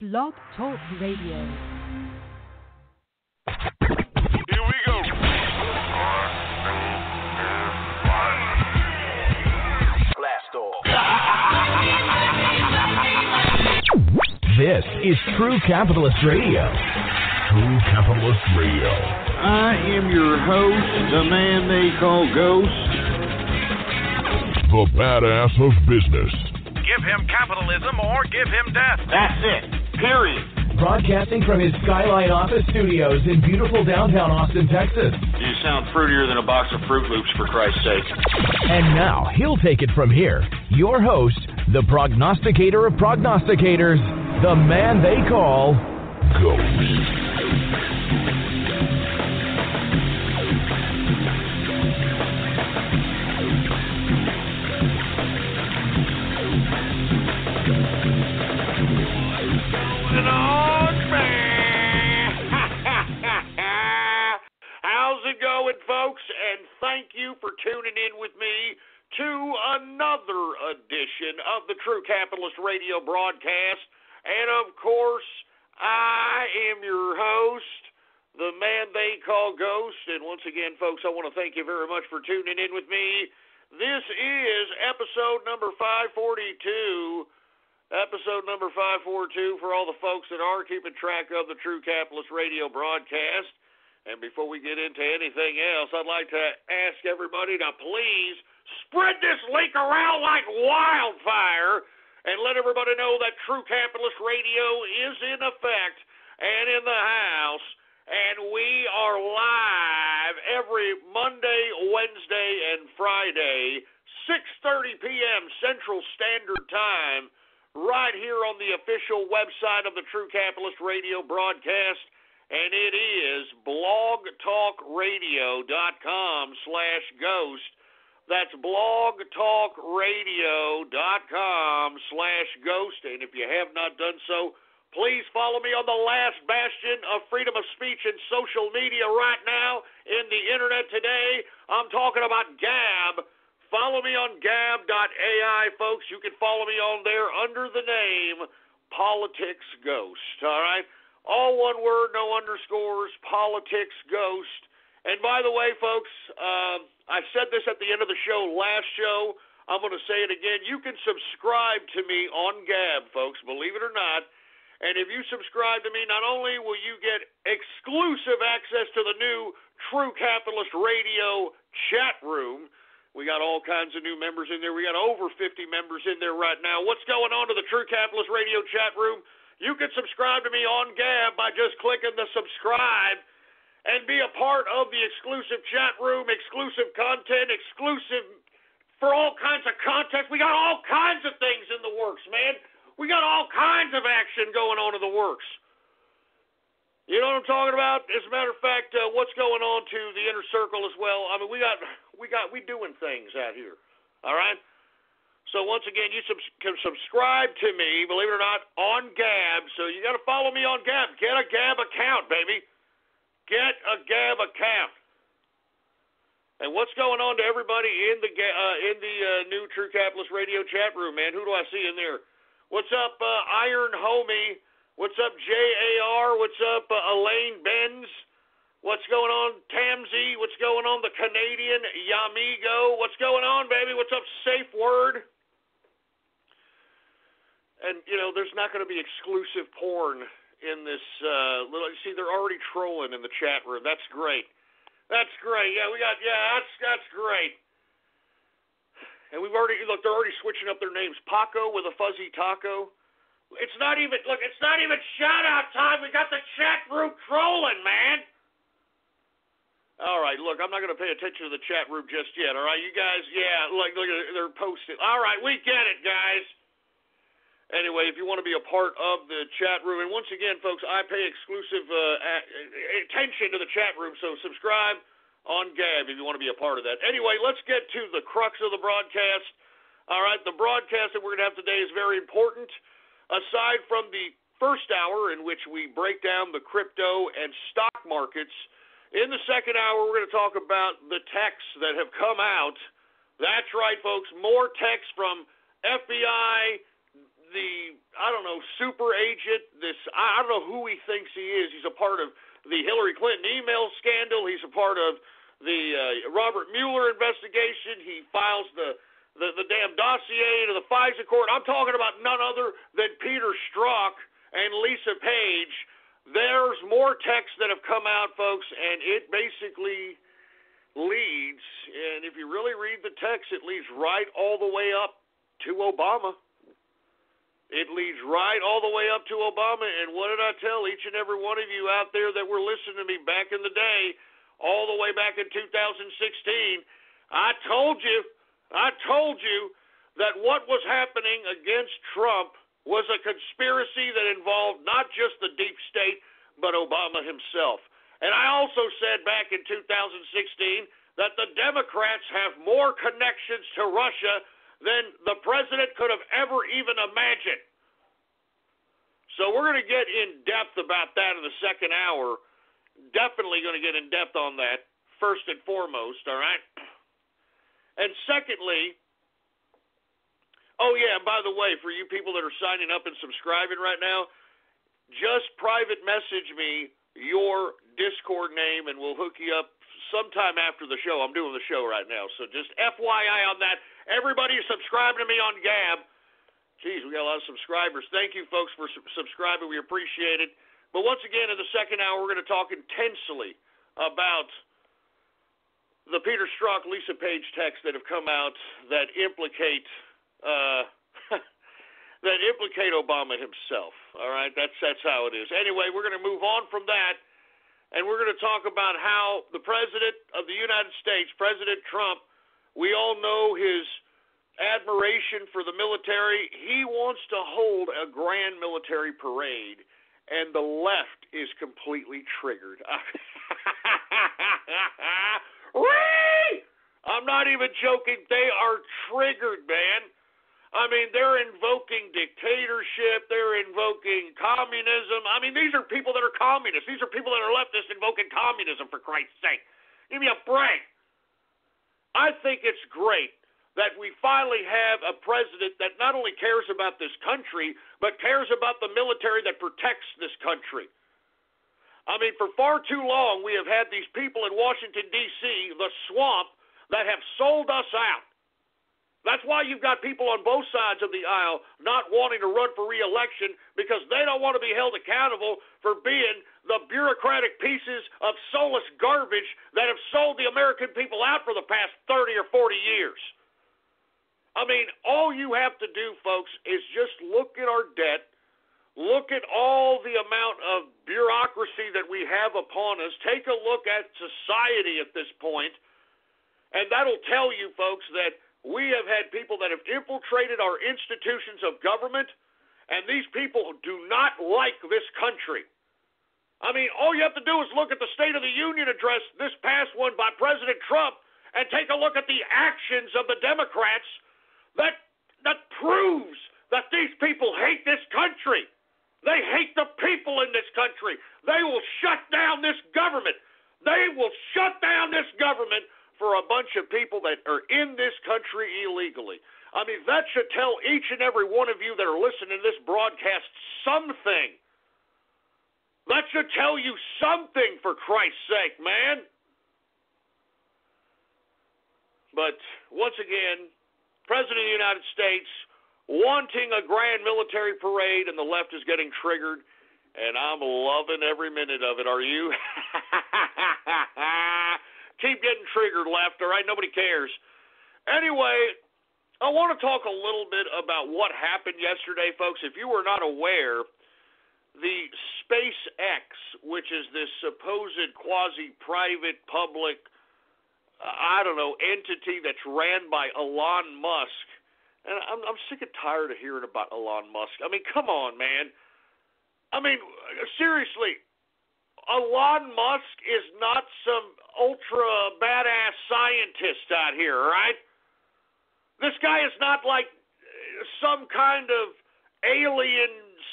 Blog Talk Radio. Here we go. Blast off. This is True Capitalist Radio. True Capitalist Radio. I am your host, the man they call Ghost. The badass of business. Give him capitalism or give him death. That's it. Period. Broadcasting from his Skyline office studios in beautiful downtown Austin, Texas. You sound fruitier than a box of Fruit Loops, for Christ's sake. And now, he'll take it from here. Your host, the prognosticator of prognosticators, the man they call Ghost. How's it going, folks? And thank you for tuning in with me to another edition of the True Capitalist Radio broadcast. And of course, I am your host, the man they call Ghost. And once again, folks, I want to thank you very much for tuning in with me. This is episode number 542. Episode number 542 for all the folks that are keeping track of the True Capitalist Radio broadcast. And before we get into anything else, I'd like to ask everybody to please spread this link around like wildfire and let everybody know that True Capitalist Radio is in effect and in the house. And we are live every Monday, Wednesday, and Friday, 6:30 p.m. Central Standard Time, right here on the official website of the True Capitalist Radio broadcast. And it is blogtalkradio.com/ghost. That's blogtalkradio.com/ghost. And if you have not done so, please follow me on the last bastion of freedom of speech and social media right now in the internet today. I'm talking about Gab. Follow me on gab.ai, folks. You can follow me on there under the name Politics Ghost. All right? All one word, no underscores, Politics Ghost. And by the way, folks, I said this at the end of the show, last show. I'm going to say it again. You can subscribe to me on Gab, folks, believe it or not. And if you subscribe to me, not only will you get exclusive access to the new True Capitalist Radio chat room. We got all kinds of new members in there. We got over 50 members in there right now. What's going on to the True Capitalist Radio chat room? You can subscribe to me on Gab by just clicking the subscribe and be a part of the exclusive chat room, exclusive content, exclusive for all kinds of content. We got all kinds of things in the works, man. We got all kinds of action going on in the works. You know what I'm talking about? As a matter of fact, what's going on to the inner circle as well? I mean, we doing things out here. All right? So once again, you can subscribe to me, believe it or not, on Gab. So you got to follow me on Gab. Get a Gab account, baby. Get a Gab account. And what's going on to everybody in the new True Capitalist Radio chat room, man? Who do I see in there? What's up, Iron Homie? What's up, JAR? What's up, Elaine Benz? What's going on, Tamzy? What's going on, the Canadian Yamigo? What's going on, baby? What's up, Safe Word? And, you know, there's not going to be exclusive porn in this little... See, they're already trolling in the chat room. That's great. That's great. Yeah, that's great. And we've already... Look, they're already switching up their names. Paco with a fuzzy taco. It's not even shout-out time. We got the chat room trolling, man. All right, look, I'm not going to pay attention to the chat room just yet, all right? You guys, yeah, look, they're posting. All right, we get it, guys. Anyway, if you want to be a part of the chat room, and once again, folks, I pay exclusive attention to the chat room, so subscribe on Gab if you want to be a part of that. Anyway, let's get to the crux of the broadcast. All right, the broadcast that we're going to have today is very important. Aside from the first hour in which we break down the crypto and stock markets, in the second hour, we're going to talk about the texts that have come out. That's right, folks, more texts from FBI, the, I don't know, super agent, I don't know who he thinks he is. He's a part of the Hillary Clinton email scandal. He's a part of the Robert Mueller investigation. He files the damn dossier to the FISA court. I'm talking about none other than Peter Strzok and Lisa Page. There's more texts that have come out, folks, and it basically leads, and if you really read the text, it leads right all the way up to Obama. It leads right all the way up to Obama, and what did I tell each and every one of you out there that were listening to me back in the day, all the way back in 2016? I told you that what was happening against Trump was a conspiracy that involved not just the deep state, but Obama himself. And I also said back in 2016 that the Democrats have more connections to Russia than the president could have ever even imagined. So we're going to get in depth about that in the second hour. Definitely going to get in depth on that, first and foremost, all right? And secondly, oh yeah, by the way, for you people that are signing up and subscribing right now, just private message me your Discord name, and we'll hook you up sometime after the show. I'm doing the show right now, so just FYI on that. Everybody is subscribing to me on Gab. Geez, we got a lot of subscribers. Thank you, folks, for subscribing. We appreciate it. But once again, in the second hour, we're going to talk intensely about the Peter Strzok, Lisa Page texts that have come out that implicate Obama himself. All right, that's how it is. Anyway, we're going to move on from that, and we're going to talk about how the President of the United States, President Trump, we all know his admiration for the military. He wants to hold a grand military parade, and the left is completely triggered. I'm not even joking. They are triggered, man. I mean, they're invoking dictatorship. They're invoking communism. I mean, these are people that are communists. These are people that are leftists invoking communism, for Christ's sake. Give me a break. I think it's great that we finally have a president that not only cares about this country, but cares about the military that protects this country. I mean, for far too long, we have had these people in Washington, D.C., the swamp, that have sold us out. That's why you've got people on both sides of the aisle not wanting to run for re-election, because they don't want to be held accountable for being the bureaucratic pieces of soulless garbage that have sold the American people out for the past 30 or 40 years. I mean, all you have to do, folks, is just look at our debt, look at all the amount of bureaucracy that we have upon us, take a look at society at this point, and that'll tell you, folks, that we have had people that have infiltrated our institutions of government, and these people do not like this country. I mean, all you have to do is look at the State of the Union address, this past one by President Trump, and take a look at the actions of the Democrats that proves that these people hate this country. They hate the people in this country. They will shut down this government. They will shut down this government for a bunch of people that are in this country illegally. I mean, that should tell each and every one of you that are listening to this broadcast something. That should tell you something, for Christ's sake, man. But once again, President of the United States wanting a grand military parade, and the left is getting triggered, and I'm loving every minute of it. Are you? Keep getting triggered, left, all right? Nobody cares. Anyway, I want to talk a little bit about what happened yesterday, folks. If you were not aware, the SpaceX, which is this supposed quasi-private public, entity that's ran by Elon Musk, and I'm sick and tired of hearing about Elon Musk. I mean, come on, man. I mean, seriously, Elon Musk is not some ultra badass scientist out here, right? This guy is not like some kind of alien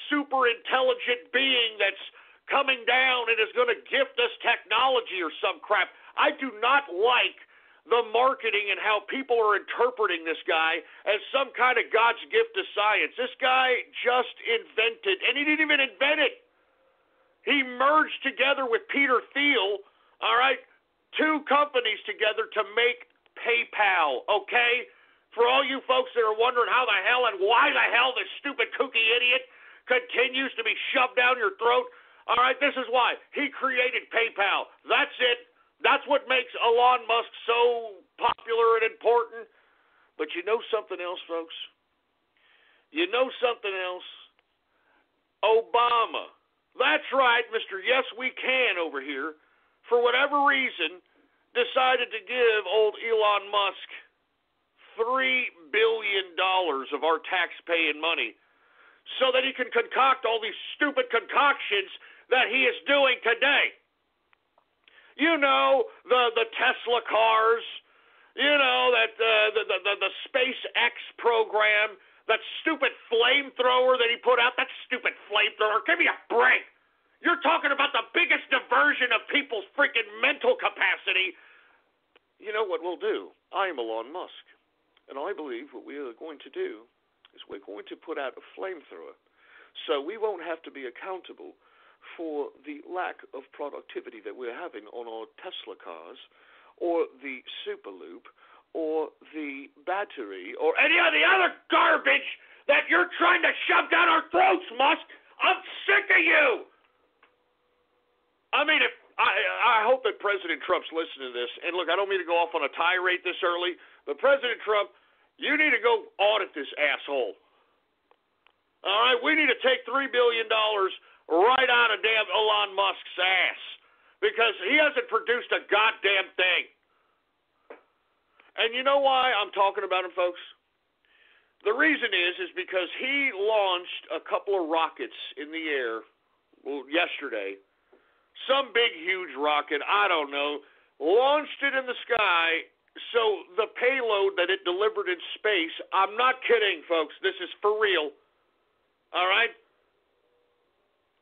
super intelligent being that's coming down and is going to gift us technology or some crap. I do not like the marketing and how people are interpreting this guy as some kind of God's gift to science. This guy just invented, and he didn't even invent it. He merged together with Peter Thiel, all right, two companies together to make PayPal, okay? For all you folks that are wondering how the hell and why the hell this stupid kooky idiot continues to be shoved down your throat, all right, this is why. He created PayPal. That's it. That's what makes Elon Musk so popular and important. But you know something else, folks? You know something else? Obama. That's right, Mr. Yes We Can over here, for whatever reason, decided to give old Elon Musk $3 billion of our tax-paying money so that he can concoct all these stupid concoctions that he is doing today. You know, the Tesla cars, you know, that the SpaceX program, that stupid flamethrower that he put out, that stupid flamethrower. Give me a break. You're talking about the biggest diversion of people's freaking mental capacity. You know what we'll do? I am Elon Musk, and I believe what we are going to do is we're going to put out a flamethrower so we won't have to be accountable for the lack of productivity that we're having on our Tesla cars or the Superloop or the battery or any of the other garbage that you're trying to shove down our throats, Musk. I'm sick of you. I mean, I hope that President Trump's listening to this. And look, I don't mean to go off on a tirade this early, but President Trump, you need to go audit this asshole. All right, we need to take $3 billion right out of damn Elon Musk's ass because he hasn't produced a goddamn thing. And you know why I'm talking about him, folks? The reason is because he launched a couple of rockets in the air yesterday. Some big, huge rocket, I don't know, launched it in the sky. So the payload that it delivered in space, I'm not kidding, folks. This is for real. All right?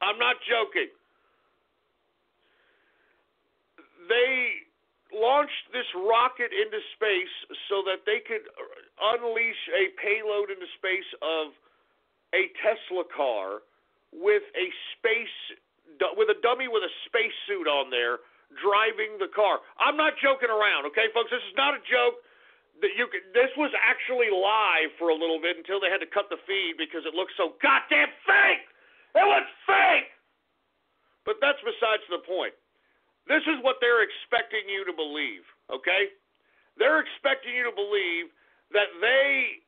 I'm not joking. They launched this rocket into space so that they could unleash a payload into space of a Tesla car with a dummy with a space suit on there driving the car. I'm not joking around, okay, folks? This is not a joke. This was actually live for a little bit until they had to cut the feed because it looked so goddamn fake. It was fake! But that's besides the point. This is what they're expecting you to believe, okay? They're expecting you to believe that they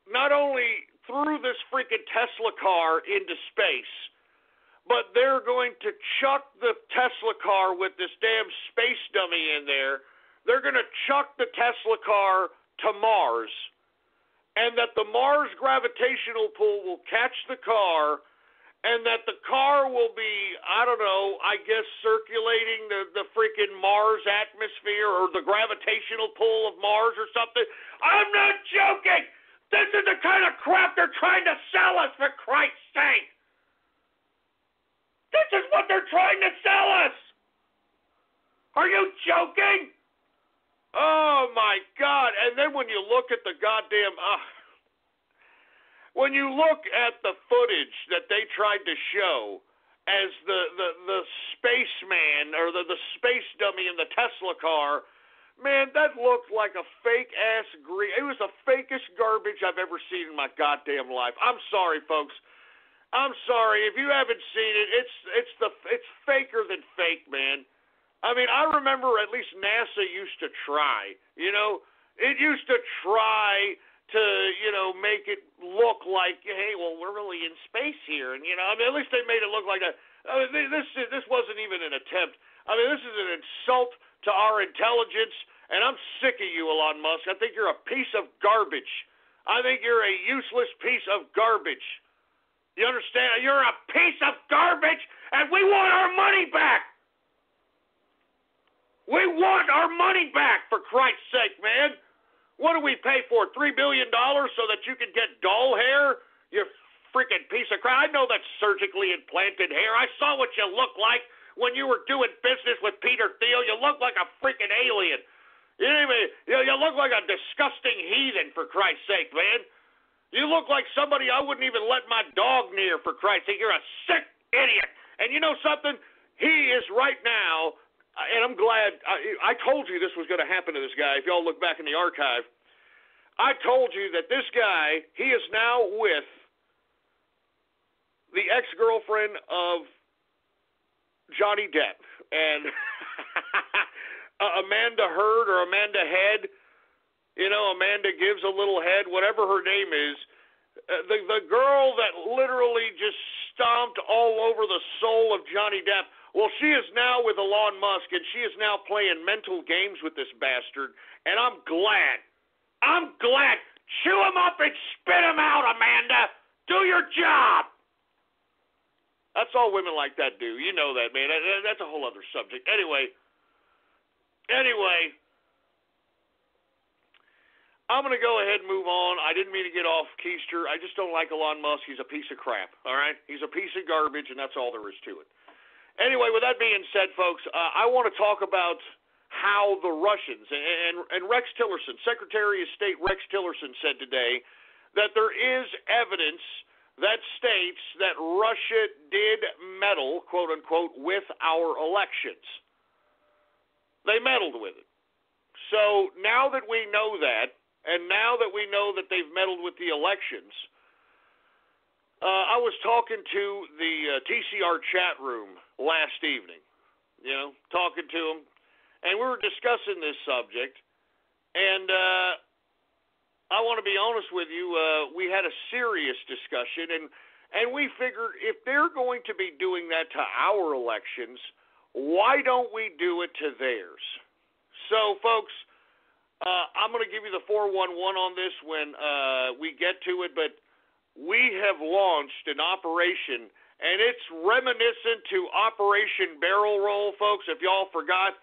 not only threw this freaking Tesla car into space, but they're going to chuck the Tesla car with this damn space dummy in there. They're going to chuck the Tesla car to Mars, and that the Mars gravitational pull will catch the car, and that the car will be, I don't know, I guess circulating the freaking Mars atmosphere or the gravitational pull of Mars or something. I'm not joking. This is the kind of crap they're trying to sell us, for Christ's sake. This is what they're trying to sell us. Are you joking? Oh, my God. And then when you look at the goddamn... when you look at the footage that they tried to show as the spaceman or the space dummy in the Tesla car, man, that looked like a fake-ass green. It was the fakest garbage I've ever seen in my goddamn life. I'm sorry, folks. I'm sorry. If you haven't seen it, it's faker than fake, man. I mean, I remember at least NASA used to try. You know, it used to try to, you know, make it look like, hey, well, we're really in space here. And, you know, I mean, at least they made it look like that. I mean, this wasn't even an attempt. I mean, this is an insult to our intelligence, and I'm sick of you, Elon Musk. I think you're a piece of garbage. I think you're a useless piece of garbage. You understand? You're a piece of garbage, and we want our money back. We want our money back, for Christ's sake, man. What do we pay for, $3 billion so that you can get doll hair? You freaking piece of crap. I know that's surgically implanted hair. I saw what you look like when you were doing business with Peter Thiel. You look like a freaking alien. You look like a disgusting heathen, for Christ's sake, man. You look like somebody I wouldn't even let my dog near, for Christ's sake. You're a sick idiot. And you know something? He is right now, and I'm glad, I told you this was going to happen to this guy. If y'all look back in the archive, I told you that this guy, he is now with the ex-girlfriend of Johnny Depp. And Amanda Heard or Amanda Head, Amanda gives a little head, whatever her name is, the girl that literally just stomped all over the soul of Johnny Depp. Well, she is now with Elon Musk, and she is now playing mental games with this bastard, and I'm glad. Chew him up and spit him out, Amanda. Do your job. That's all women like that do. You know that, man. That's a whole other subject. Anyway, I'm going to go ahead and move on. I didn't mean to get off Keister. I just don't like Elon Musk. He's a piece of crap, all right? He's a piece of garbage, and that's all there is to it. Anyway, with that being said, folks, I want to talk about how the Russians, and Rex Tillerson, Secretary of State Rex Tillerson said today that there is evidence that states that Russia did meddle, quote-unquote, with our elections. They meddled with it. So now that we know that, and now that we know that they've meddled with the elections, I was talking to the TCR chat room last evening, talking to them, and we were discussing this subject, and I want to be honest with you, we had a serious discussion, and we figured if they're going to be doing that to our elections, why don't we do it to theirs? So, folks, I'm going to give you the 411 on this when we get to it, but we have launched an operation, and it's reminiscent to Operation Barrel Roll, folks. If y'all forgot,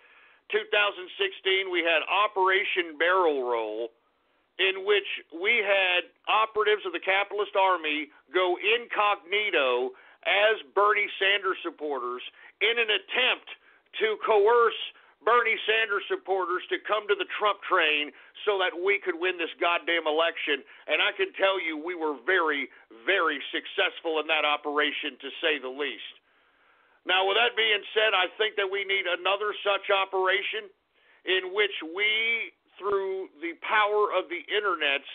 2016, we had Operation Barrel Roll, in which we had operatives of the capitalist army go incognito as Bernie Sanders supporters in an attempt to coerce Bernie Sanders supporters to come to the Trump train so that we could win this goddamn election. And I can tell you we were very, very successful in that operation, to say the least. Now, with that being said, I think that we need another such operation in which we, through the power of the Internet's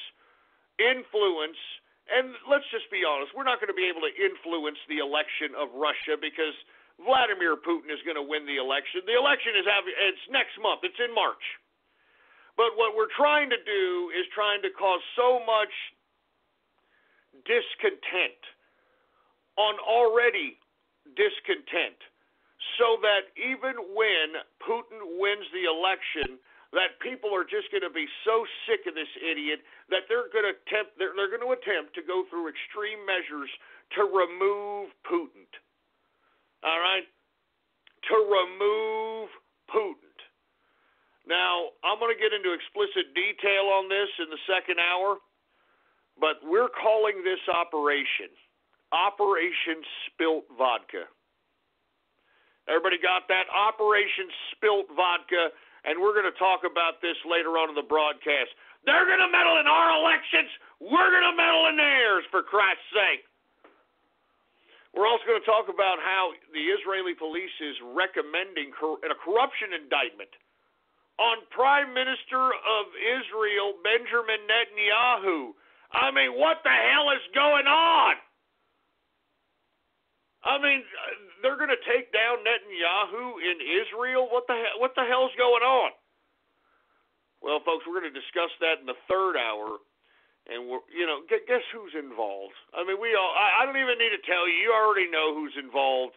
influence, and let's just be honest, we're not going to be able to influence the election of Russia because Vladimir Putin is going to win the election. The election it's next month. It's in March. But what we're trying to do is trying to cause so much discontent on already discontent so that even when Putin wins the election, that people are just going to be so sick of this idiot that they're going to attempt to go through extreme measures to remove Putin. All right? To remove Putin. Now, I'm going to get into explicit detail on this in the second hour, but we're calling this operation Operation Spilt Vodka. Everybody got that? Operation Spilt Vodka, and we're going to talk about this later on in the broadcast. They're going to meddle in our elections. We're going to meddle in theirs, for Christ's sake. We're also going to talk about how the Israeli police is recommending a corruption indictment on Prime Minister of Israel, Benjamin Netanyahu. I mean, what the hell is going on? I mean, they're going to take down Netanyahu in Israel? What the hell's going on? Well, folks, we're going to discuss that in the third hour. And, guess who's involved? I mean, I don't even need to tell you. You already know who's involved.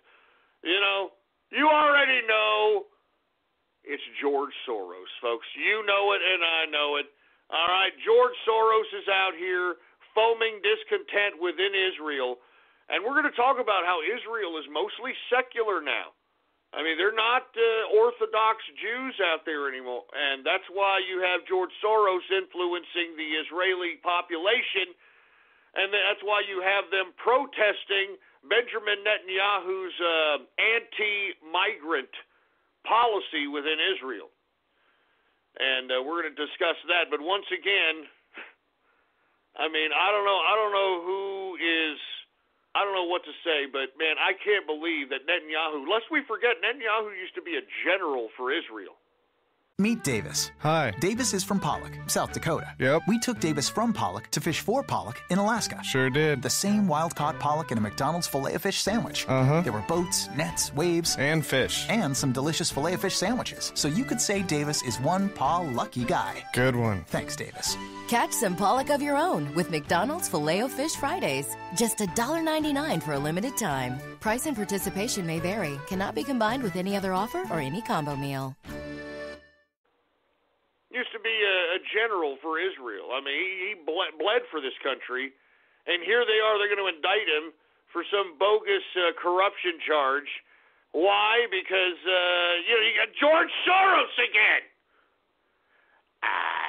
You already know it's George Soros, folks. You know it and I know it. All right, George Soros is out here foaming discontent within Israel. And we're going to talk about how Israel is mostly secular now. I mean, they're not Orthodox Jews out there anymore, and that's why you have George Soros influencing the Israeli population, and that's why you have them protesting Benjamin Netanyahu's anti-migrant policy within Israel. And we're going to discuss that. But once again, I mean, I don't know what to say, but, man, I can't believe that Netanyahu, lest we forget, Netanyahu used to be a general for Israel. Meet Davis. Hi. Davis is from Pollock, South Dakota. Yep. We took Davis from Pollock to fish for Pollock in Alaska. Sure did. The same wild-caught pollock in a McDonald's Filet-O-Fish sandwich. Uh-huh. There were boats, nets, waves. And fish. And some delicious Filet-O-Fish sandwiches. So you could say Davis is one lucky guy. Good one. Thanks, Davis. Catch some pollock of your own with McDonald's Filet-O-Fish Fridays. Just $1.99 for a limited time. Price and participation may vary. Cannot be combined with any other offer or any combo meal. Used to be a general for Israel. I mean, he bled for this country, and here they are. They're going to indict him for some bogus corruption charge. Why? Because you got George Soros again.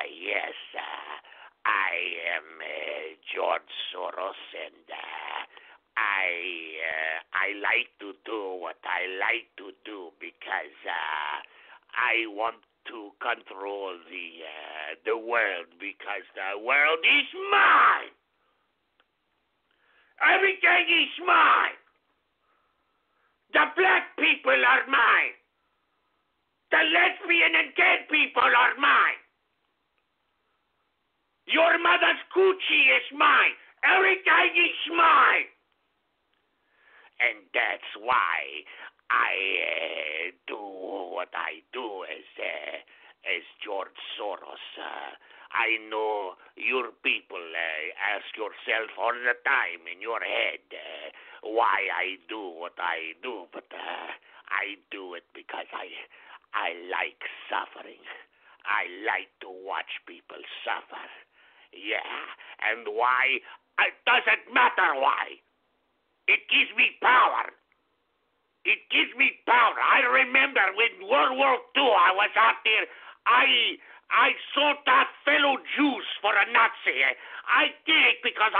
Yes, I am George Soros, and I like to do what I like to do because I want to control the world, because the world is mine. Everything is mine. The black people are mine. The lesbian and gay people are mine. Your mother's coochie is mine. Everything is mine. And that's why I do what I do as George Soros. I know your people ask yourself all the time in your head why I do what I do, but I do it because I like suffering. I like to watch people suffer. Yeah, and why? It doesn't matter why. It gives me power. It gives me power. I remember when World War II, I was out there. I sold out fellow Jews for a Nazi. I did it because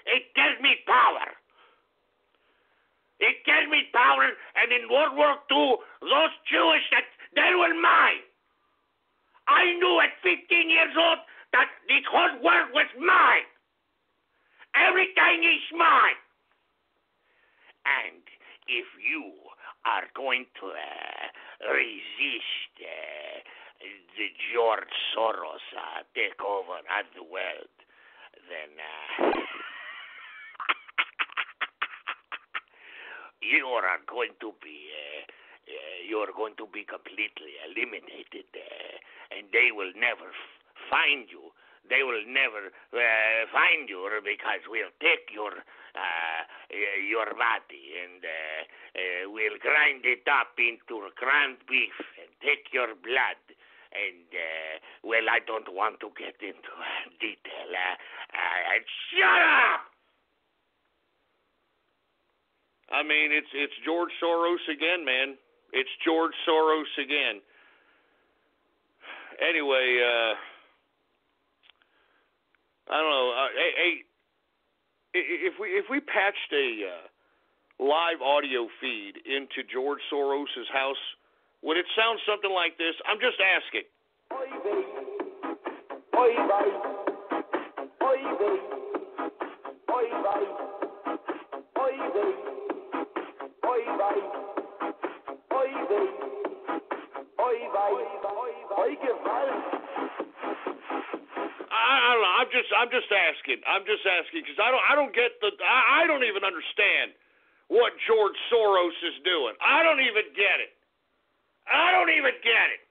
it gives me power. It gives me power, and in World War II, those Jewish, they were mine. I knew at 15 years old that this whole world was mine. Everything is mine. And if you are going to resist the George Soros takeover of the world, then you are going to be completely eliminated, and they will never find you. They will never find you because we'll take your body and we'll grind it up into ground beef and take your blood. And, well, I don't want to get into detail. Shut up! I mean, it's George Soros again, man. It's George Soros again. Anyway, I don't know. Hey, if we patched a live audio feed into George Soros's house, would it sound something like this? I'm just asking. I don't know. I'm just asking. I'm just asking because I don't get I don't even understand what George Soros is doing. I don't even get it. I don't even get it.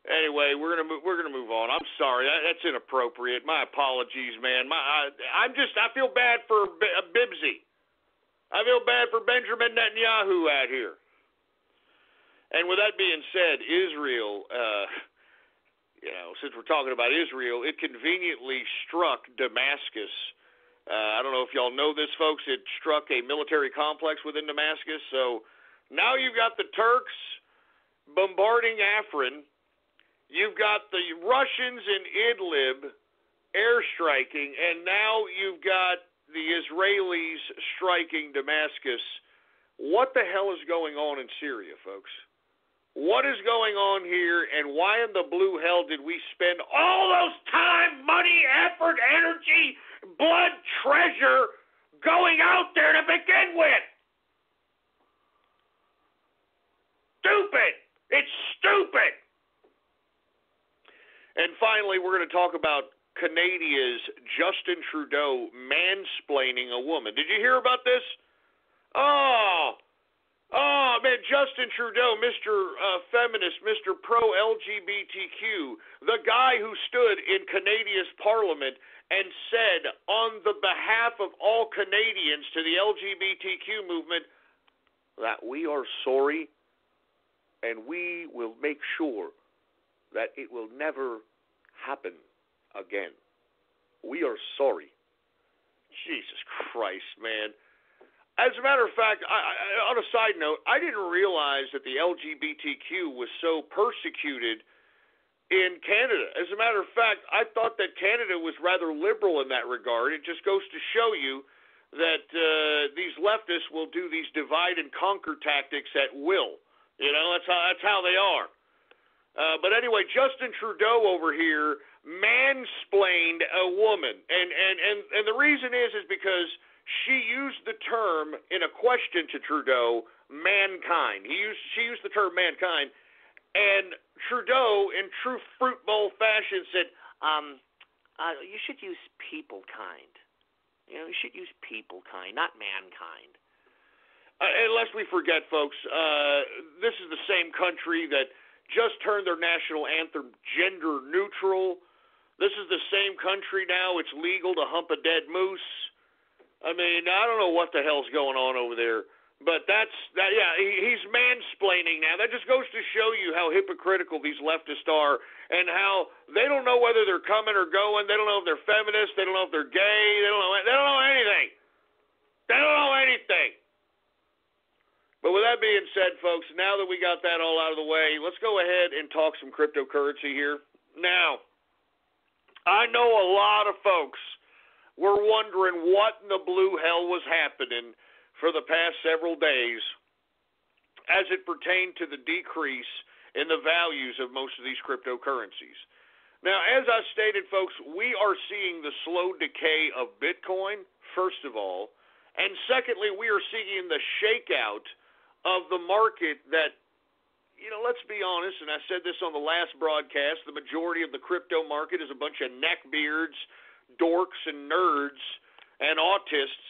Anyway, we're gonna move on. I'm sorry. That's inappropriate. My apologies, man. I feel bad for Bibsy. I feel bad for Benjamin Netanyahu out here. And with that being said, Israel, since we're talking about Israel, it conveniently struck Damascus. I don't know if y'all know this, folks. It struck a military complex within Damascus. So now you've got the Turks bombarding Afrin. You've got the Russians in Idlib airstriking. And now you've got the Israelis striking Damascus. What the hell is going on in Syria, folks? what is going on here, and why in the blue hell did we spend all those time, money, effort, energy, blood, treasure going out there to begin with? Stupid. It's stupid. And finally, we're going to talk about Canada's Justin Trudeau mansplaining a woman. Did you hear about this? Oh, man, Justin Trudeau, Mr. Feminist, Mr. Pro-LGBTQ, the guy who stood in Canada's parliament and said on the behalf of all Canadians to the LGBTQ movement that we are sorry and we will make sure that it will never happen again. We are sorry. Jesus Christ, man. As a matter of fact, on a side note, I didn't realize that the LGBTQ was so persecuted in Canada. As a matter of fact, I thought that Canada was rather liberal in that regard. It just goes to show you that these leftists will do these divide and conquer tactics at will. You know, that's how they are. But anyway, Justin Trudeau over here mansplained a woman, and the reason is because she used the term in a question to Trudeau, mankind. She used the term mankind, and Trudeau, in true fruit bowl fashion, said, you should use people kind. You know, you should use people kind, not mankind. Unless we forget, folks, this is the same country that just turned their national anthem gender neutral. This is the same country now. It's legal to hump a dead moose. I mean, I don't know what the hell's going on over there, but he's mansplaining now. That just goes to show you how hypocritical these leftists are and how they don't know whether they're coming or going. They don't know if they're feminists. They don't know if they're gay. They don't know anything. They don't know anything. But with that being said, folks, now that we got that all out of the way, let's go ahead and talk some cryptocurrency here. Now, I know a lot of folks were wondering what in the blue hell was happening for the past several days as it pertained to the decrease in the values of most of these cryptocurrencies. Now, as I stated, folks, we are seeing the slow decay of Bitcoin, first of all, and secondly, we are seeing the shakeout of the market that, you know, let's be honest, and I said this on the last broadcast, the majority of the crypto market is a bunch of neckbeards, dorks and nerds and autists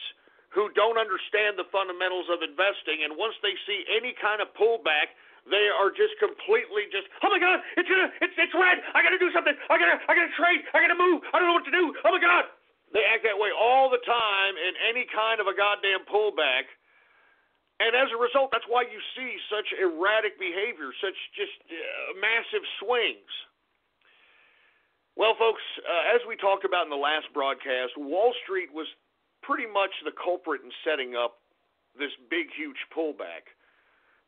who don't understand the fundamentals of investing, and once they see any kind of pullback, they are just completely oh my God, it's red, I gotta do something, I gotta trade, I gotta move, I don't know what to do, oh my God. They act that way all the time in any kind of a goddamn pullback, and as a result, that's why you see such erratic behavior, such just massive swings. Well, folks, as we talked about in the last broadcast, Wall Street was pretty much the culprit in setting up this big, huge pullback.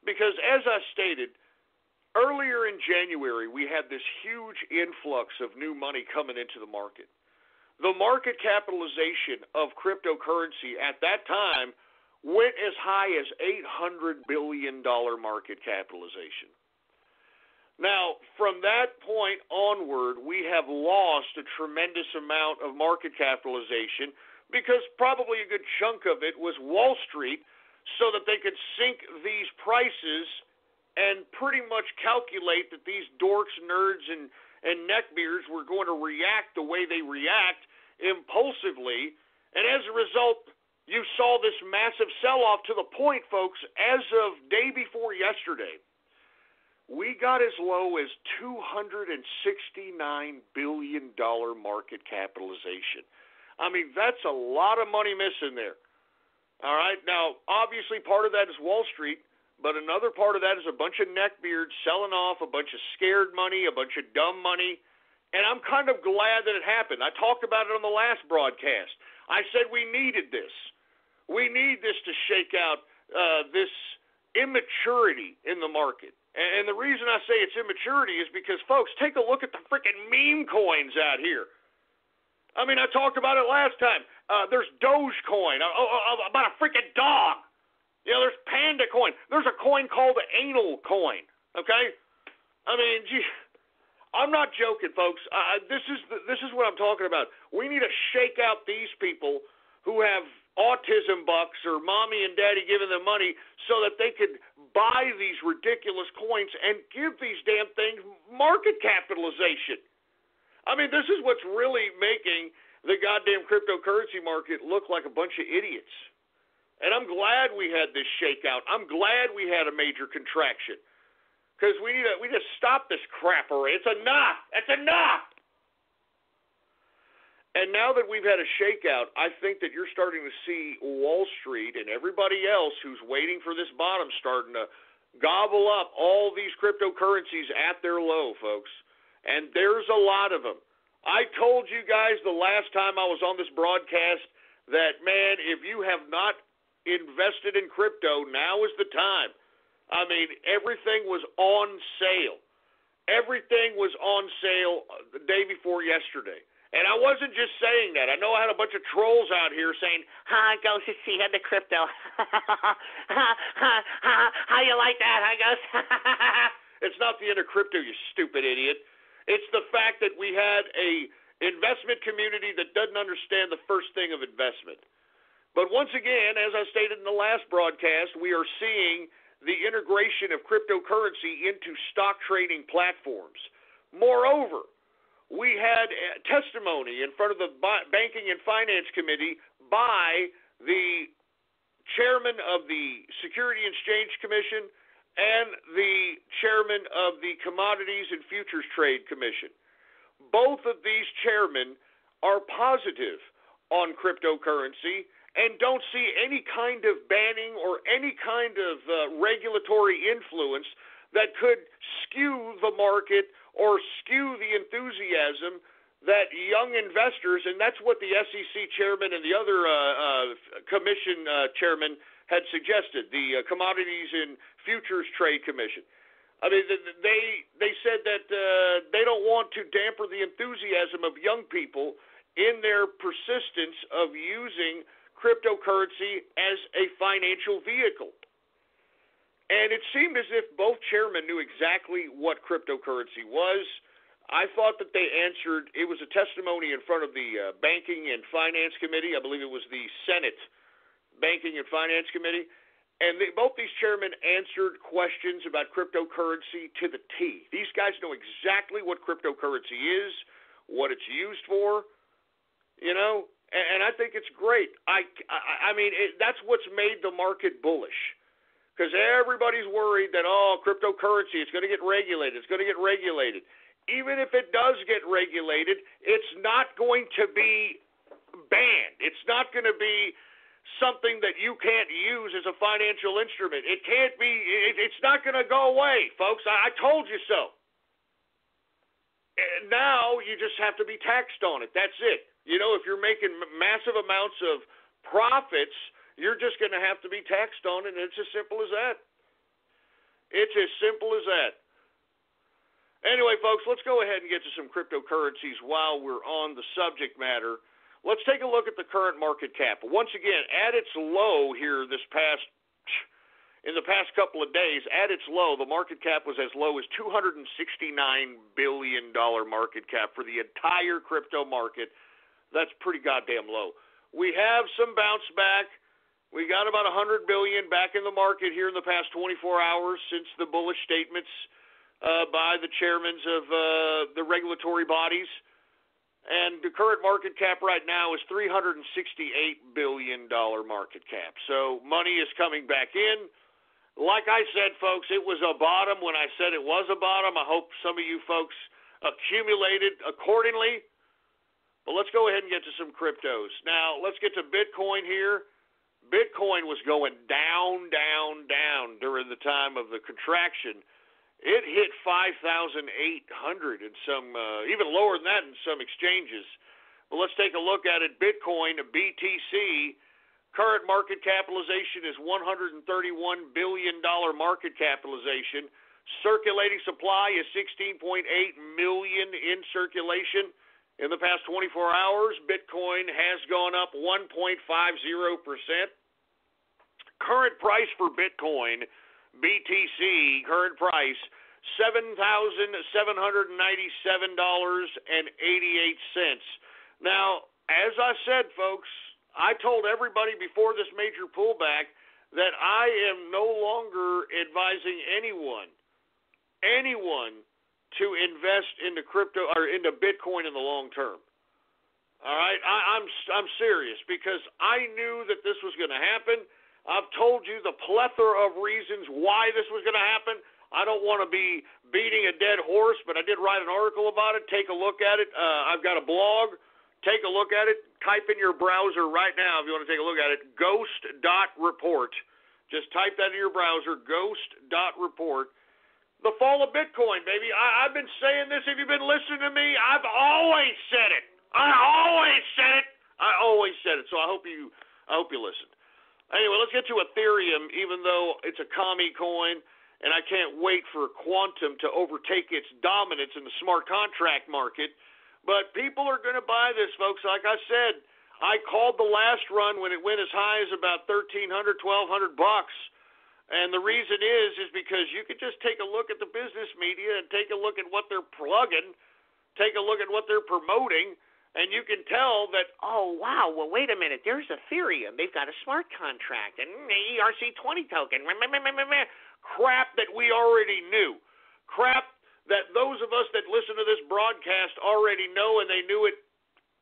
Because as I stated, earlier in January, we had this huge influx of new money coming into the market. The market capitalization of cryptocurrency at that time went as high as $800 billion market capitalization. Now, from that point onward, we have lost a tremendous amount of market capitalization because probably a good chunk of it was Wall Street so that they could sink these prices and pretty much calculate that these dorks, nerds, and neckbeards were going to react the way they react impulsively. And as a result, you saw this massive sell-off to the point, folks, as of day before yesterday, we got as low as $269 billion market capitalization. I mean, that's a lot of money missing there. All right? Now, obviously, part of that is Wall Street, but another part of that is a bunch of neckbeards selling off, a bunch of scared money, a bunch of dumb money. And I'm kind of glad that it happened. I talked about it on the last broadcast. I said we needed this. We need this to shake out this immaturity in the market. And the reason I say it's immaturity is because, folks, take a look at the freaking meme coins out here. I mean, I talked about it last time. There's Dogecoin, about a freaking dog. You know, there's Panda Coin. There's a coin called the Anal Coin. Okay? I mean, gee, I'm not joking, folks. This is what I'm talking about. We need to shake out these people who have autism bucks or mommy and daddy giving them money so that they could buy these ridiculous coins and give these damn things market capitalization. I mean, this is what's really making the goddamn cryptocurrency market look like a bunch of idiots. And I'm glad we had this shakeout. I'm glad we had a major contraction. Because we need to stop this crap already. It's enough. It's enough. And now that we've had a shakeout, I think that you're starting to see Wall Street and everybody else who's waiting for this bottom starting to gobble up all these cryptocurrencies at their low, folks. And there's a lot of them. I told you guys the last time I was on this broadcast that, man, if you have not invested in crypto, now is the time. I mean, everything was on sale. Everything was on sale the day before yesterday. And I wasn't just saying that. I know I had a bunch of trolls out here saying, "Hi, Ghost, you had the crypto." How you like that, huh, Ghost? It's not the end of crypto, you stupid idiot. It's the fact that we had a investment community that doesn't understand the first thing of investment. But once again, as I stated in the last broadcast, we are seeing the integration of cryptocurrency into stock trading platforms. Moreover, we had testimony in front of the Banking and Finance Committee by the chairman of the Security and Exchange Commission and the chairman of the Commodities and Futures Trade Commission. Both of these chairmen are positive on cryptocurrency and don't see any kind of banning or any kind of regulatory influence that could skew the market or skew the enthusiasm that young investors, and that's what the SEC chairman and the other commission chairman had suggested, the Commodities and Futures Trade Commission. I mean, they said that they don't want to damper the enthusiasm of young people in their persistence of using cryptocurrency as a financial vehicle. And it seemed as if both chairmen knew exactly what cryptocurrency was. I thought that they answered, it was a testimony in front of the Banking and Finance Committee. I believe it was the Senate Banking and Finance Committee. And both these chairmen answered questions about cryptocurrency to the T. These guys know exactly what cryptocurrency is, what it's used for, you know. And I think it's great. I mean, that's what's made the market bullish. Because everybody's worried that, cryptocurrency, it's going to get regulated. It's going to get regulated. Even if it does get regulated, it's not going to be banned. It's not going to be something that you can't use as a financial instrument. It can't be, it's not going to go away, folks. I told you so. And now you just have to be taxed on it. That's it. You know, if you're making massive amounts of profits, you're just going to have to be taxed on it, and it's as simple as that. It's as simple as that. Anyway, folks, let's go ahead and get to some cryptocurrencies while we're on the subject matter. Let's take a look at the current market cap. Once again, at its low here in the past couple of days, at its low, the market cap was as low as $269 billion market cap for the entire crypto market. That's pretty goddamn low. We have some bounce back. We got about $100 billion back in the market here in the past 24 hours since the bullish statements by the chairmen of the regulatory bodies. And the current market cap right now is $368 billion market cap. So money is coming back in. Like I said, folks, it was a bottom when I said it was a bottom. I hope some of you folks accumulated accordingly. But let's go ahead and get to some cryptos. Now, let's get to Bitcoin here. Bitcoin was going down during the time of the contraction. It hit 5,800 in some, even lower than that in some exchanges. But let's take a look at it. Bitcoin, BTC, current market capitalization is $131 billion market capitalization. Circulating supply is 16.8 million in circulation. In the past 24 hours, Bitcoin has gone up 1.50%. Current price for Bitcoin BTC, current price, $7,797.88. Now, as I said, folks, I told everybody before this major pullback that I am no longer advising anyone to invest into crypto or into Bitcoin in the long term. All right, I'm serious because I knew that this was going to happen. I've told you the plethora of reasons why this was going to happen. I don't want to be beating a dead horse, but I did write an article about it. Take a look at it. I've got a blog. Take a look at it. Type in your browser right now if you want to take a look at it, ghost.report. Just type that in your browser, ghost.report. The fall of Bitcoin, baby. I've been saying this. If you've been listening to me, I've always said it. I always said it. So I hope you listened. Anyway, let's get to Ethereum, even though it's a commie coin, and I can't wait for quantum to overtake its dominance in the smart contract market. But people are going to buy this, folks. Like I said, I called the last run when it went as high as about $1,300, $1,200 bucks. And the reason is because you could just take a look at the business media and take a look at what they're plugging, take a look at what they're promoting, and you can tell that, oh, wow, well, wait a minute, there's Ethereum. They've got a smart contract and the ERC20 token. Crap that we already knew. Crap that those of us that listen to this broadcast already know, and they knew it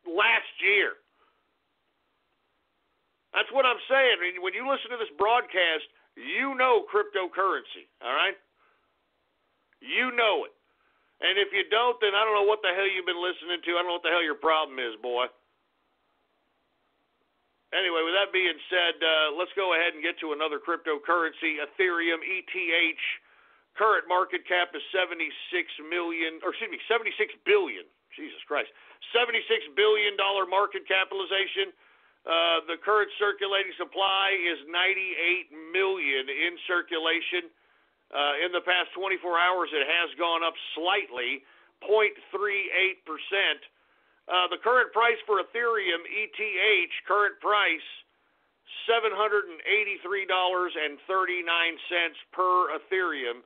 last year. That's what I'm saying. I mean, when you listen to this broadcast, you know cryptocurrency, all right? You know it. And if you don't, then I don't know what the hell you've been listening to. I don't know what the hell your problem is, boy. Anyway, with that being said, let's go ahead and get to another cryptocurrency, Ethereum, ETH. Current market cap is $76 billion. Jesus Christ. $76 billion market capitalization. The current circulating supply is 98 million in circulation. In the past 24 hours, it has gone up slightly, 0.38%. The current price for Ethereum, ETH, current price, $783.39 per Ethereum.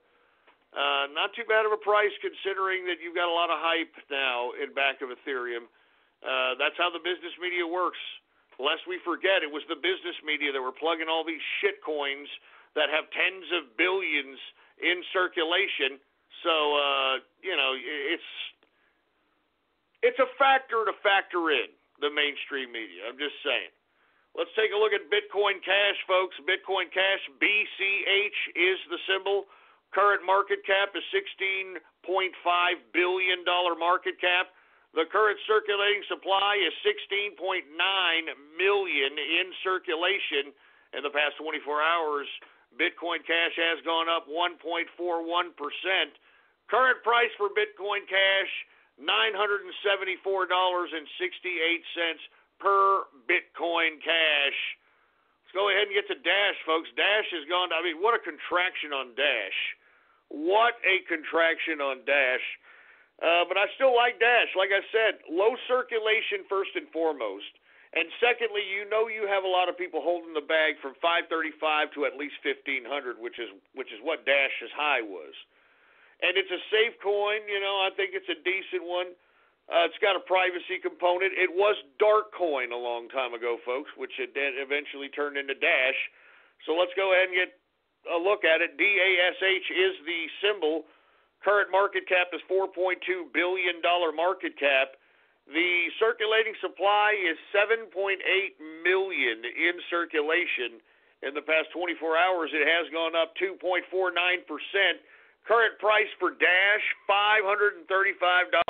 Not too bad of a price considering that you've got a lot of hype now in back of Ethereum. That's how the business media works. Lest we forget, it was the business media that were plugging all these shit coins that have tens of billions in circulation. So, it's a factor to factor in, the mainstream media. I'm just saying. Let's take a look at Bitcoin Cash, folks. Bitcoin Cash, BCH is the symbol. Current market cap is $16.5 billion market cap. The current circulating supply is 16.9 million in circulation. In the past 24 hours, Bitcoin Cash has gone up 1.41%. Current price for Bitcoin Cash, $974.68 per Bitcoin Cash. Let's go ahead and get to Dash, folks. Dash has gone, what a contraction on Dash. What a contraction on Dash. But I still like Dash. Like I said, low circulation first and foremost. And secondly, you have a lot of people holding the bag from 535 to at least 1,500, which is what Dash's high was. And it's a safe coin. I think it's a decent one. It's got a privacy component. It was Dark Coin a long time ago, folks, which it eventually turned into Dash. So let's go ahead and get a look at it. DASH is the symbol. Current market cap is $4.2 billion market cap. The circulating supply is 7.8 million in circulation. In the past 24 hours, it has gone up 2.49%. Current price for Dash, $535.33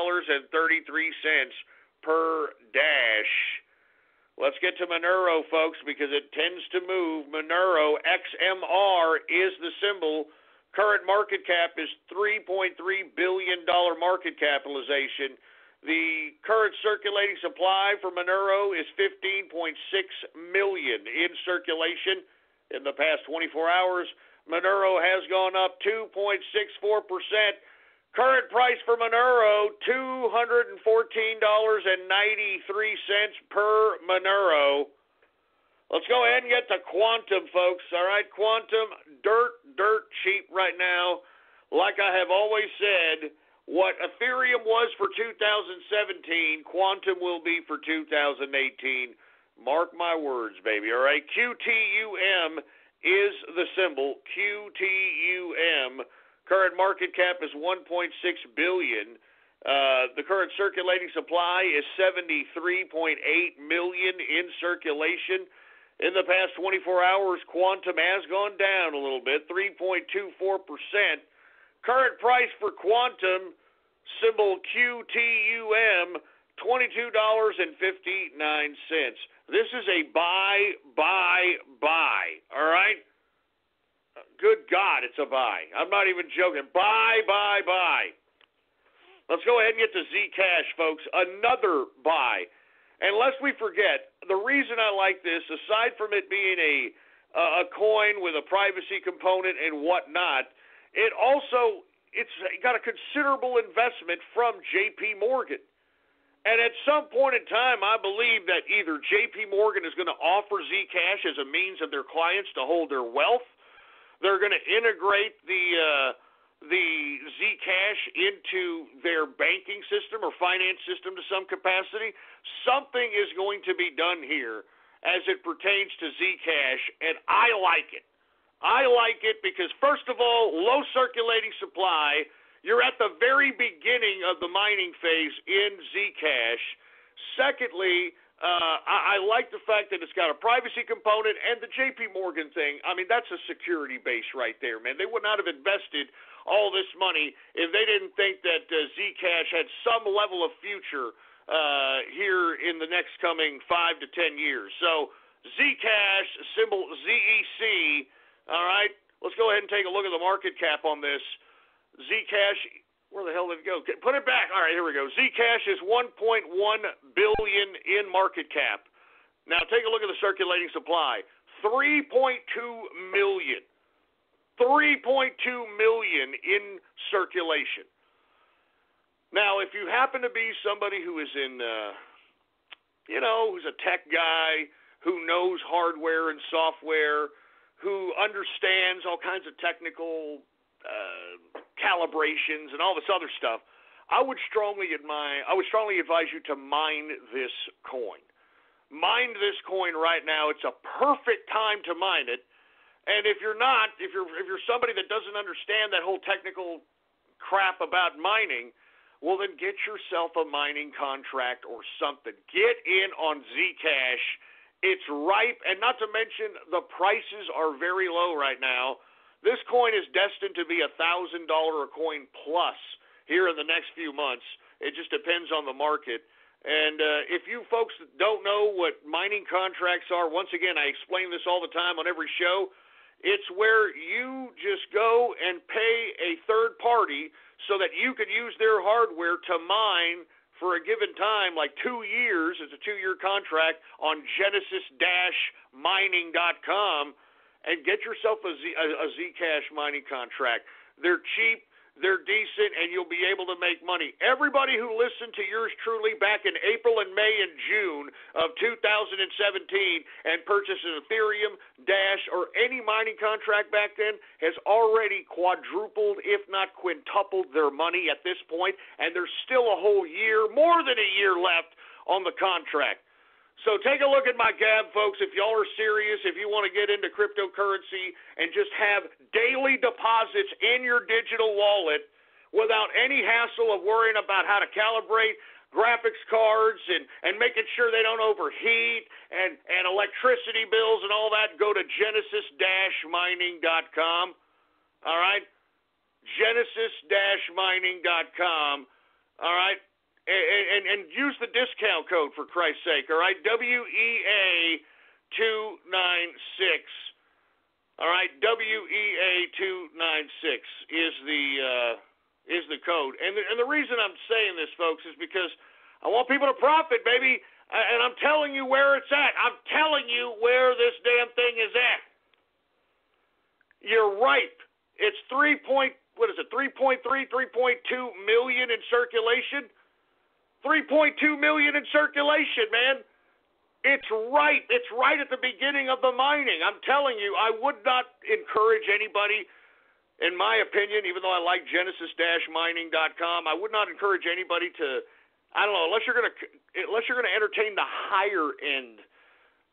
per Dash. Let's get to Monero, folks, because it tends to move. Monero, XMR, is the symbol. Current market cap is $3.3 billion market capitalization. The current circulating supply for Monero is 15.6 million in circulation. In the past 24 hours, Monero has gone up 2.64%. Current price for Monero, $214.93 per Monero. Let's go ahead and get to Quantum, folks. All right, Quantum, dirt cheap right now. Like I have always said, what Ethereum was for 2017, Quantum will be for 2018. Mark my words, baby, all right? QTUM is the symbol, QTUM. Current market cap is $1.6 billion. The current circulating supply is 73.8 million in circulation. In the past 24 hours, Quantum has gone down a little bit, 3.24%. Current price for Quantum, symbol QTUM, $22.59. This is a buy, all right? Good God, it's a buy. I'm not even joking. Buy. Let's go ahead and get to Zcash, folks. Another buy. And lest we forget, the reason I like this, aside from it being a coin with a privacy component and whatnot, it's got a considerable investment from J.P. Morgan. And at some point in time, I believe that either J.P. Morgan is going to offer Zcash as a means of their clients to hold their wealth. They're going to integrate the Zcash into their banking system or finance system to some capacity. Something is going to be done here as it pertains to Zcash, and I like it. I like it because, first of all, low circulating supply. You're at the very beginning of the mining phase in Zcash. Secondly, I like the fact that it's got a privacy component, and the J.P. Morgan thing, I mean, that's a security base right there, man. They would not have invested all this money if they didn't think that Zcash had some level of future here in the next coming 5 to 10 years. So Zcash, symbol ZEC, all right, let's go ahead and take a look at the market cap on this. Zcash, where the hell did it go? Put it back. All right, here we go. Zcash is $1.1 billion in market cap. Now take a look at the circulating supply. 3.2 million. 3.2 million in circulation. Now, if you happen to be somebody who is in, who's a tech guy, who knows hardware and software, who understands all kinds of technical calibrations and all this other stuff, I would strongly advise you to mine this coin. Mine this coin right now. It's a perfect time to mine it. And if you're not, if you're somebody that doesn't understand that whole technical crap about mining, well, then get yourself a mining contract or something. Get in on Zcash. It's ripe, and not to mention the prices are very low right now. This coin is destined to be $1,000 a coin plus here in the next few months. It just depends on the market. And if you folks don't know what mining contracts are, once again, I explain this all the time on every show. It's where you just go and pay a third party so that you can use their hardware to mine for a given time, like 2 years. It's a 2-year contract on genesis-mining.com, and get yourself a Zcash mining contract. They're cheap, they're decent, and you'll be able to make money. Everybody who listened to yours truly back in April and May and June of 2017 and purchased an Ethereum, Dash, or any mining contract back then has already quadrupled, if not quintupled, their money at this point, and there's still a whole year, more than a year left on the contract. So take a look at my Gab, folks. If y'all are serious, if you want to get into cryptocurrency and just have daily deposits in your digital wallet without any hassle of worrying about how to calibrate graphics cards and making sure they don't overheat and electricity bills and all that, go to genesis-mining.com. All right? Genesis-mining.com. All right? And use the discount code, for Christ's sake, all right? WEA296. All right, WEA296 is the code. And the reason I'm saying this, folks, is because I want people to profit, baby. And I'm telling you where it's at. I'm telling you where this damn thing is at. You're ripe. It's 3.3, 3.2 million in circulation. 3.2 million in circulation, man. It's right. It's right at the beginning of the mining. I'm telling you, I would not encourage anybody In my opinion, even though I like Genesis-mining.com, I would not encourage anybody to, I don't know, unless you're going to entertain the higher end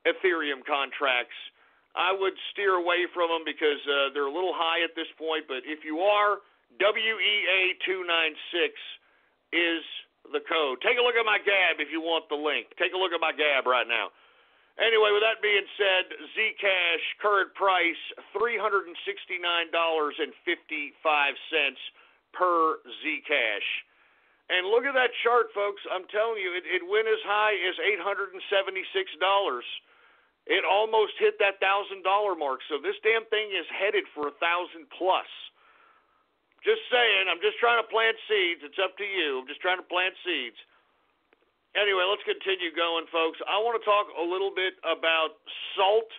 Ethereum contracts, I would steer away from them because they're a little high at this point. But if you are, WEA296 is the code. Take a look at my Gab if you want the link. Take a look at my Gab right now. Anyway, with that being said, Zcash current price $369.55 per Zcash. And look at that chart, folks. I'm telling you, it went as high as $876. It almost hit that $1,000 mark. So this damn thing is headed for 1,000 plus. Just saying, I'm just trying to plant seeds. It's up to you. I'm just trying to plant seeds. Anyway, let's continue going, folks. I want to talk a little bit about salt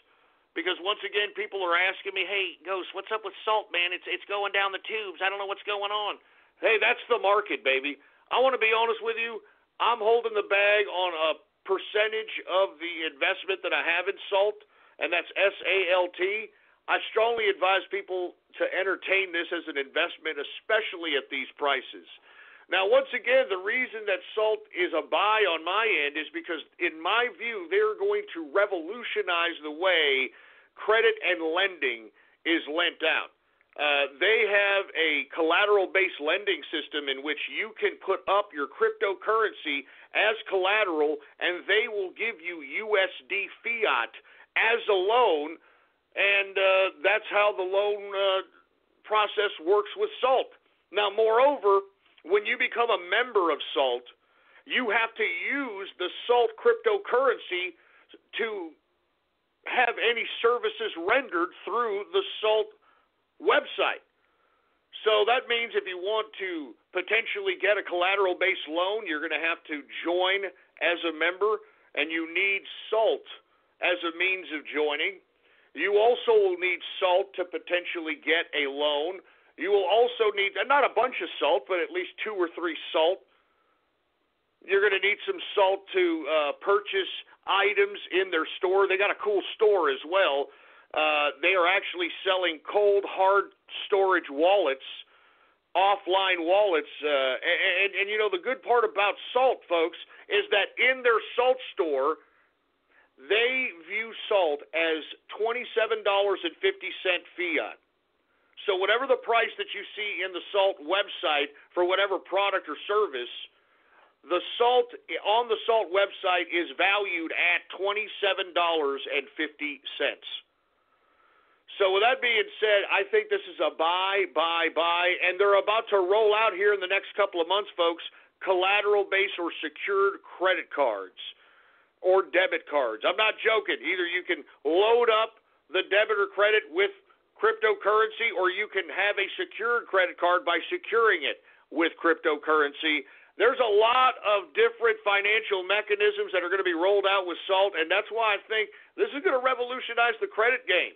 because, once again, people are asking me, hey, Ghost, what's up with salt, man? It's going down the tubes. I don't know what's going on. Hey, that's the market, baby. I want to be honest with you. I'm holding the bag on a percentage of the investment that I have in salt, and that's SALT. I strongly advise people to entertain this as an investment, especially at these prices. Now, once again, the reason that salt is a buy on my end is because, in my view, they're going to revolutionize the way credit and lending is lent out. They have a collateral-based lending system in which you can put up your cryptocurrency as collateral, and they will give you USD fiat as a loan, and that's how the loan process works with salt. Now, moreover, when you become a member of SALT, you have to use the SALT cryptocurrency to have any services rendered through the SALT website. So that means if you want to potentially get a collateral-based loan, you're going to have to join as a member, and you need SALT as a means of joining. You also will need SALT to potentially get a loan. You will also need, not a bunch of salt, but at least 2 or 3 salt. You're going to need some salt to purchase items in their store. They got a cool store as well. They are actually selling cold, hard storage wallets, offline wallets. And you know, the good part about salt, folks, is that in their salt store, they view salt as $27.50 fiat. So whatever the price that you see in the SALT website for whatever product or service, the salt on the SALT website is valued at $27.50. So with that being said, I think this is a buy, and they're about to roll out here in the next couple of months, folks, collateral-based or secured credit cards or debit cards. I'm not joking. Either you can load up the debit or credit with cryptocurrency, or you can have a secured credit card by securing it with cryptocurrency. There's a lot of different financial mechanisms that are going to be rolled out with SALT, and that's why I think this is going to revolutionize the credit game.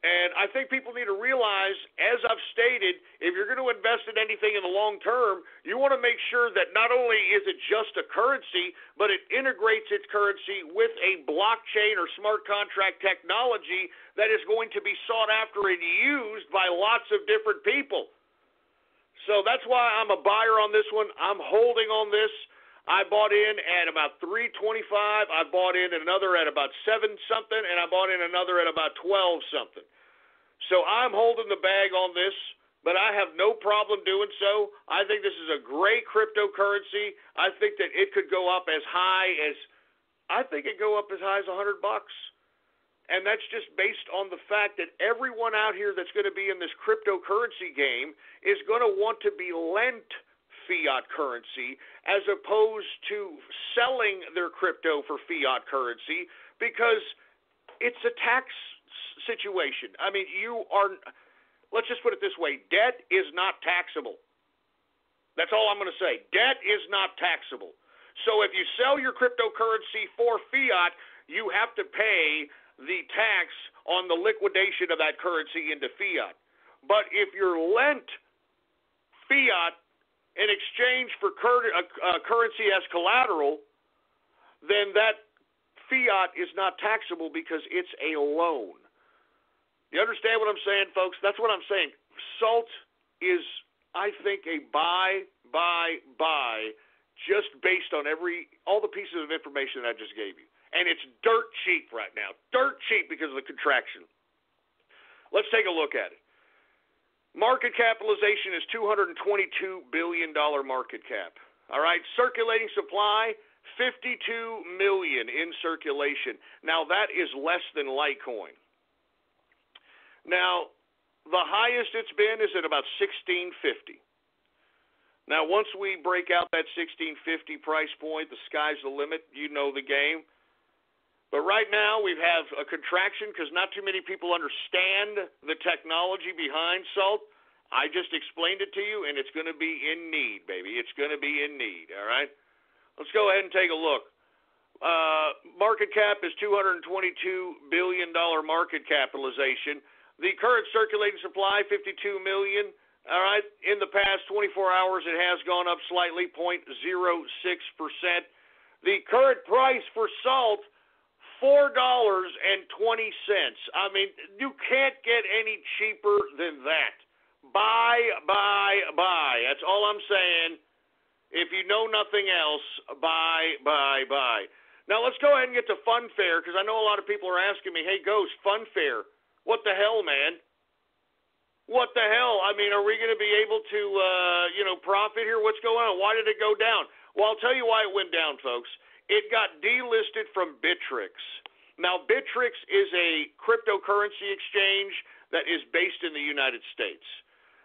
And I think people need to realize, as I've stated, if you're going to invest in anything in the long term, you want to make sure that not only is it just a currency, but it integrates its currency with a blockchain or smart contract technology that is going to be sought after and used by lots of different people. So that's why I'm a buyer on this one. I'm holding on this. I bought in at about $3.25. I bought in another at about 7-something, and I bought in another at about 12-something. So I'm holding the bag on this, but I have no problem doing so. I think this is a great cryptocurrency. I think that it could go up as high as $100. And that's just based on the fact that everyone out here that's going to be in this cryptocurrency game is going to want to be lent fiat currency as opposed to selling their crypto for fiat currency, because it's a tax situation. I mean, let's just put it this way, debt is not taxable. That's all I'm going to say. Debt is not taxable. So if you sell your cryptocurrency for fiat, you have to pay the tax on the liquidation of that currency into fiat. But if you're lent fiat in exchange for currency as collateral, then that fiat is not taxable because it's a loan. You understand what I'm saying, folks? That's what I'm saying. Salt is, I think, a buy, just based on all the pieces of information that I just gave you. And it's dirt cheap right now. Dirt cheap because of the contraction. Let's take a look at it. Market capitalization is $222 billion market cap. All right, circulating supply, 52 million in circulation. Now, that is less than Litecoin. Now, the highest it's been is at about $16.50. Now, once we break out that $16.50 price point, the sky's the limit. You know the game. But right now, we have a contraction because not too many people understand the technology behind Salt. I just explained it to you, and it's going to be in need, baby. It's going to be in need, all right? Let's go ahead and take a look. Market cap is $222 billion market capitalization. The current circulating supply, 52 million. All right, in the past 24 hours, it has gone up slightly, 0.06%. The current price for Salt, $4.20. I mean, you can't get any cheaper than that. Buy. That's all I'm saying. If you know nothing else, buy. Now, let's go ahead and get to Funfair, because I know a lot of people are asking me, hey, Ghost, Funfair, what the hell, man? What the hell? I mean, are we going to be able to, profit here? What's going on? Why did it go down? Well, I'll tell you why it went down, folks. It got delisted from Bittrex. Now, Bittrex is a cryptocurrency exchange that is based in the United States.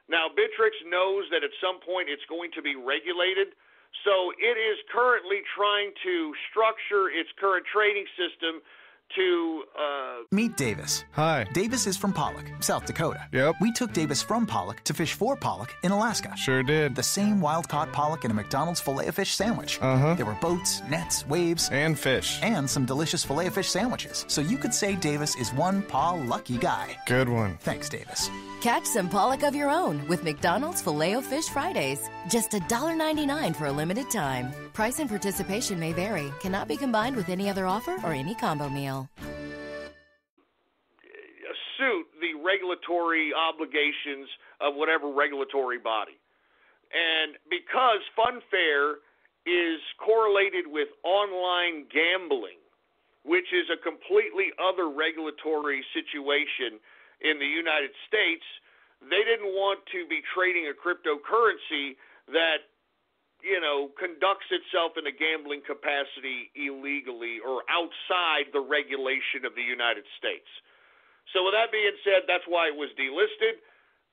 Now, Bittrex knows that at some point it's going to be regulated, so it is currently trying to structure its current trading system to Meet Davis. Hi. Davis is from Pollock, South Dakota. Yep. We took Davis from Pollock to fish for Pollock in Alaska. Sure did. The same wild-caught pollock in a McDonald's Filet-O-Fish sandwich. Uh-huh. There were boats, nets, waves, And fish. and some delicious Filet-O-Fish sandwiches. So you could say Davis is one paw lucky guy. Good one. Thanks, Davis. Catch some pollock of your own with McDonald's Filet-O-Fish Fridays. Just $1.99 for a limited time. Price and participation may vary. Cannot be combined with any other offer or any combo meal. Suit the regulatory obligations of whatever regulatory body. And because Funfair is correlated with online gambling, which is a completely other regulatory situation in the United States, they didn't want to be trading a cryptocurrency that, conducts itself in a gambling capacity illegally or outside the regulation of the United States. So with that being said, that's why it was delisted.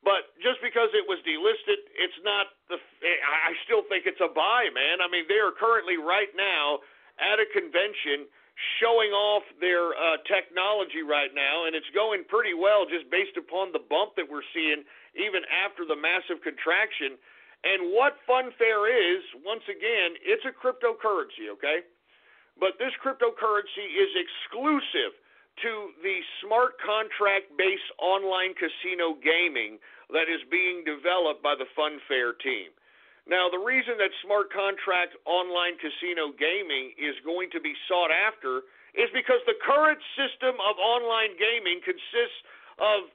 But just because it was delisted, it's not I still think it's a buy, man. I mean, they are currently right now at a convention showing off their technology right now, and it's going pretty well just based upon the bump that we're seeing even after the massive contraction. And what Funfair is, once again, it's a cryptocurrency, okay? But this cryptocurrency is exclusive to the smart contract-based online casino gaming that is being developed by the Funfair team. Now, the reason that smart contract online casino gaming is going to be sought after is because the current system of online gaming consists of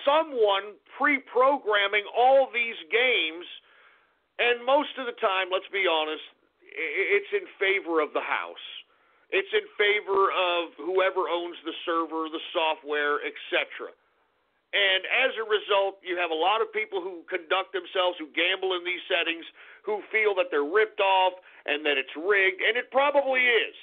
someone pre-programming all these games, and most of the time, let's be honest, it's in favor of the house. It's in favor of whoever owns the server, the software, etc. And as a result, you have a lot of people who conduct themselves, who gamble in these settings, who feel that they're ripped off and that it's rigged, and it probably is.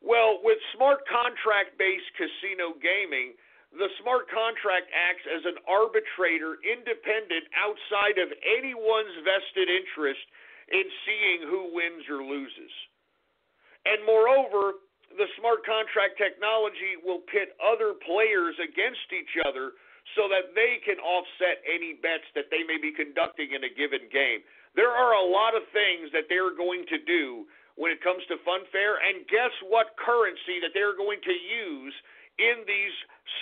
Well, with smart contract-based casino gaming, the smart contract acts as an arbitrator independent outside of anyone's vested interest in seeing who wins or loses. And moreover, the smart contract technology will pit other players against each other so that they can offset any bets that they may be conducting in a given game. There are a lot of things that they're going to do when it comes to Funfair, and guess what currency that they're going to use in these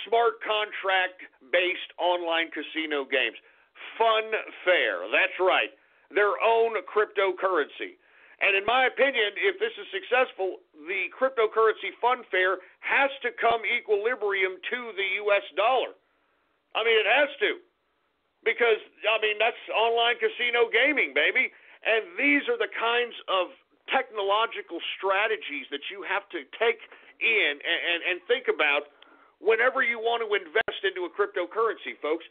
smart contract-based online casino games? Funfair. That's right. Their own cryptocurrency. And in my opinion, if this is successful, the cryptocurrency Funfair has to come equilibrium to the U.S. dollar. I mean, it has to. Because, I mean, that's online casino gaming, baby. And these are the kinds of technological strategies that you have to take in and think about whenever you want to invest into a cryptocurrency, folks.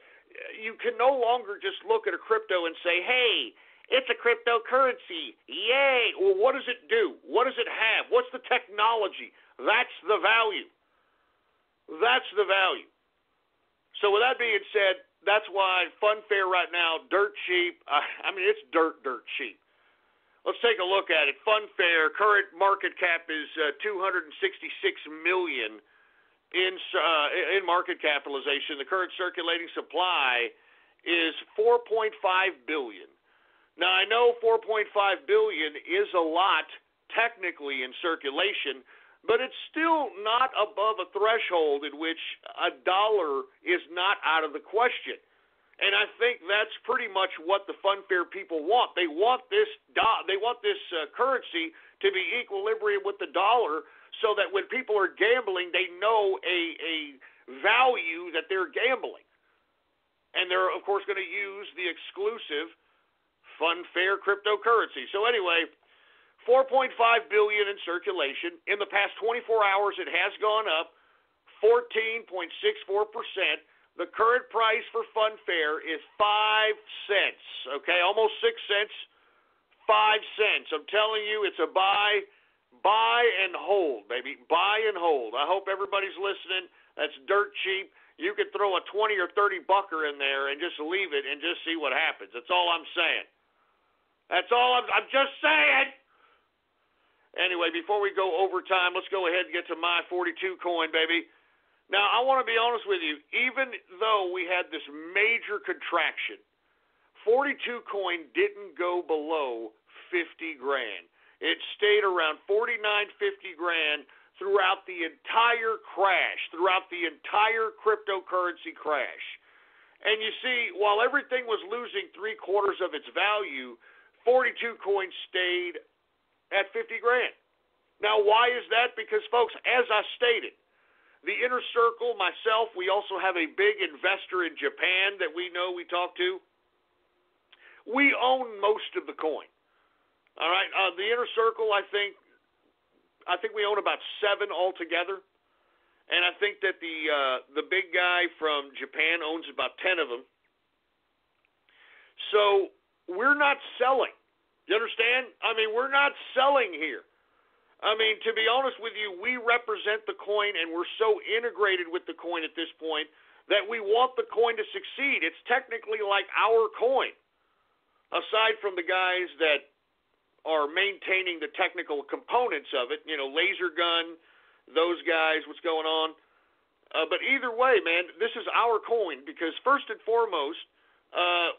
You can no longer just look at a crypto and say, hey, it's a cryptocurrency. Yay. Well, what does it do? What does it have? What's the technology? That's the value. That's the value. So with that being said, that's why Funfair right now, dirt cheap. I mean, it's dirt cheap. Let's take a look at it. Funfair, current market cap is $266 million in market capitalization. The current circulating supply is 4.5 billion. Now, I know 4.5 billion is a lot technically in circulation, but it's still not above a threshold in which $1 is not out of the question. And I think that's pretty much what the Funfair people want. They want this currency to be equilibrium with the dollar, so that when people are gambling, they know a value that they're gambling. And they're, of course, going to use the exclusive Funfair cryptocurrency. So anyway, 4.5 billion in circulation. In the past 24 hours, it has gone up 14.64%. The current price for Funfair is 5 cents, okay? Almost 6 cents, 5 cents. I'm telling you, it's a buy and hold, baby. Buy and hold. I hope everybody's listening. That's dirt cheap. You could throw a 20 or 30 bucker in there and just leave it and just see what happens. That's all I'm saying. That's all I'm just saying. Anyway, before we go overtime, let's go ahead and get to my 42 coin, baby. Now, I want to be honest with you. Even though we had this major contraction, 42 coin didn't go below 50 grand. It stayed around 49, 50 grand throughout the entire crash, throughout the entire cryptocurrency crash. And you see, while everything was losing 3/4 of its value, 42 coin stayed at 50 grand. Now, why is that? Because, folks, as I stated, the inner circle, myself, we also have a big investor in Japan that we know we talk to. We own most of the coin. All right, the inner circle, I think we own about 7 altogether, and I think that the big guy from Japan owns about 10 of them. So we're not selling. You understand? I mean, we're not selling here. I mean, to be honest with you, we represent the coin, and we're so integrated with the coin at this point that we want the coin to succeed. It's technically like our coin, aside from the guys that are maintaining the technical components of it, you know, laser gun, those guys, what's going on. But either way, man, this is our coin because first and foremost,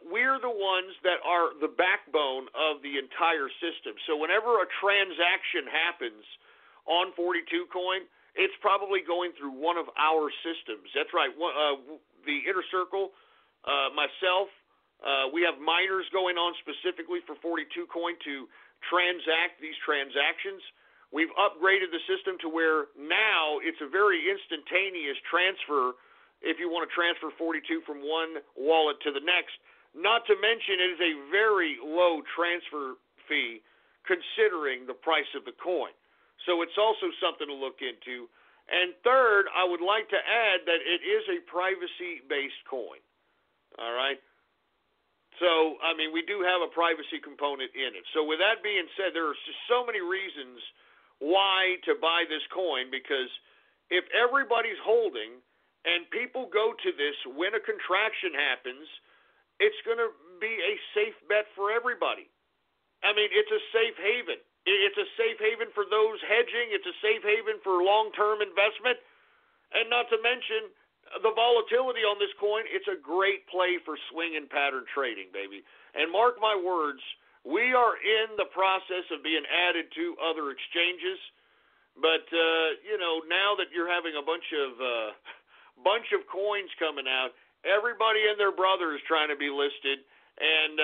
we're the ones that are the backbone of the entire system. So whenever a transaction happens on 42 coin, it's probably going through one of our systems. That's right. The Inner Circle, myself, we have miners going on specifically for 42 coin to transact these transactions. We've upgraded the system to where now it's a very instantaneous transfer if you want to transfer 42 from one wallet to the next. Not to mention it is a very low transfer fee considering the price of the coin. So it's also something to look into. And third, I would like to add that it is a privacy-based coin. All right? So, I mean, we do have a privacy component in it. So with that being said, there are just so many reasons why to buy this coin, because if everybody's holding and people go to this when a contraction happens, it's going to be a safe bet for everybody. I mean, it's a safe haven. It's a safe haven for those hedging. It's a safe haven for long-term investment. And not to mention the volatility on this coin, it's a great play for swing and pattern trading, baby. And mark my words, we are in the process of being added to other exchanges. But, you know, now that you're having a bunch of coins coming out, everybody and their brother is trying to be listed. And,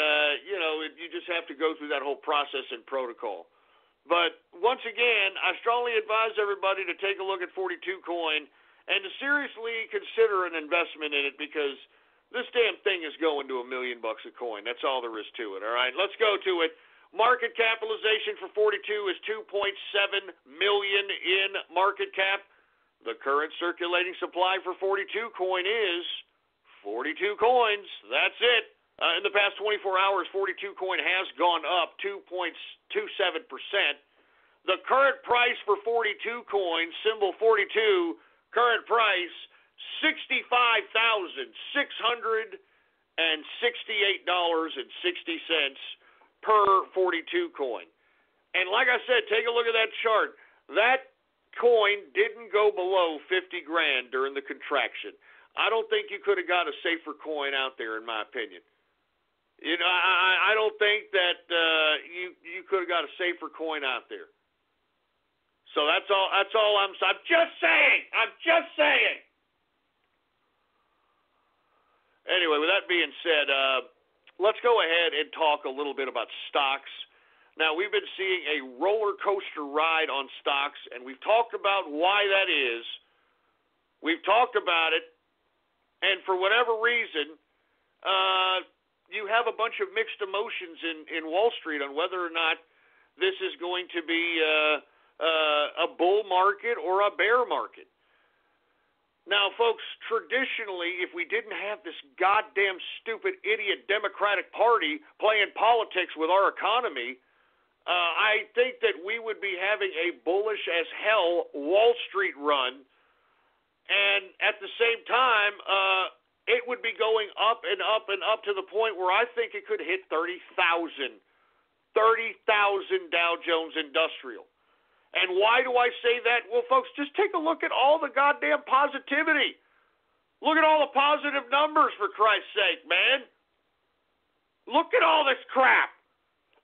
you know, you just have to go through that whole process and protocol. But once again, I strongly advise everybody to take a look at 42 coin and to seriously consider an investment in it, because This damn thing is going to $1 million a coin. That's all there is to it, all right? Let's go to it. Market capitalization for 42 is $2.7 million in market cap. The current circulating supply for 42 coin is 42 coins. That's it. In the past 24 hours, 42 coin has gone up 2.27%. The current price for 42 coin, symbol 42, current price, $65,668.60 per 42 coin. And like I said, take a look at that chart. That coin didn't go below 50 grand during the contraction. I don't think you could have got a safer coin out there, in my opinion. You know, I don't think that you could have got a safer coin out there. So that's all I'm just saying. Anyway, with that being said, let's go ahead and talk a little bit about stocks. Now, we've been seeing a roller coaster ride on stocks, and we've talked about why that is. We've talked about it, and for whatever reason, you have a bunch of mixed emotions in Wall Street on whether or not this is going to be a bull market or a bear market. Now, folks, traditionally, if we didn't have this goddamn stupid idiot Democratic Party playing politics with our economy, I think that we would be having a bullish as hell Wall Street run, and at the same time, it would be going up and up and up to the point where I think it could hit 30,000 Dow Jones Industrial. And why do I say that? Well, folks, just take a look at all the goddamn positivity. Look at all the positive numbers, for Christ's sake, man. Look at all this crap.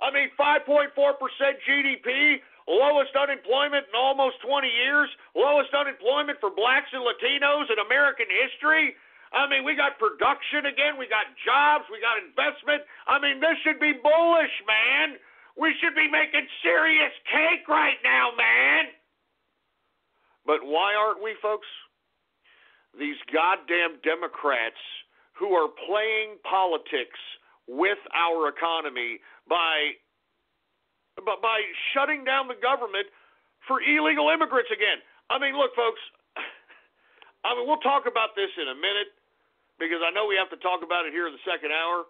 I mean, 5.4% GDP, lowest unemployment in almost 20 years, lowest unemployment for blacks and Latinos in American history. I mean, we got production again, we got jobs, we got investment. I mean, this should be bullish, man. We should be making serious cake right now, man. But why aren't we, folks? These goddamn Democrats who are playing politics with our economy by shutting down the government for illegal immigrants again. I mean, look, folks, I mean, we'll talk about this in a minute because I know we have to talk about it here in the second hour.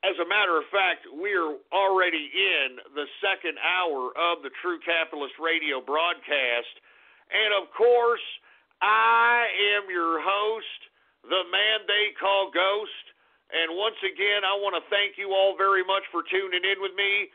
As a matter of fact, we're already in the second hour of the True Capitalist Radio broadcast. And, of course, I am your host, the man they call Ghost. And once again, I want to thank you all very much for tuning in with me.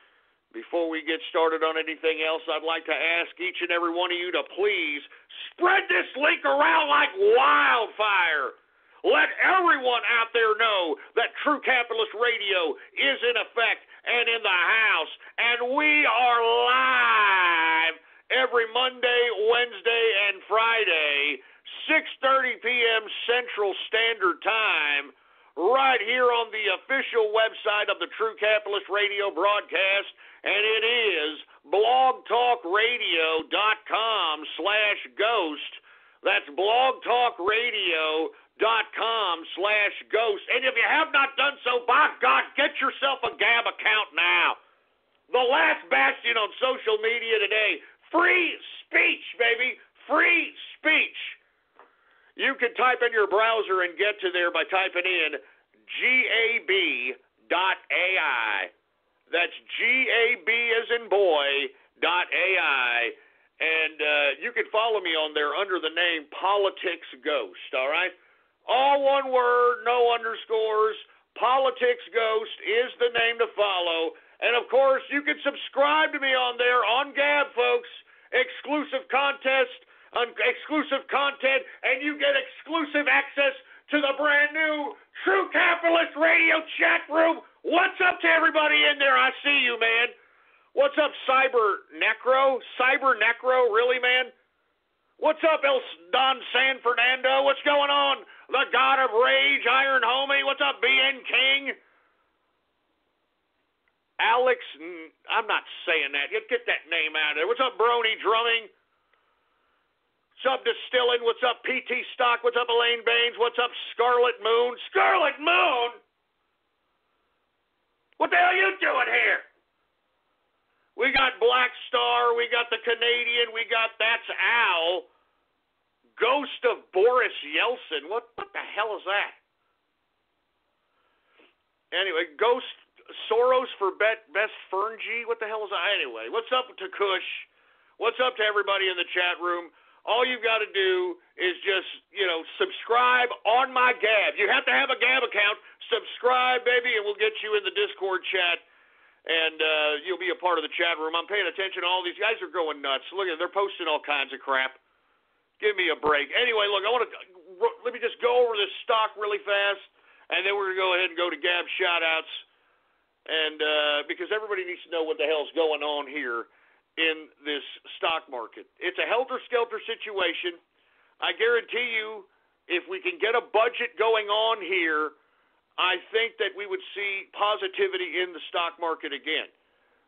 Before we get started on anything else, I'd like to ask each and every one of you to please spread this link around like wildfire. Let everyone out there know that True Capitalist Radio is in effect and in the house. And we are live every Monday, Wednesday, and Friday, 6:30 p.m. Central Standard Time, right here on the official website of the True Capitalist Radio broadcast. And it is blogtalkradio.com/ghost. That's blogtalkradio.com/ghost. And if you have not done so, by God, get yourself a Gab account now. The last bastion on social media today. Free speech, baby. Free speech. You can type in your browser and get to there by typing in gab.ai. That's GAB as in boy, .ai. And you can follow me on there under the name Politics Ghost, all right? All one word, no underscores. Politics Ghost is the name to follow. And, of course, you can subscribe to me on there on Gab, folks. Exclusive content, and you get exclusive access to the brand new True Capitalist Radio chat room. What's up to everybody in there? I see you, man. What's up, Cyber Necro? Really, man? What's up, Don San Fernando? What's going on? The God of Rage, Iron Homie. What's up, BN King? Alex, I'm not saying that. Get that name out of there. What's up, Brony Drumming? What's up, Distilling? What's up, PT Stock? What's up, Elaine Baines? What's up, Scarlet Moon? Scarlet Moon? What the hell are you doing here? We got Black Star. We got the Canadian. We got That's Al. Ghost of Boris Yeltsin. What the hell is that? Anyway, Ghost Soros for Best Ferngy. What the hell is that? Anyway, what's up to Kush? What's up to everybody in the chat room? All you've got to do is just, subscribe on my Gab. You have to have a Gab account. Subscribe, baby, and we'll get you in the Discord chat, and you'll be a part of the chat room. I'm paying attention to all these guys are going nuts. Look at they're posting all kinds of crap. Give me a break. Anyway, look, let me just go over this stock really fast, and then we're going to go ahead and go to Gab shout-outs, and because everybody needs to know what the hell's going on here in this stock market. It's a helter-skelter situation. I guarantee you, if we can get a budget going on here, I think that we would see positivity in the stock market again.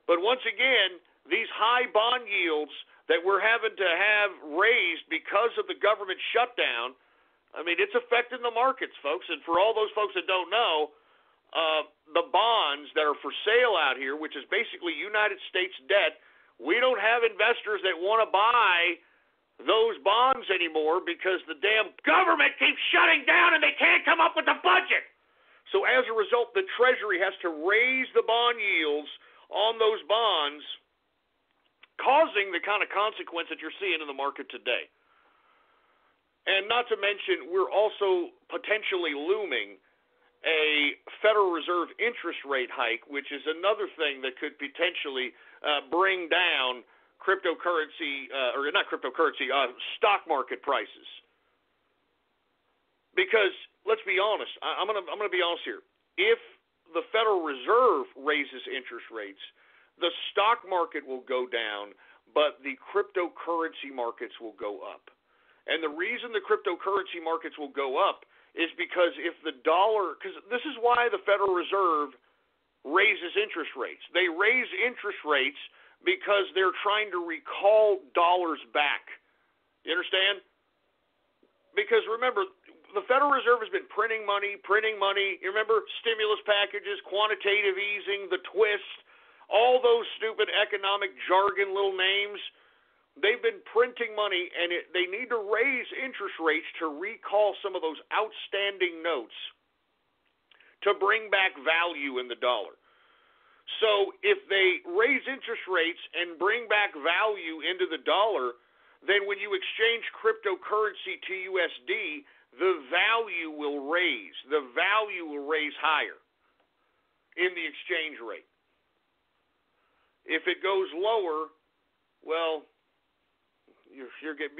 But once again, these high bond yields that we're having to have raised because of the government shutdown, I mean, it's affecting the markets, folks. And for all those folks that don't know, the bonds that are for sale out here, which is basically United States debt, we don't have investors that want to buy those bonds anymore because the damn government keeps shutting down and they can't come up with a budget. So as a result, the Treasury has to raise the bond yields on those bonds, causing the kind of consequence that you're seeing in the market today. And not to mention, we're also potentially looming a Federal Reserve interest rate hike, which is another thing that could potentially bring down cryptocurrency, stock market prices. Because let's be honest, I'm gonna be honest here. If the Federal Reserve raises interest rates, the stock market will go down, but the cryptocurrency markets will go up. And the reason the cryptocurrency markets will go up is because if the dollar, because this is why the Federal Reserve raises interest rates. They raise interest rates because they're trying to recall dollars back. You understand? Because remember, the Federal Reserve has been printing money. You remember stimulus packages, quantitative easing, the twist, all those stupid economic jargon little names. They've been printing money, and they need to raise interest rates to recall some of those outstanding notes to bring back value in the dollar. So if they raise interest rates and bring back value into the dollar, then when you exchange cryptocurrency to USD, the value will raise. The value will raise higher in the exchange rate. If it goes lower, well, your guess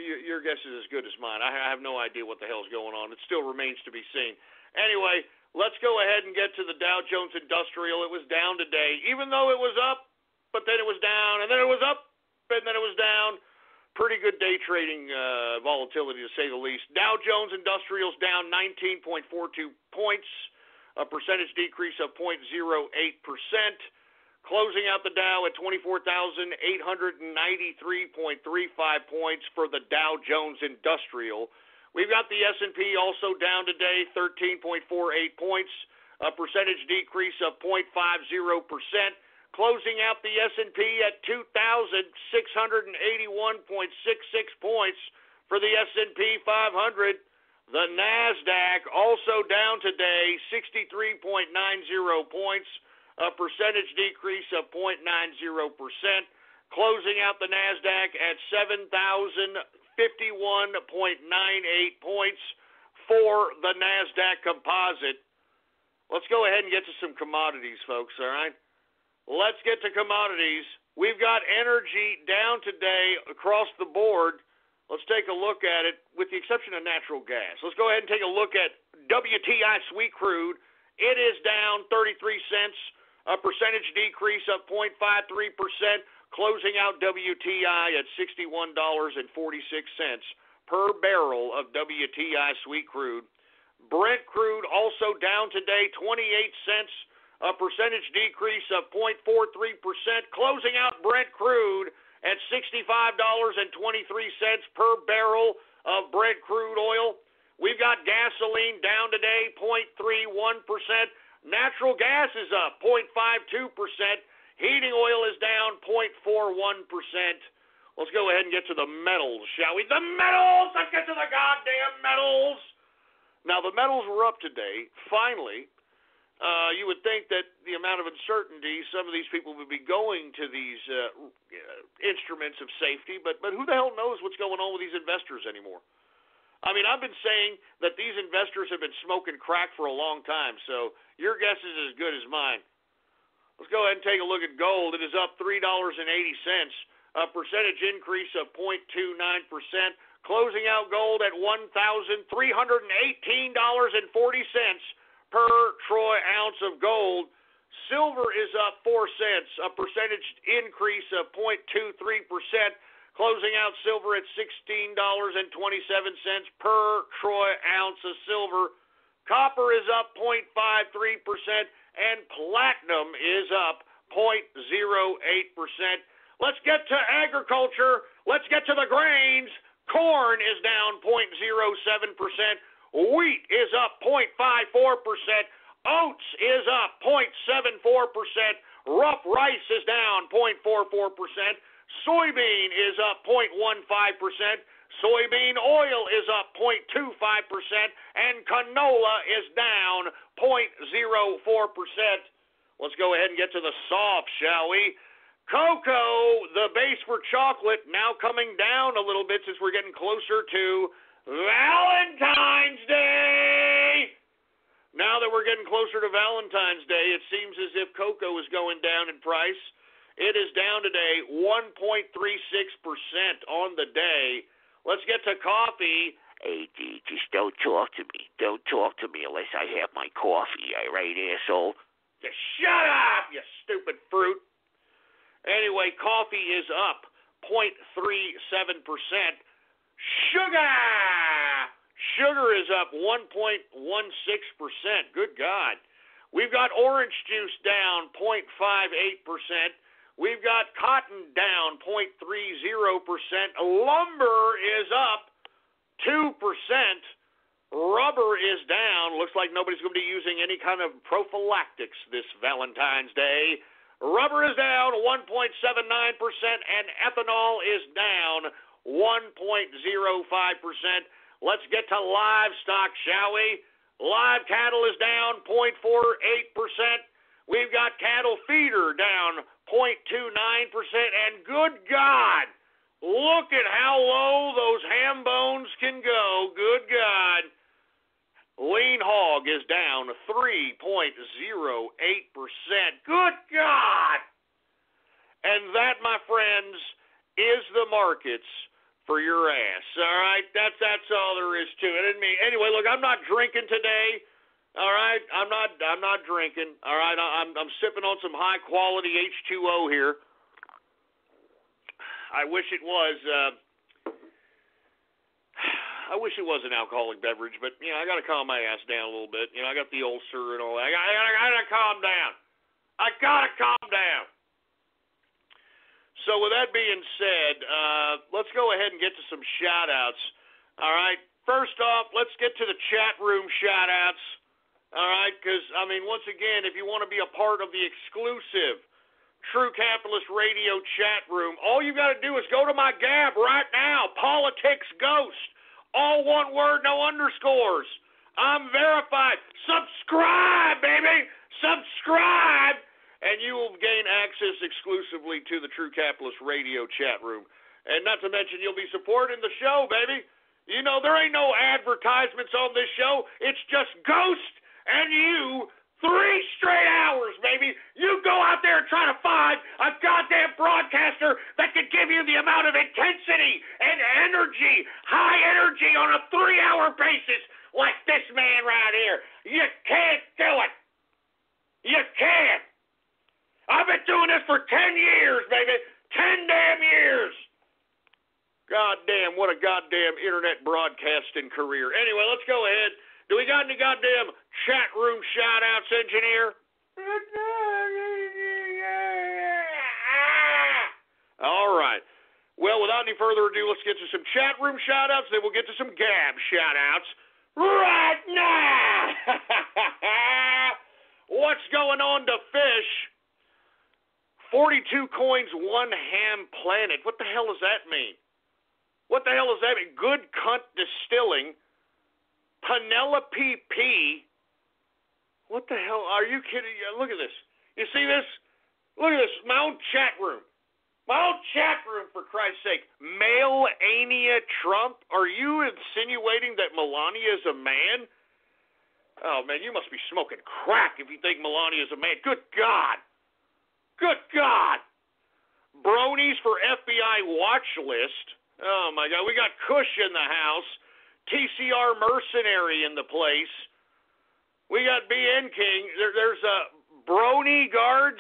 is as good as mine. I have no idea what the hell's going on. It still remains to be seen. Anyway, let's go ahead and get to the Dow Jones Industrial. It was down today, even though it was up, but then it was down, and then it was up, and then it was down. Pretty good day trading volatility, to say the least. Dow Jones Industrial's down 19.42 points, a percentage decrease of 0.08%. Closing out the Dow at 24,893.35 points for the Dow Jones Industrial. We've got the S&P also down today, 13.48 points, a percentage decrease of 0.50%. Closing out the S&P at 2,681.66 points for the S&P 500. The NASDAQ also down today, 63.90 points. A percentage decrease of 0.90%, closing out the NASDAQ at 7,051.98 points for the NASDAQ composite. Let's go ahead and get to some commodities, folks, all right? Let's get to commodities. We've got energy down today across the board. Let's take a look at it, with the exception of natural gas. Let's go ahead and take a look at WTI sweet crude. It is down 33 cents. A percentage decrease of 0.53%, closing out WTI at $61.46 per barrel of WTI sweet crude. Brent crude also down today, 28 cents, a percentage decrease of 0.43%, closing out Brent crude at $65.23 per barrel of Brent crude oil. We've got gasoline down today, 0.31%. Natural gas is up, 0.52%. Heating oil is down, 0.41%. Let's go ahead and get to the metals, shall we? The metals! Let's get to the goddamn metals! Now, the metals were up today, finally. You would think that the amount of uncertainty, some of these people would be going to these instruments of safety, but who the hell knows what's going on with these investors anymore? I mean, I've been saying that these investors have been smoking crack for a long time, so your guess is as good as mine. Let's go ahead and take a look at gold. It is up $3.80, a percentage increase of 0.29%, closing out gold at $1,318.40 per troy ounce of gold. Silver is up 4 cents, a percentage increase of 0.23%, closing out silver at $16.27 per troy ounce of silver. Copper is up 0.53%, and platinum is up 0.08%. Let's get to agriculture. Let's get to the grains. Corn is down 0.07%. Wheat is up 0.54%. Oats is up 0.74%. Rough rice is down 0.44%. Soybean is up 0.15%. Soybean oil is up 0.25%. And canola is down 0.04%. Let's go ahead and get to the soft, shall we? Cocoa, the base for chocolate, now coming down a little bit since we're getting closer to Valentine's Day. Now that we're getting closer to Valentine's Day, it seems as if cocoa is going down in price. It is down today 1.36% on the day. Let's get to coffee. Hey, D, just don't talk to me. Don't talk to me unless I have my coffee, all right, asshole? Just shut up, you stupid fruit. Anyway, coffee is up 0.37%. Sugar is up 1.16%. Good God. We've got orange juice down 0.58%. We've got cotton down 0.30%. Lumber is up 2%. Rubber is down. Looks like nobody's going to be using any kind of prophylactics this Valentine's Day. Rubber is down 1.79%, and ethanol is down 1.05%. Let's get to livestock, shall we? Live cattle is down 0.48%. We've got cattle feeder down 0.29%, and good God, look at how low those ham bones can go. Good God. Lean hog is down 3.08%. Good God! And that, my friends, is the markets for your ass. All right? That's all there is to it. Anyway, look, I'm not drinking today. All right? I'm not drinking. All right? I'm sipping on some high quality H2O here. I wish it was an alcoholic beverage, but, you know, I got to calm my ass down a little bit. You know, I got the ulcer and all that. I got to calm down. I got to calm down. So with that being said, let's go ahead and get to some shout-outs. All right? First off, let's get to the chat room shout-outs. All right? Because, I mean, once again, if you want to be a part of the exclusive True Capitalist Radio chat room, all you got to do is go to my Gab right now, Politics Ghost. All one word, no underscores. I'm verified. Subscribe, baby. Subscribe. And you will gain access exclusively to the True Capitalist Radio chat room. And not to mention, you'll be supporting the show, baby. You know, there ain't no advertisements on this show. It's just Ghost and you 3 straight hours, baby. You go out there and try to find a goddamn broadcaster that can give you the amount of intensity and energy, high energy on a 3-hour basis like this man right here. You can't do it. You can't. I've been doing this for 10 years, baby. 10 damn years. Goddamn, what a goddamn internet broadcasting career. Anyway, let's go ahead. Do we got any goddamn chat room shout-outs, engineer? All right. Well, without any further ado, let's get to some chat room shout-outs, then we'll get to some Gab shout-outs right now. What's going on to Fish? 42 coins, 1 ham planet. What the hell does that mean? What the hell does that mean? Good Cunt Distilling. Penelope P. What the hell? Are you kidding? Look at this. You see this? Look at this. My own chat room. My own chat room, for Christ's sake. Male-ania Trump? Are you insinuating that Melania is a man? Oh, man, you must be smoking crack if you think Melania is a man. Good God. Good God. Bronies for FBI watch list. Oh, my God. We got Kush in the house. TCR Mercenary in the place. We got BN King. There's Brony Guards.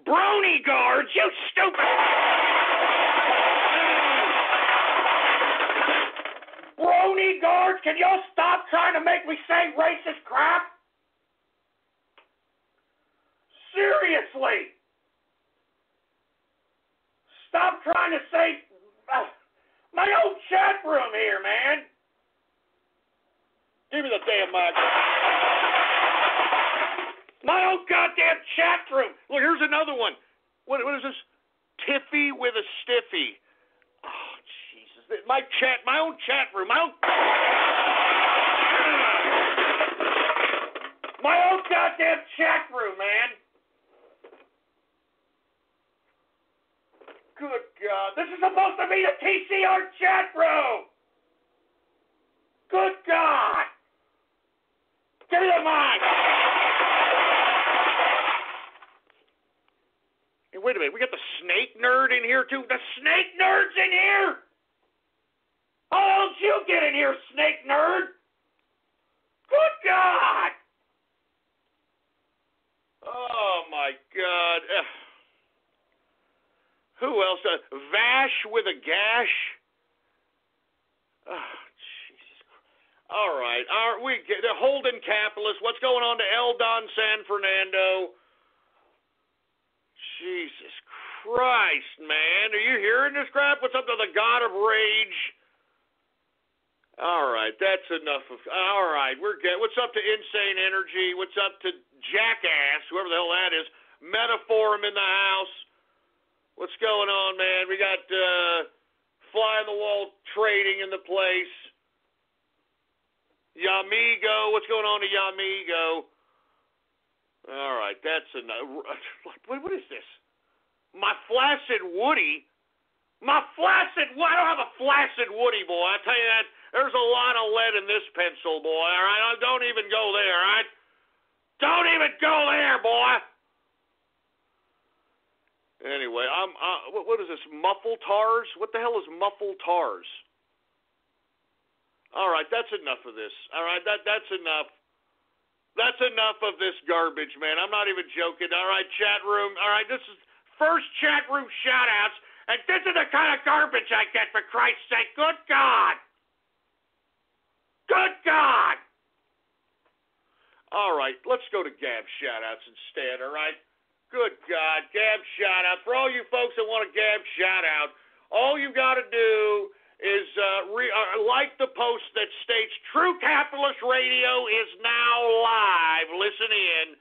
Brony Guards, you stupid! Brony Guards, can y'all stop trying to make me say racist crap? Seriously! Stop trying to say... my own chat room here, man! Give me the damn mic. My own goddamn chat room. Look, here's another one. What is this? Tiffy with a stiffy. Oh, Jesus. My own chat room. My own goddamn chat room, man. Good God. This is supposed to be the TCR chat room. Good God. Give me the mic. Hey, wait a minute. We got the Snake Nerd in here, too. The Snake Nerd's in here? How did you get in here, Snake Nerd? Good God. Oh, my God. Who else? Vash with a gash? Oh, Jesus Christ. All right. The Holden Capitalist. What's going on to Eldon San Fernando? Jesus Christ, man. Are you hearing this crap? What's up to the God of Rage? All right. That's enough of... All right. What's up to Insane Energy? What's up to Jackass, whoever the hell that is? Metaforum in the house. What's going on, man? We got fly-on-the-wall trading in the place. Yamigo. What's going on to Yamigo? All right, that's enough. What is this? My Flaccid Woody? I don't have a Flaccid Woody, boy. I tell you that, there's a lot of lead in this pencil, boy, all right? Don't even go there, all right? Don't even go there, boy! Anyway, what is this, Muffle-Tars? What the hell is Muffle-Tars? All right, that's enough of this. All right, that's enough. That's enough of this garbage, man. I'm not even joking. All right, chat room. All right, this is first chat room shout-outs, and this is the kind of garbage I get, for Christ's sake. Good God. Good God. All right, let's go to Gab shout-outs instead, all right? Good God, Gab shout-out. For all you folks that want a Gab shout-out, all you got to do is like the post that states True Capitalist Radio is now live. Listen in.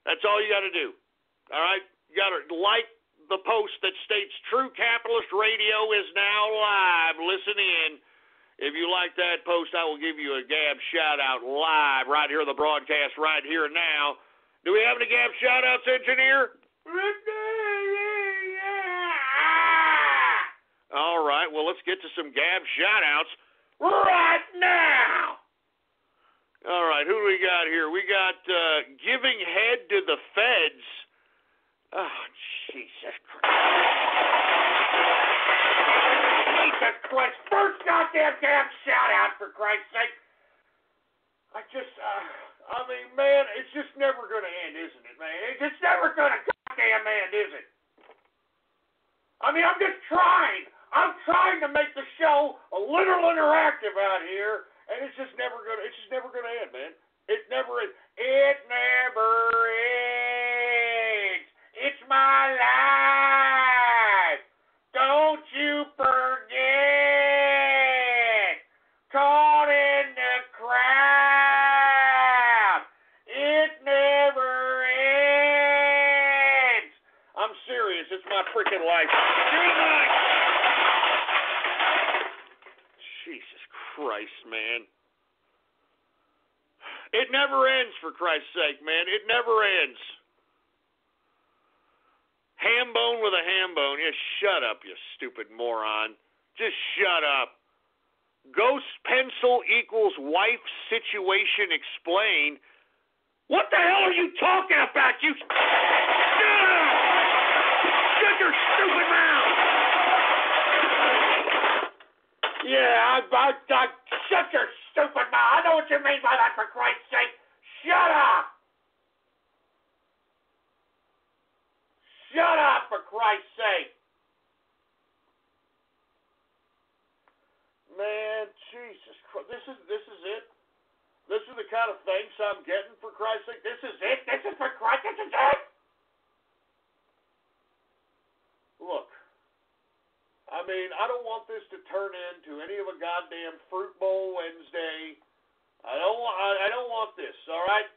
That's all you got to do. All right? You got to like the post that states True Capitalist Radio is now live. Listen in. If you like that post, I will give you a Gab shout-out live right here on the broadcast right here and now. Do we have any Gab shout-outs, engineer? All right, well, let's get to some Gab shout-outs right now. All right, who do we got here? We got Giving Head to the Feds. Oh, Jesus Christ. Jesus Christ. First goddamn Gab shout-out, for Christ's sake. Man, it's just never going to end, isn't it, man? It's just never going to goddamn end, is it? I mean, I'm just trying. I'm trying to make the show a little interactive out here, and it's just never gonna end, man. It never ends. It never ends. It's my life. Don't my freaking life. Give me mine. Jesus Christ, man. It never ends, for Christ's sake, man. It never ends. Ham bone with a ham bone. Yeah, shut up, you stupid moron. Just shut up. Ghost pencil equals wife situation explained. What the hell are you talking about, you... Shut up! Shut your stupid mouth! Yeah, I shut your stupid mouth. I know what you mean by that, for Christ's sake. Shut up! Shut up, for Christ's sake. Man, Jesus Christ. This is it? This is the kind of thanks I'm getting, for Christ's sake? This is it? This is for Christ? This is it? Look, I mean, I don't want this to turn into any of a goddamn Fruit Bowl Wednesday. I don't want this, all right?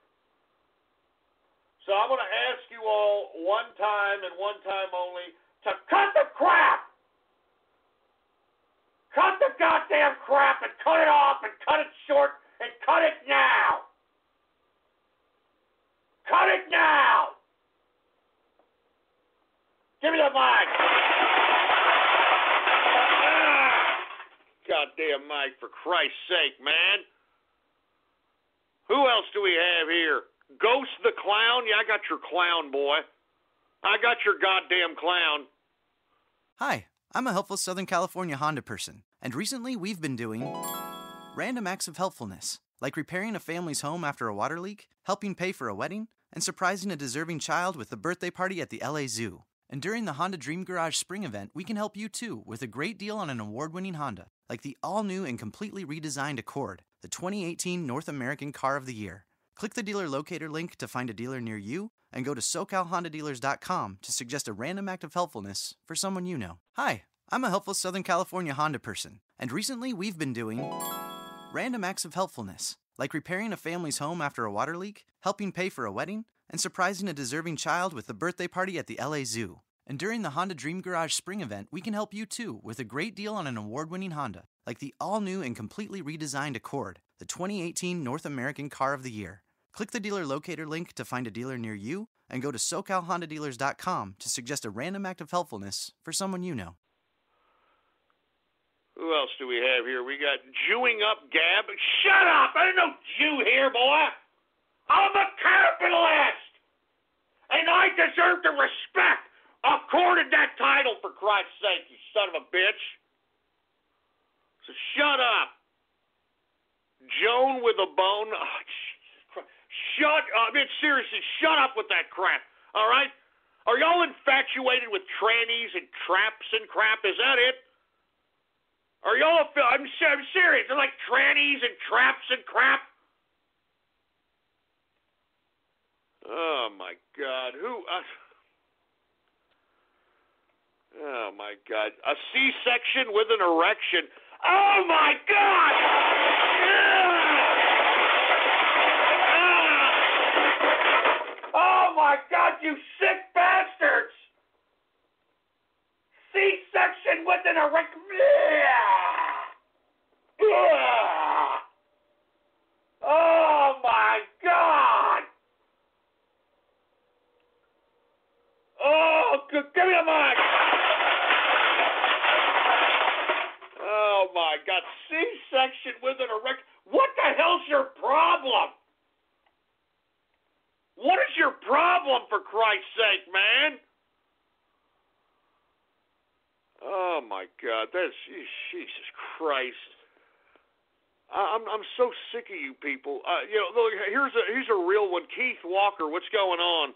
So I'm going to ask you all one time and one time only to cut the crap! Cut the goddamn crap and cut it off and cut it short and cut it now! Cut it now! Give me the mic! Goddamn mic, for Christ's sake, man. Who else do we have here? Ghost the Clown? Yeah, I got your clown, boy. I got your goddamn clown. Hi, I'm a helpful Southern California Honda person, and recently we've been doing random acts of helpfulness, like repairing a family's home after a water leak, helping pay for a wedding, and surprising a deserving child with a birthday party at the LA Zoo. And during the Honda Dream Garage Spring event, we can help you too with a great deal on an award-winning Honda, like the all-new and completely redesigned Accord, the 2018 North American Car of the Year. Click the dealer locator link to find a dealer near you, and go to SoCalHondaDealers.com to suggest a random act of helpfulness for someone you know. Hi, I'm a helpful Southern California Honda person, and recently we've been doing random acts of helpfulness, like repairing a family's home after a water leak, helping pay for a wedding, and surprising a deserving child with a birthday party at the LA Zoo. And during the Honda Dream Garage Spring event, we can help you too with a great deal on an award-winning Honda, like the all-new and completely redesigned Accord, the 2018 North American Car of the Year. Click the dealer locator link to find a dealer near you, and go to SoCalHondaDealers.com to suggest a random act of helpfulness for someone you know. Who else do we have here? We got Jewing Up Gab. Shut up! I ain't no Jew here, boy. I'm a capitalist, and I deserve the respect accorded that title, for Christ's sake, you son of a bitch. So shut up. Joan with a bone. Oh, Jesus Christ. Shut up. I mean, seriously, shut up with that crap, all right? Are y'all infatuated with trannies and traps and crap? Is that it? Are y'all, I'm serious, they're like trannies and traps and crap? Oh, my God. Oh, my God. A C-section with an erection. Oh, my God! Oh, my God, you sick bastards! C-section with an erection. Oh, my God! Oh, give me a mic! Oh, my God. C-section with an erection. What the hell's your problem? What is your problem, for Christ's sake, man? Oh, my God. That's... Jesus Christ. I'm so sick of you people. Look, here's a real one. Keith Walker, what's going on?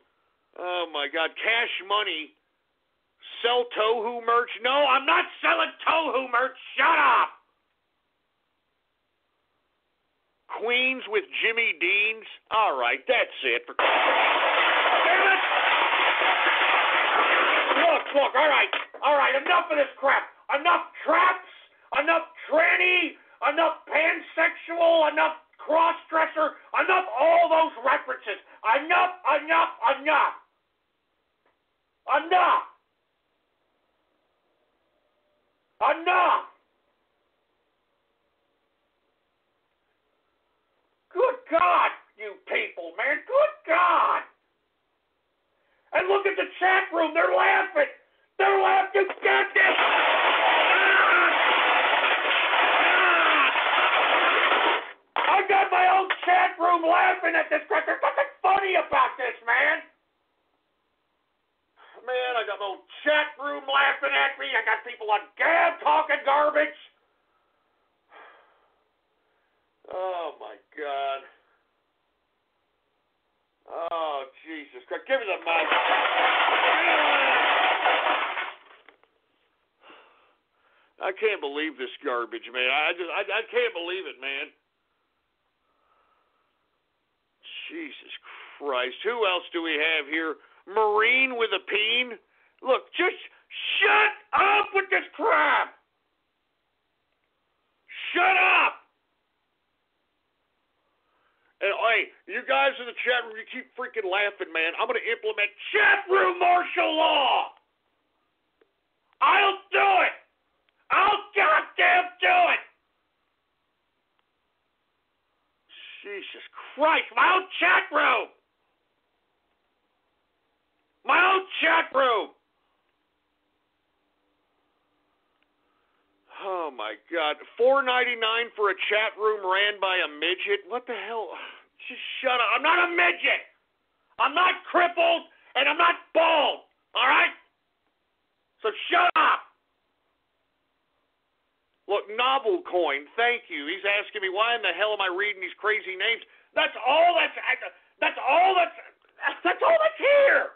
Oh, my God. Cash Money. Sell Tohu merch? No, I'm not selling Tohu merch. Shut up. Queens with Jimmy Deans? All right, that's it. Damn it! Look, all right, enough of this crap. Enough traps, enough tranny, enough pansexual, enough cross-dresser, enough all those references. Enough. Enough! Good God, you people, man. Good God! And look at the chat room. They're laughing. They're laughing. Goddamn! I got my own chat room laughing at this crap. There's nothing funny about this, man. Man, I got my own chat room laughing at me. I got people on Gab talking garbage. Oh, my God. Oh, Jesus Christ. Give me the mic. I can't believe this garbage, man. I can't believe it, man. Jesus Christ. Who else do we have here? Marine with a peen? Look, just shut up with this crap. Shut up. And, hey, you guys in the chat room, you keep freaking laughing, man. I'm going to implement chat room martial law. I'll do it. I'll goddamn do it. Jesus Christ, my own chat room. My own chat room. Oh, my God. $4.99 for a chat room ran by a midget? What the hell? Just shut up. I'm not a midget. I'm not crippled, and I'm not bald. All right? So shut up. Look, Novel Coin, thank you. He's asking me, why in the hell am I reading these crazy names? That's all that's here. That's all that's here.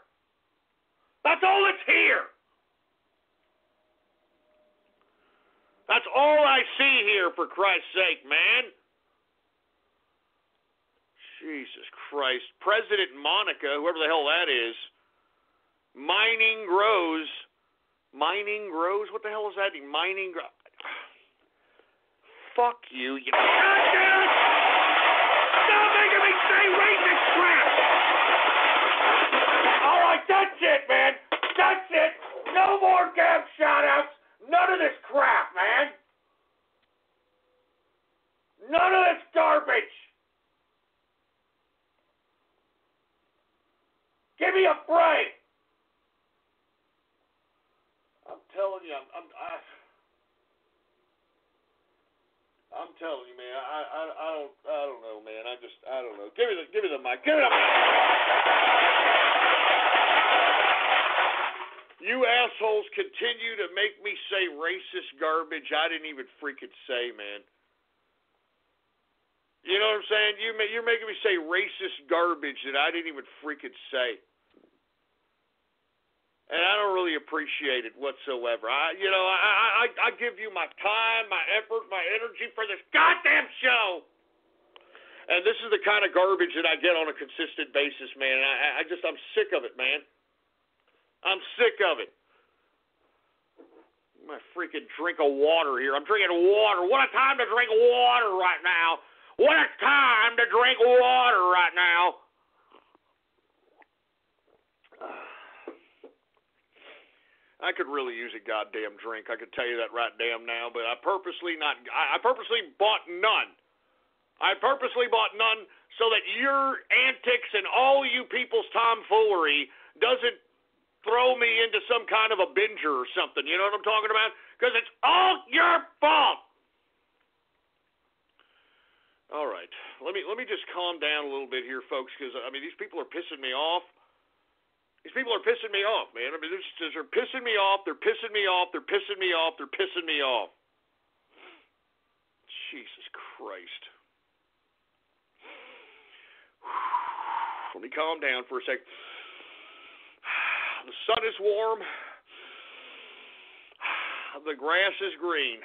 That's all I see here, for Christ's sake, man. Jesus Christ. President Monica, whoever the hell that is. Mining grows. What the hell is that? Mining grows. Fuck you. Goddamn! Stop making me say racist crap! All right, that's it, man. That's it. No more Gab shout-outs. None of this crap, man. None of this garbage. Give me a break. I'm telling you, I'm telling you, man. I don't know, man. I don't know. Give me the mic. Give me the mic. You assholes continue to make me say racist garbage I didn't even freaking say, man. You know what I'm saying? You're making me say racist garbage that I didn't even freaking say. And I don't really appreciate it whatsoever. I give you my time, my effort, my energy for this goddamn show. And this is the kind of garbage that I get on a consistent basis, man. And I'm sick of it, man. I'm sick of it. I'm going to freaking drink of water here. I'm drinking water. What a time to drink water right now. What a time to drink water right now. I could really use a goddamn drink. I could tell you that right damn now, but I purposely bought none. I purposely bought none so that your antics and all you people's tomfoolery doesn't throw me into some kind of a binger or something. You know what I'm talking about? Because it's all your fault. All right. Let me just calm down a little bit here, folks, because, these people are pissing me off. These people are pissing me off, man. They're pissing me off. They're pissing me off. They're pissing me off. They're pissing me off. Jesus Christ. Let me calm down for a sec. The sun is warm. The grass is green.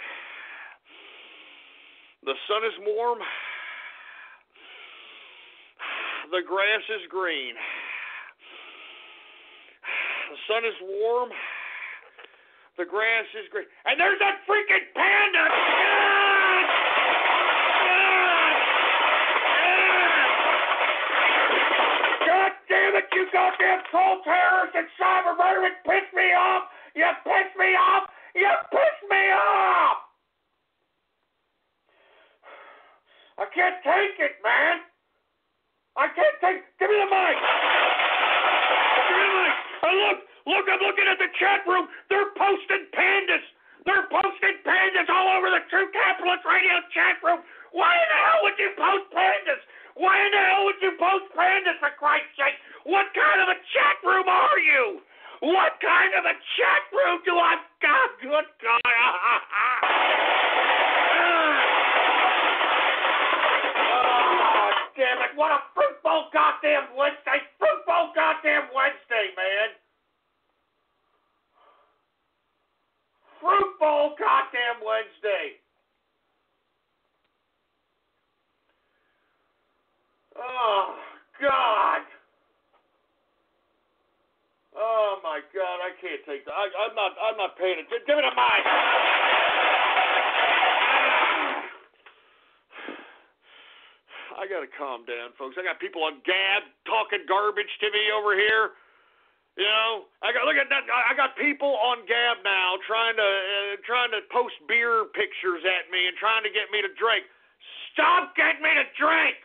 The sun is warm. The grass is green. The sun is warm. The grass is green. And there's that freaking panda! God damn it, you goddamn troll terrorists and cyber murderers! Piss me off! You piss me off! You piss me up! I can't take it, man. I can't take... Give me the mic. Give me the mic. Oh, look, I'm looking at the chat room. They're posting pandas. They're posting pandas all over the True Capitalist Radio chat room. Why in the hell would you post pandas? Why in the hell would you post pandas, for Christ's sake? What kind of a chat room are you? What kind of a chat room do I got? Good God. Oh, damn it. What a fruitful goddamn Wednesday. Fruitful goddamn Wednesday, man. Fruitful goddamn Wednesday. Oh, God. Oh, my God, I can't take that. I'm not paying attention. Give it a mic. I got to calm down, folks. I got people on Gab talking garbage to me over here. You know, look at that. I got people on Gab now trying to post beer pictures at me and trying to get me to drink. Stop getting me to drink.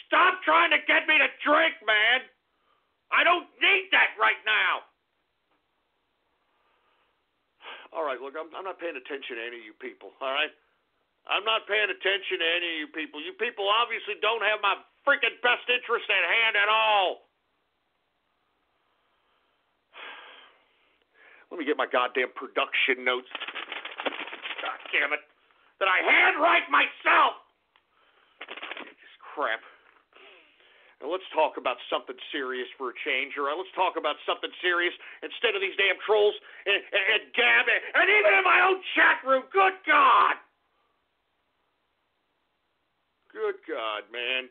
Stop trying to get me to drink, man. I don't need that right now. All right, look, I'm not paying attention to any of you people, all right? I'm not paying attention to any of you people. You people obviously don't have my freaking best interest at hand at all. Let me get my goddamn production notes. God damn it. That I handwrite myself. This crap. Now let's talk about something serious for a change, all right? Let's talk about something serious instead of these damn trolls and Gab and even in my own chat room. Good God. Good God, man.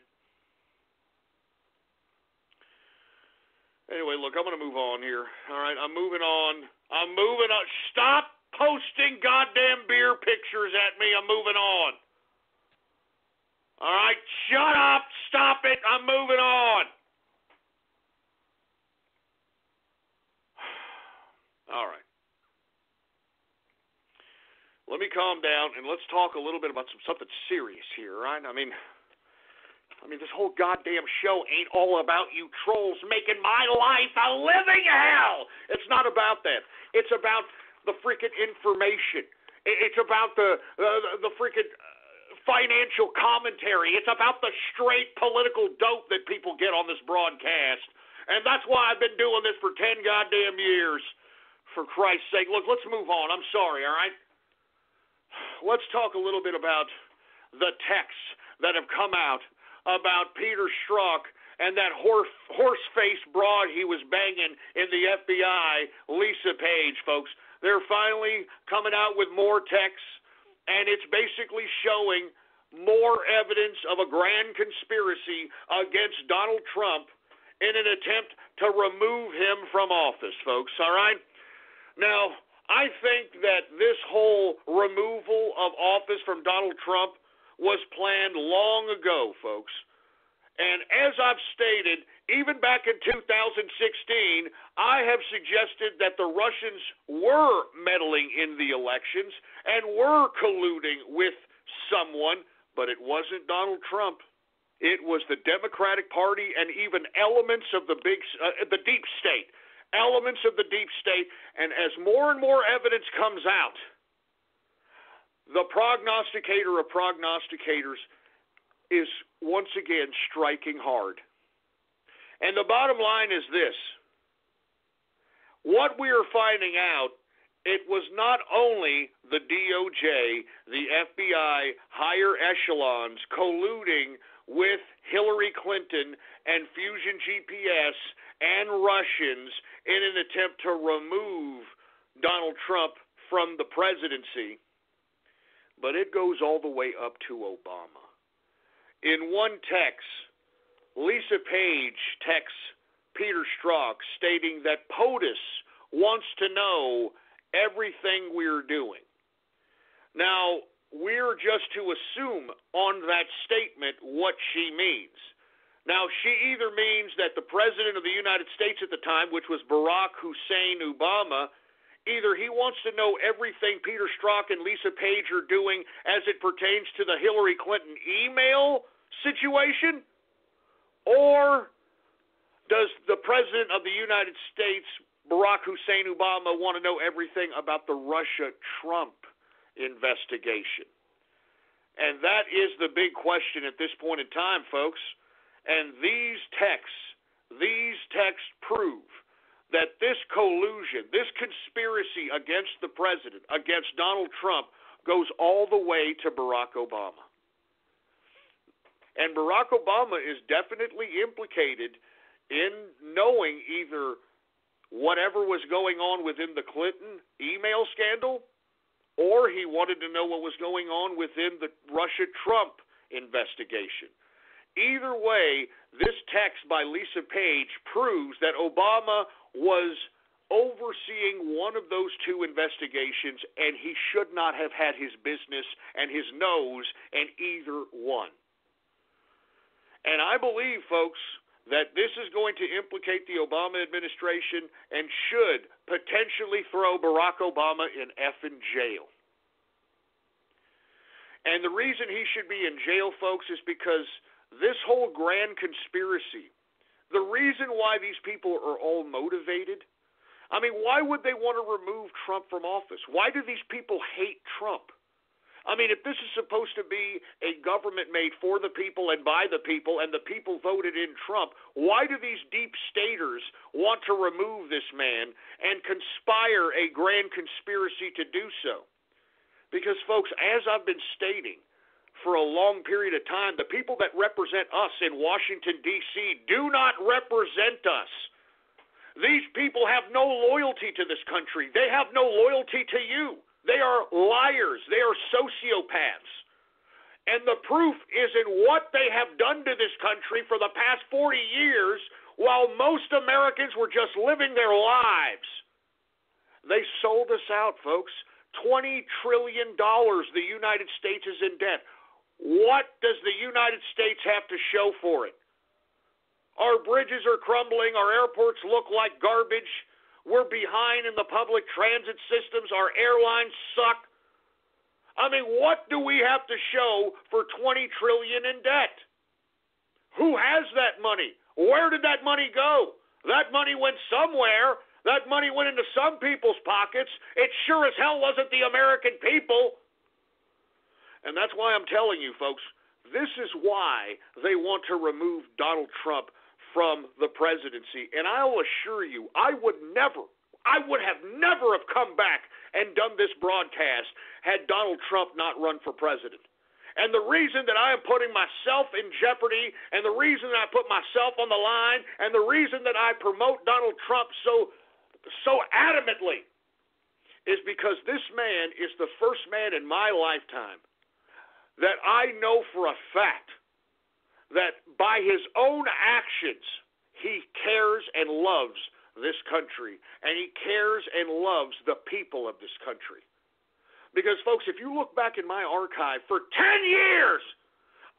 Anyway, look, I'm going to move on here. All right, I'm moving on. Stop posting goddamn beer pictures at me. I'm moving on. All right, shut up. Stop it. I'm moving on. All right. Let me calm down and let's talk a little bit about something serious here, right? I mean, this whole goddamn show ain't all about you trolls making my life a living hell. It's not about that. It's about the freaking information. It's about the freaking financial commentary. It's about the straight political dope that people get on this broadcast. And that's why I've been doing this for 10 goddamn years. For Christ's sake. Look, let's move on. I'm sorry, all right? Let's talk a little bit about the texts that have come out about Peter Strzok and that horse-faced broad he was banging in the FBI, Lisa Page, folks. They're finally coming out with more texts, and it's basically showing more evidence of a grand conspiracy against Donald Trump in an attempt to remove him from office, folks, all right? Now, I think that this whole removal of office from Donald Trump was planned long ago, folks. And as I've stated, even back in 2016, I have suggested that the Russians were meddling in the elections and were colluding with someone, but it wasn't Donald Trump. It was the Democratic Party and even elements of the deep state. Elements of the deep state, and as more and more evidence comes out, the prognosticator of prognosticators is once again striking hard. And the bottom line is this. What we are finding out, it was not only the DOJ, the FBI, higher echelons colluding with Hillary Clinton and Fusion GPS and Russians in an attempt to remove Donald Trump from the presidency, but it goes all the way up to Obama. In one text, Lisa Page texts Peter Strzok stating that POTUS wants to know everything we're doing. Now, we're just to assume on that statement what she means. Now, she either means that the President of the United States at the time, which was Barack Hussein Obama, Either he wants to know everything Peter Strzok and Lisa Page are doing as it pertains to the Hillary Clinton email situation, or does the President of the United States, Barack Hussein Obama, want to know everything about the Russia-Trump investigation? And that is the big question at this point in time, folks. And these texts prove that this collusion, this conspiracy against the president, against Donald Trump, goes all the way to Barack Obama. And Barack Obama is definitely implicated in knowing either whatever was going on within the Clinton email scandal, or he wanted to know what was going on within the Russia-Trump investigation. Either way, this text by Lisa Page proves that Obama was overseeing one of those two investigations, and he should not have had his business and his nose in either one. And I believe, folks, that this is going to implicate the Obama administration and should potentially throw Barack Obama in effing jail. And the reason he should be in jail, folks, is because this whole grand conspiracy, the reason why these people are all motivated, I mean, why would they want to remove Trump from office? Why do these people hate Trump? I mean, if this is supposed to be a government made for the people and by the people, and the people voted in Trump, why do these deep staters want to remove this man and conspire a grand conspiracy to do so? Because, folks, as I've been stating for a long period of time, the people that represent us in Washington, D.C. do not represent us. These people have no loyalty to this country. They have no loyalty to you. They are liars. They are sociopaths. And the proof is in what they have done to this country for the past 40 years while most Americans were just living their lives. They sold us out, folks. $20 trillion the United States is in debt. What does the United States have to show for it? Our bridges are crumbling. Our airports look like garbage. We're behind in the public transit systems. Our airlines suck. I mean, what do we have to show for $20 trillion in debt? Who has that money? Where did that money go? That money went somewhere. That money went into some people's pockets. It sure as hell wasn't the American people. And that's why I'm telling you, folks, this is why they want to remove Donald Trump from the presidency. And I'll assure you, I would have never have come back and done this broadcast had Donald Trump not run for president. And the reason that I am putting myself in jeopardy, and the reason that I put myself on the line, and the reason that I promote Donald Trump so adamantly is because this man is the first man in my lifetime that I know for a fact that by his own actions, he cares and loves this country, and he cares and loves the people of this country. Because, folks, if you look back in my archive, for 10 years,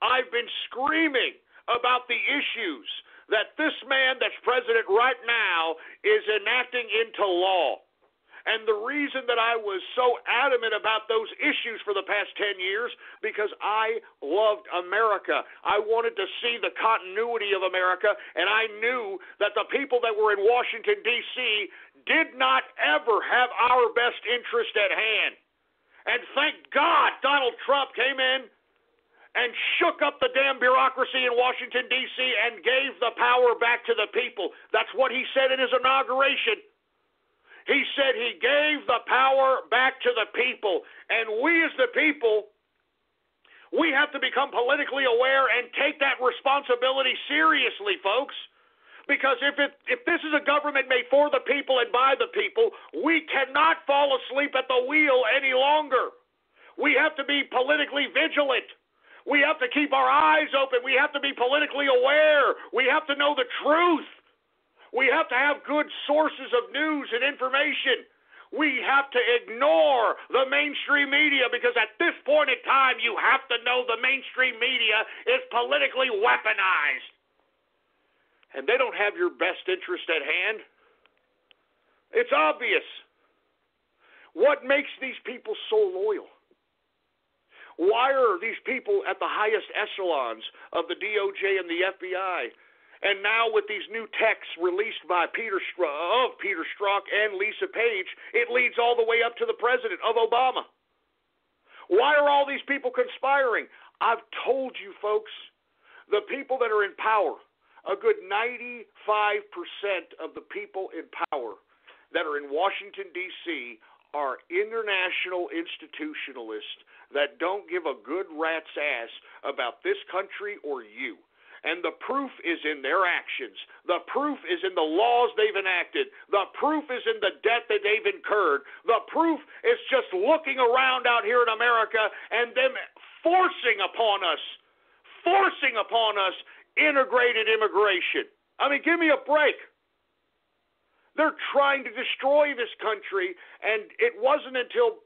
I've been screaming about the issues that this man that's president right now is enacting into law. And the reason that I was so adamant about those issues for the past 10 years, because I loved America. I wanted to see the continuity of America, and I knew that the people that were in Washington, D.C. did not ever have our best interest at hand. And thank God Donald Trump came in and shook up the damn bureaucracy in Washington, D.C. and gave the power back to the people. That's what he said in his inauguration. He said he gave the power back to the people. And we as the people, we have to become politically aware and take that responsibility seriously, folks. Because if this is a government made for the people and by the people, we cannot fall asleep at the wheel any longer. We have to be politically vigilant. We have to keep our eyes open. We have to be politically aware. We have to know the truth. We have to have good sources of news and information. We have to ignore the mainstream media because at this point in time, you have to know the mainstream media is politically weaponized. And they don't have your best interest at hand. It's obvious. What makes these people so loyal? Why are these people at the highest echelons of the DOJ and the FBI? And now with these new texts released by Peter Strzok and Lisa Page, it leads all the way up to the president of Obama. Why are all these people conspiring? I've told you, folks, the people that are in power, a good 95% of the people in power that are in Washington, D.C., are international institutionalists that don't give a good rat's ass about this country or you. And the proof is in their actions. The proof is in the laws they've enacted. The proof is in the debt that they've incurred. The proof is just looking around out here in America and them forcing upon us integrated immigration. I mean, give me a break. They're trying to destroy this country, and it wasn't until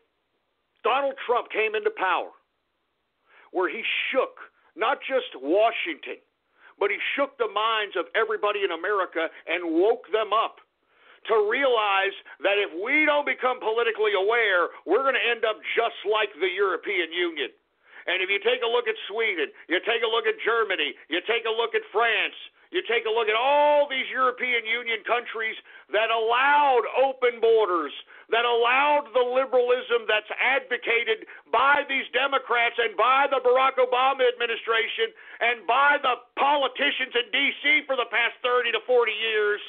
Donald Trump came into power where he shook not just Washington, but he shook the minds of everybody in America and woke them up to realize that if we don't become politically aware, we're going to end up just like the European Union. And if you take a look at Sweden, you take a look at Germany, you take a look at France, you take a look at all these European Union countries that allowed open borders, that allowed the liberalism that's advocated by these Democrats and by the Barack Obama administration and by the politicians in D.C. for the past 30 to 40 years,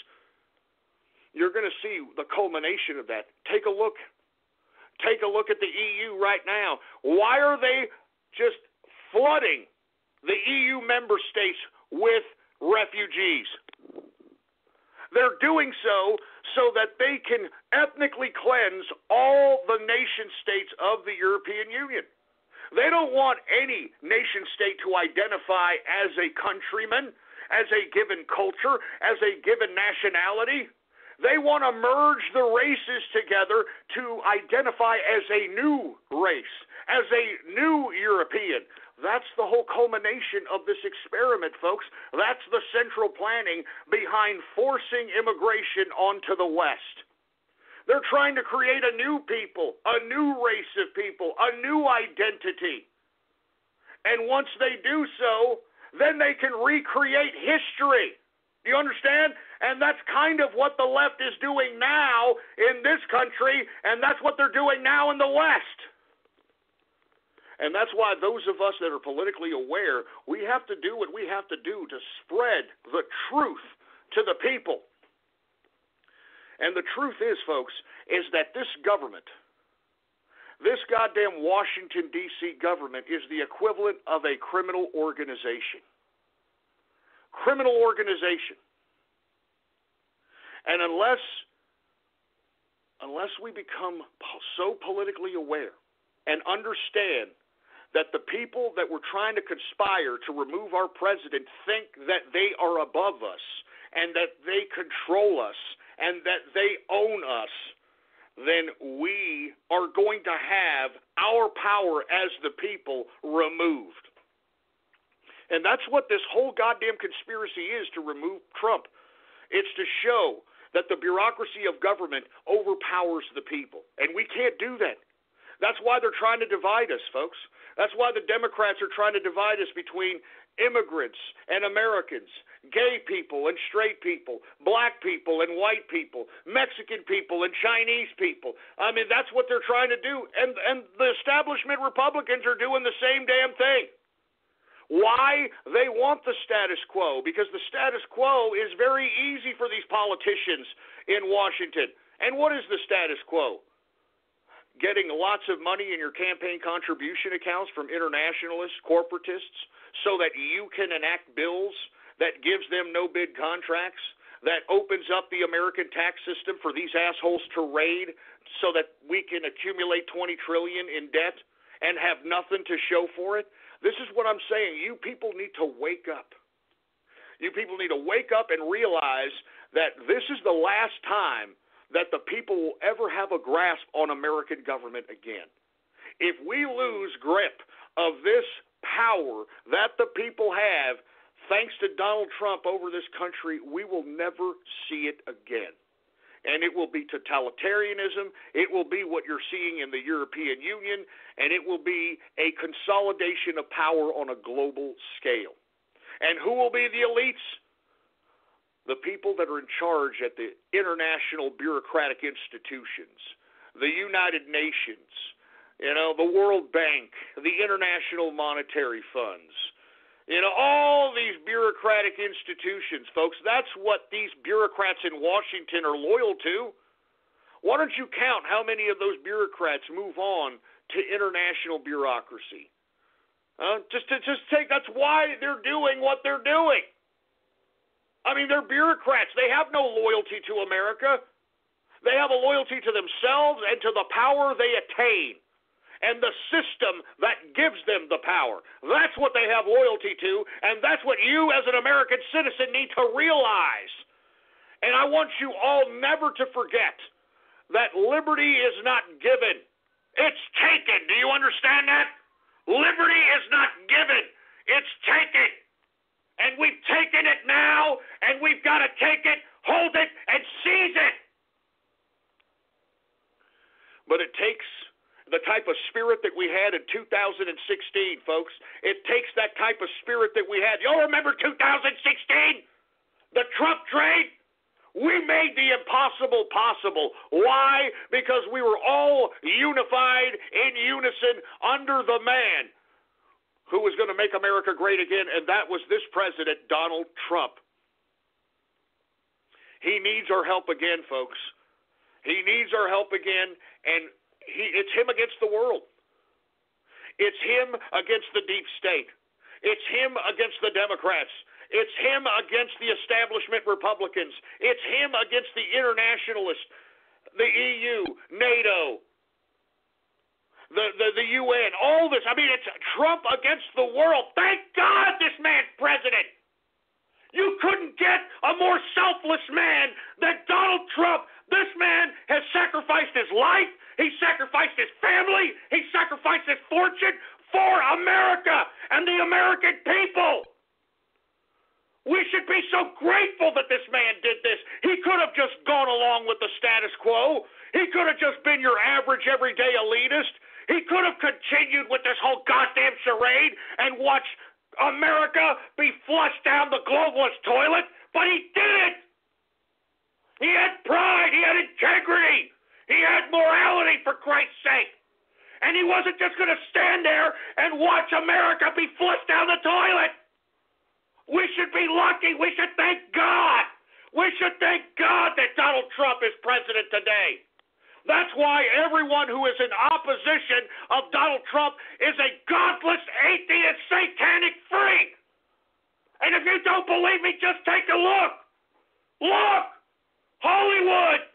you're going to see the culmination of that. Take a look. Take a look at the EU right now. Why are they just flooding the EU member states with refugees? They're doing so that they can ethnically cleanse all the nation states of the European Union. They don't want any nation state to identify as a countryman, as a given culture, as a given nationality. They want to merge the races together to identify as a new race, as a new European. That's the whole culmination of this experiment, folks. That's the central planning behind forcing immigration onto the West. They're trying to create a new people, a new race of people, a new identity. And once they do so, then they can recreate history. Do you understand? And that's kind of what the left is doing now in this country, and that's what they're doing now in the West. And that's why those of us that are politically aware, we have to do what we have to do to spread the truth to the people. And the truth is, folks, is that this government, this goddamn Washington, D.C. government is the equivalent of a criminal organization. Criminal organization. And unless we become so politically aware and understand that the people that were trying to conspire to remove our president think that they are above us and that they control us and that they own us, then we are going to have our power as the people removed. And that's what this whole goddamn conspiracy is, to remove Trump. It's to show that the bureaucracy of government overpowers the people. And we can't do that. That's why they're trying to divide us, folks. That's why the Democrats are trying to divide us between immigrants and Americans, gay people and straight people, black people and white people, Mexican people and Chinese people. I mean, that's what they're trying to do. And the establishment Republicans are doing the same damn thing. Why? They want the status quo, because the status quo is very easy for these politicians in Washington. And what is the status quo? Getting lots of money in your campaign contribution accounts from internationalists, corporatists, so that you can enact bills that gives them no-bid contracts, that opens up the American tax system for these assholes to raid so that we can accumulate $20 trillion in debt and have nothing to show for it. This is what I'm saying. You people need to wake up. You people need to wake up and realize that this is the last time that the people will ever have a grasp on American government again. If we lose grip of this power that the people have, thanks to Donald Trump over this country, we will never see it again. and it will be totalitarianism. It will be what you're seeing in the European Union, and it will be a consolidation of power on a global scale. And who will be the elites? The people that are in charge at the international bureaucratic institutions, the United Nations, the World Bank, the International Monetary Funds, all these bureaucratic institutions, folks. That's what these bureaucrats in Washington are loyal to. Why don't you count how many of those bureaucrats move on to international bureaucracy? Just take, that's why they're doing what they're doing. I mean, they're bureaucrats. They have no loyalty to America. They have a loyalty to themselves and to the power they attain and the system that gives them the power. That's what they have loyalty to, and that's what you as an American citizen need to realize. And I want you all never to forget that liberty is not given. It's taken. Do you understand that? Liberty is not given. It's taken. And we've taken it now, and we've got to take it, hold it, and seize it. But it takes the type of spirit that we had in 2016, folks. It takes that type of spirit that we had. Y'all remember 2016? The Trump trade? We made the impossible possible. Why? Because we were all unified in unison under the man who was going to make America great again, and that was this president, Donald Trump. He needs our help again, folks. He needs our help again, and it's him against the world. It's him against the deep state. It's him against the Democrats. It's him against the establishment Republicans. It's him against the internationalists, the EU, NATO, the UN, all this. I mean, it's Trump against the world. Thank God this man's president. You couldn't get a more selfless man than Donald Trump. This man has sacrificed his life. He sacrificed his family. He sacrificed his fortune for America and the American people. We should be so grateful that this man did this. He could have just gone along with the status quo. He could have just been your average, everyday elitist. He could have continued with this whole goddamn charade and watched America be flushed down the globalist toilet, but he didn't. He had pride. He had integrity. He had morality, for Christ's sake. And he wasn't just going to stand there and watch America be flushed down the toilet. We should be lucky. We should thank God. We should thank God that Donald Trump is president today. That's why everyone who is in opposition of Donald Trump is a godless, atheist, satanic freak. And if you don't believe me, just take a look. Look! Hollywood!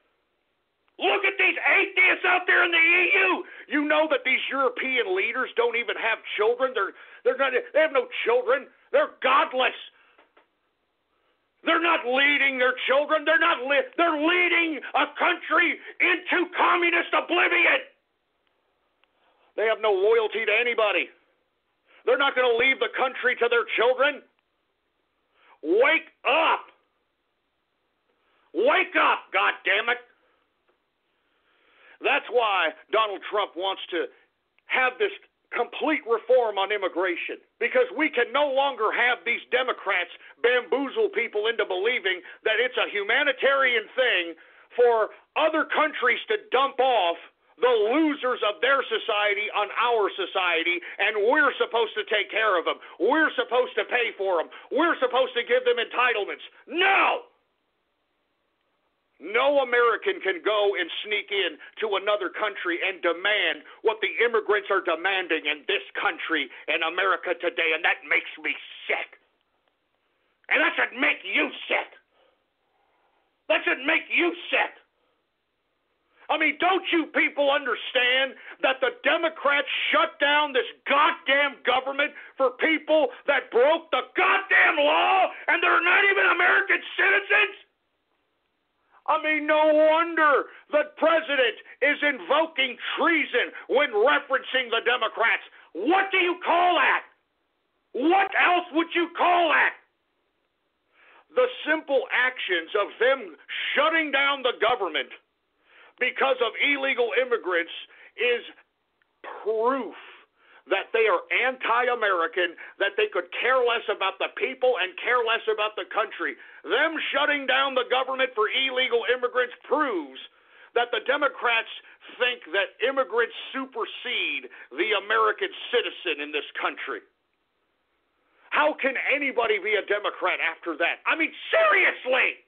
Look at these atheists out there in the EU. You know that these European leaders don't even have children. They have no children. They're godless. They're not leading their children. They're leading a country into communist oblivion. They have no loyalty to anybody. They're not going to leave the country to their children. Wake up. Wake up, goddammit. That's why Donald Trump wants to have this complete reform on immigration, because we can no longer have these Democrats bamboozle people into believing that it's a humanitarian thing for other countries to dump off the losers of their society on our society, and we're supposed to take care of them. We're supposed to pay for them. We're supposed to give them entitlements. No! No American can go and sneak in to another country and demand what the immigrants are demanding in this country and America today, and that makes me sick. And that should make you sick. That should make you sick. I mean, don't you people understand that the Democrats shut down this goddamn government for people that broke the goddamn law and they're not even American citizens? I mean, no wonder the president is invoking treason when referencing the Democrats. What do you call that? What else would you call that? the simple actions of them shutting down the government because of illegal immigrants is proof that they are anti-American, that they could care less about the people and care less about the country. Them shutting down the government for illegal immigrants proves that the Democrats think that immigrants supersede the American citizen in this country. How can anybody be a Democrat after that? I mean, seriously!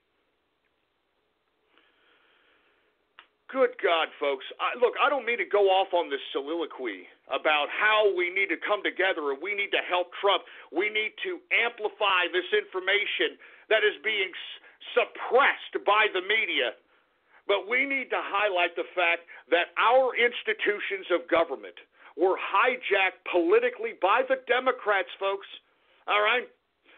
Good God, folks. Look, I don't mean to go off on this soliloquy about how we need to come together and we need to help Trump. We need to amplify this information that is being suppressed by the media. But we need to highlight the fact that our institutions of government were hijacked politically by the Democrats, folks. All right?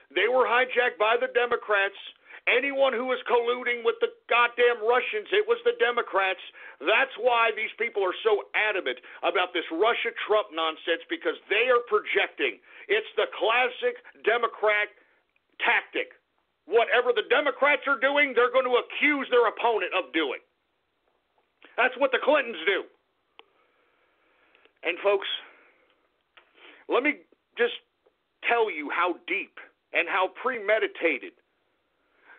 They were hijacked by the Democrats. Anyone who was colluding with the goddamn Russians, it was the Democrats. That's why these people are so adamant about this Russia-Trump nonsense, because they are projecting. It's the classic Democrat tactic. Whatever the Democrats are doing, they're going to accuse their opponent of doing. That's what the Clintons do. And folks, let me just tell you how deep and how premeditated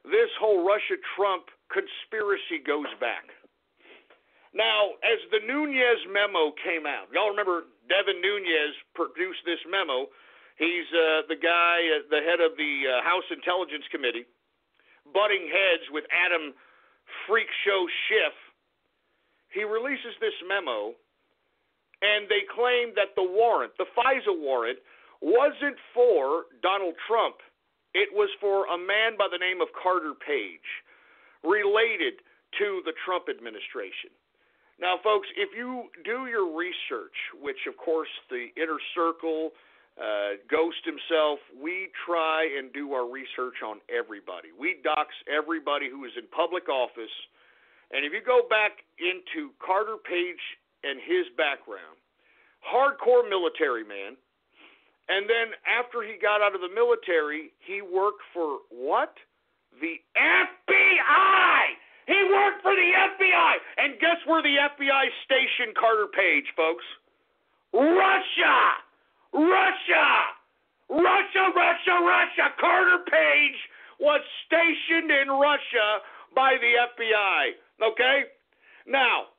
this whole Russia-Trump conspiracy goes back. Now, as the Nunes memo came out, y'all remember Devin Nunes produced this memo. He's the guy, the head of the House Intelligence Committee, butting heads with Adam Freak Show Schiff. He releases this memo, and they claim that the warrant, the FISA warrant, wasn't for Donald Trump. It was for a man by the name of Carter Page, related to the Trump administration. Now, folks, if you do your research, which, of course, the Inner Circle, Ghost himself, we try and do our research on everybody. We dox everybody who is in public office. And if you go back into Carter Page and his background, hardcore military man, and then after he got out of the military, he worked for what? The FBI! He worked for the FBI! And guess where the FBI stationed Carter Page, folks? Russia! Russia! Russia, Russia, Russia! Carter Page was stationed in Russia by the FBI, okay? Now,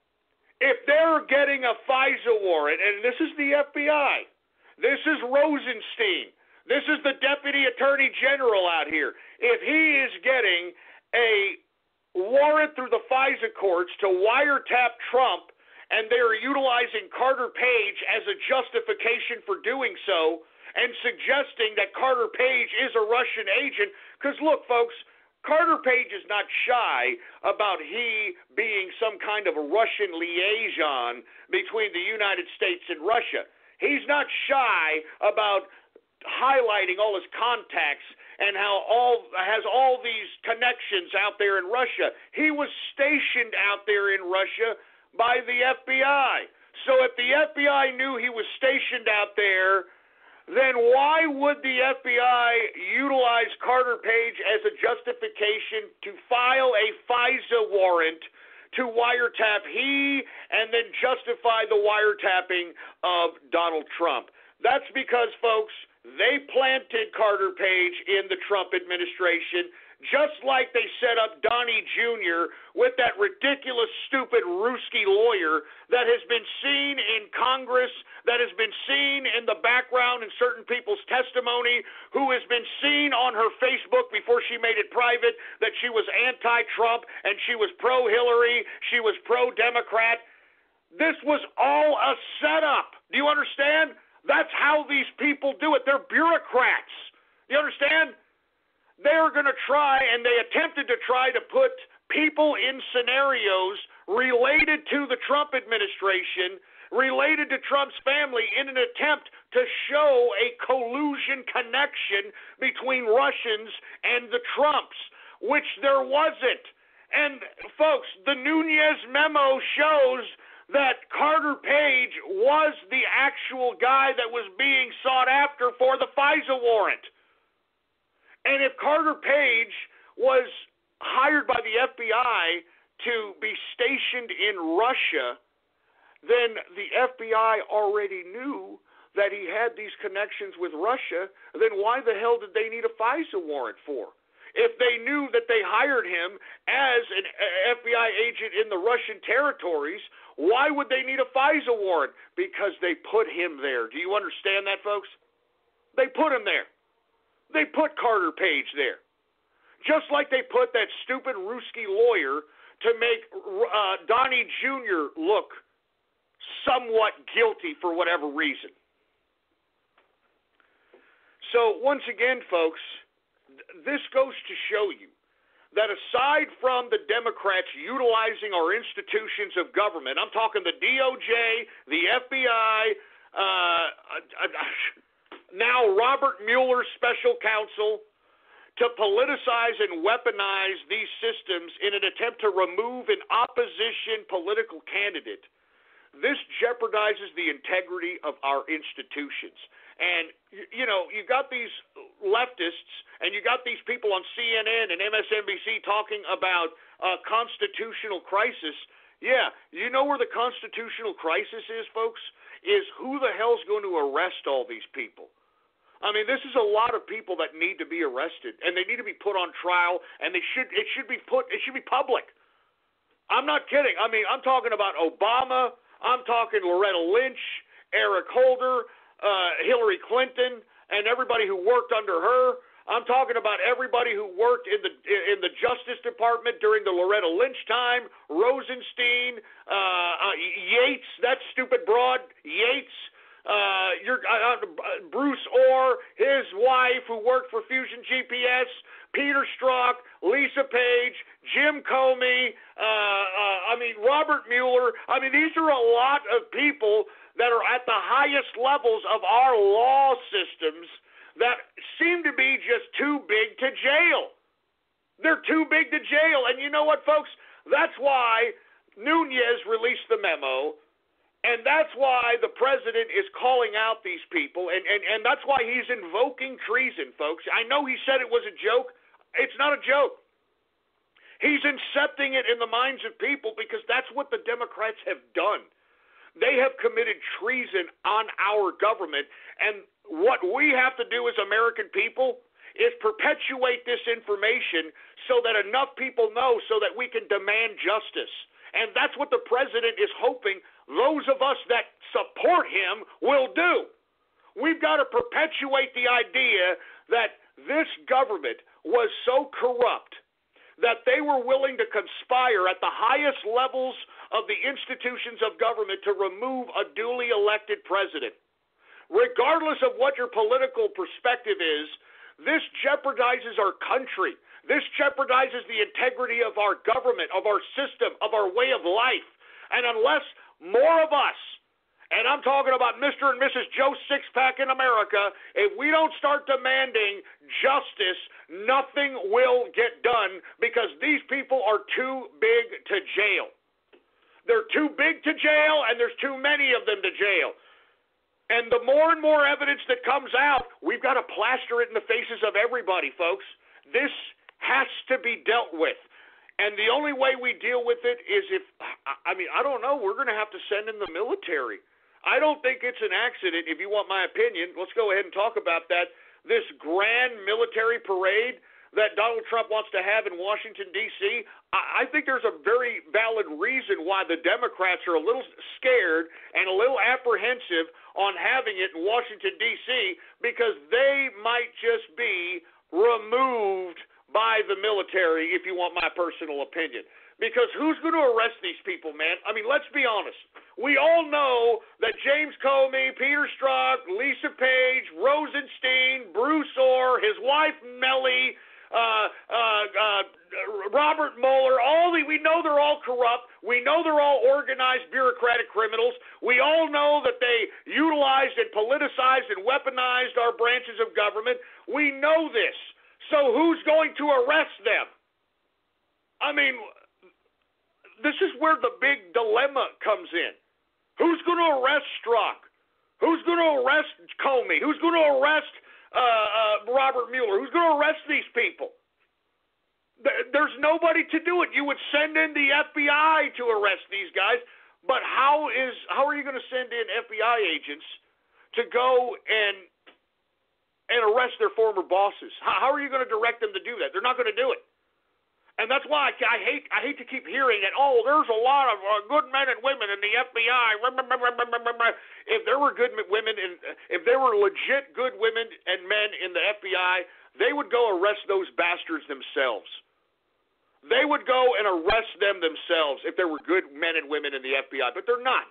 if they're getting a FISA warrant, and this is the FBI, this is Rosenstein, this is the Deputy Attorney General out here, if he is getting a warrant through the FISA courts to wiretap Trump, and they're utilizing Carter Page as a justification for doing so, and suggesting that Carter Page is a Russian agent, because look, folks, Carter Page is not shy about he being some kind of a Russian liaison between the United States and Russia. He's not shy about highlighting all his contacts and how has all these connections out there in Russia. He was stationed out there in Russia by the FBI. So if the FBI knew he was stationed out there, then why would the FBI utilize Carter Page as a justification to file a FISA warrant to wiretap he and then justify the wiretapping of Donald Trump? That's because, folks, they planted Carter Page in the Trump administration, just like they set up Donnie Jr. with that ridiculous, stupid Ruski lawyer that has been seen in Congress, that has been seen in the background in certain people's testimony, who has been seen on her Facebook before she made it private that she was anti-Trump and she was pro-Hillary, she was pro-Democrat. This was all a setup. Do you understand? That's how these people do it. They're bureaucrats. You understand? They're going to try, and they attempted to try to put people in scenarios related to the Trump administration, related to Trump's family, in an attempt to show a collusion connection between Russians and the Trumps, which there wasn't. And, folks, the Nunes memo shows that Carter Page was the actual guy that was being sought after for the FISA warrant. And if Carter Page was hired by the FBI to be stationed in Russia, then the FBI already knew that he had these connections with Russia. Then why the hell did they need a FISA warrant for? If they knew that they hired him as an FBI agent in the Russian territories, why would they need a FISA warrant? Because they put him there. Do you understand that, folks? They put him there. They put Carter Page there. Just like they put that stupid Ruski lawyer to make Donnie Jr. look somewhat guilty for whatever reason. So once again, folks, this goes to show you that aside from the Democrats utilizing our institutions of government, I'm talking the DOJ, the FBI, now Robert Mueller's special counsel, to politicize and weaponize these systems in an attempt to remove an opposition political candidate, this jeopardizes the integrity of our institutions. And, you know, you got these leftists and you got these people on CNN and MSNBC talking about constitutional crisis. Yeah, you know where the constitutional crisis is, folks? Is who the hell's going to arrest all these people? I mean, this is a lot of people that need to be arrested, and they need to be put on trial, and it should be public. I'm not kidding. I mean, I'm talking about Obama. I'm talking Loretta Lynch, Eric Holder, Hillary Clinton, and everybody who worked under her. I'm talking about everybody who worked in the Justice Department during the Loretta Lynch time, Rosenstein, Yates, that stupid broad, Yates. Bruce Orr, his wife who worked for Fusion GPS, Peter Strzok, Lisa Page, Jim Comey, Robert Mueller. I mean, these are a lot of people that are at the highest levels of our law systems that seem to be just too big to jail. They're too big to jail. And you know what, folks? That's why Nunes released the memo. And that's why the president is calling out these people, and that's why he's invoking treason, folks. I know he said it was a joke. It's not a joke. He's incepting it in the minds of people because that's what the Democrats have done. They have committed treason on our government, and what we have to do as American people is perpetuate this information so that enough people know so that we can demand justice. And that's what the president is hoping those of us that support him will do. We've got to perpetuate the idea that this government was so corrupt that they were willing to conspire at the highest levels of the institutions of government to remove a duly elected president. Regardless of what your political perspective is, this jeopardizes our country. This jeopardizes the integrity of our government, of our system, of our way of life. And unless more of us, and I'm talking about Mr. and Mrs. Joe Sixpack in America, if we don't start demanding justice, nothing will get done because these people are too big to jail. They're too big to jail, and there's too many of them to jail. And the more and more evidence that comes out, we've got to plaster it in the faces of everybody, folks. This has to be dealt with. And the only way we deal with it is I don't know, we're going to have to send in the military. I don't think it's an accident, if you want my opinion. Let's go ahead and talk about that. This grand military parade that Donald Trump wants to have in Washington, D.C., I think there's a very valid reason why the Democrats are a little scared and a little apprehensive on having it in Washington, D.C., because they might just be removed by the military, if you want my personal opinion. Because who's going to arrest these people, man? I mean, let's be honest. We all know that James Comey, Peter Strzok, Lisa Page, Rosenstein, Bruce Orr, his wife Mellie, Robert Mueller, we know they're all corrupt. We know they're all organized bureaucratic criminals. We all know that they utilized and politicized and weaponized our branches of government. We know this. So who's going to arrest them? I mean, this is where the big dilemma comes in. Who's going to arrest Strzok? Who's going to arrest Comey? Who's going to arrest Robert Mueller? Who's going to arrest these people? There's nobody to do it. You would send in the FBI to arrest these guys, but how are you going to send in FBI agents to go and arrest their former bosses? How are you going to direct them to do that? They're not going to do it. And that's why I hate to keep hearing that, oh, there's a lot of good men and women in the FBI. If there were good women, if there were legit good women and men in the FBI, they would go arrest those bastards themselves. They would go and arrest them themselves if there were good men and women in the FBI. But they're not.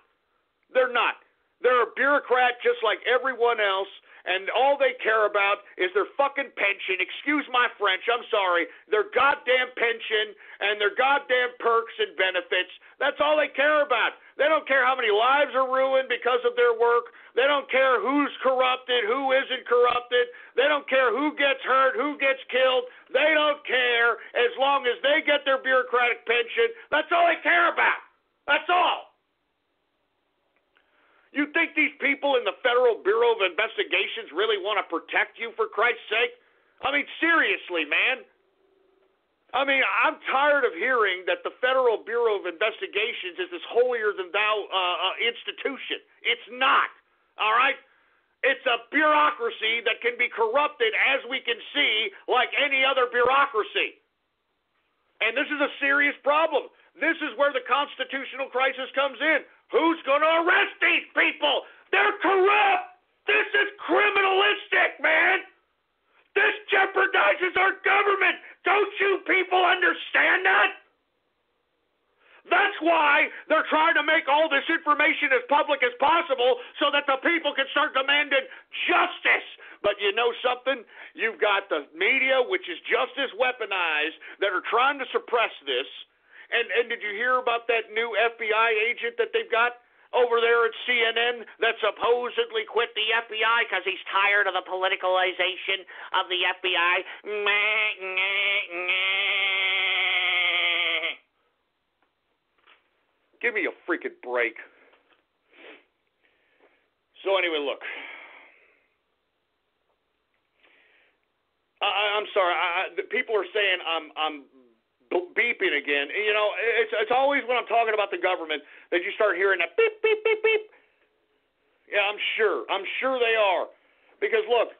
They're not. They're a bureaucrat just like everyone else. And all they care about is their fucking pension. Excuse my French, I'm sorry. Their goddamn pension and their goddamn perks and benefits. That's all they care about. They don't care how many lives are ruined because of their work. They don't care who's corrupted, who isn't corrupted. They don't care who gets hurt, who gets killed. They don't care as long as they get their bureaucratic pension. That's all they care about. That's all. You think these people in the Federal Bureau of Investigations really want to protect you, for Christ's sake? I mean, seriously, man. I mean, I'm tired of hearing that the Federal Bureau of Investigations is this holier-than-thou institution. It's not, all right? It's a bureaucracy that can be corrupted, as we can see, like any other bureaucracy. And this is a serious problem. This is where the constitutional crisis comes in. Who's going to arrest these people? They're corrupt. This is criminalistic, man. This jeopardizes our government. Don't you people understand that? That's why they're trying to make all this information as public as possible so that the people can start demanding justice. But you know something? You've got the media, which is just as weaponized, that are trying to suppress this. And did you hear about that new FBI agent that they've got over there at CNN that supposedly quit the FBI because he's tired of the politicalization of the FBI? Give me a freaking break. So anyway, look. I'm sorry. People are saying I'm beeping again. You know, it's always when I'm talking about the government that you start hearing that beep, beep, beep, beep. Yeah, I'm sure they are. Because look,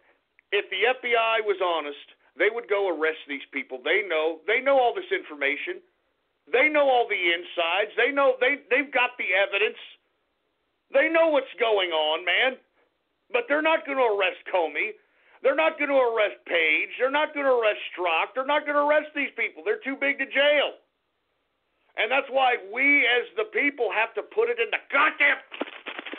if the FBI was honest, they would go arrest these people. They know all this information. They know all the insides. They know they've got the evidence. They know what's going on, man. But they're not going to arrest Comey. They're not going to arrest Page. They're not going to arrest Strzok. They're not going to arrest these people. They're too big to jail. And that's why we as the people have to put it in the goddamn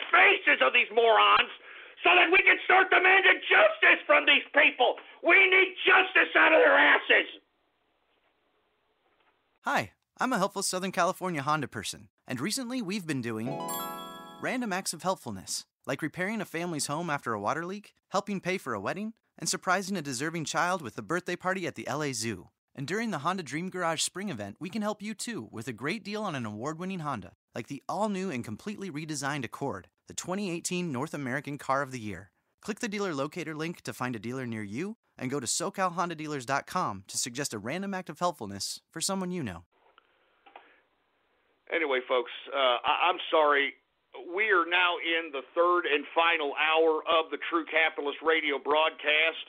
faces of these morons so that we can start demanding justice from these people. We need justice out of their asses. Hi, I'm a helpful Southern California Honda person, and recently we've been doing random acts of helpfulness, like repairing a family's home after a water leak, helping pay for a wedding, and surprising a deserving child with a birthday party at the LA Zoo. And during the Honda Dream Garage Spring event, we can help you too with a great deal on an award-winning Honda, like the all-new and completely redesigned Accord, the 2018 North American Car of the Year. Click the dealer locator link to find a dealer near you, and go to SoCalHondaDealers.com to suggest a random act of helpfulness for someone you know. Anyway, folks, I'm sorry. We are now in the third and final hour of the True Capitalist Radio broadcast.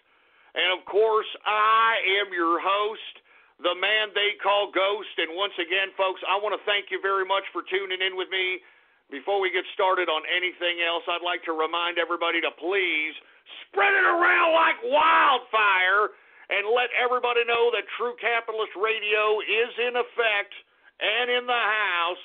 And, of course, I am your host, the man they call Ghost. And once again, folks, I want to thank you very much for tuning in with me. Before we get started on anything else, I'd like to remind everybody to please spread it around like wildfire and let everybody know that True Capitalist Radio is in effect and in the house.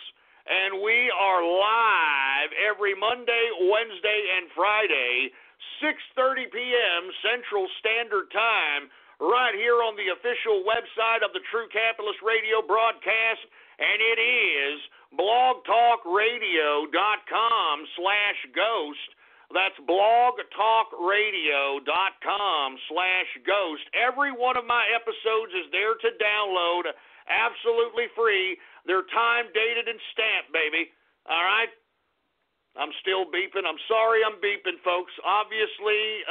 And we are live every Monday, Wednesday, and Friday, 6:30 p.m. Central Standard Time, right here on the official website of the True Capitalist Radio broadcast, and it is blogtalkradio.com/ghost. That's blogtalkradio.com/ghost. Every one of my episodes is there to download, absolutely free. They're time dated and stamped, baby. All right? I'm still beeping. I'm sorry I'm beeping, folks. Obviously,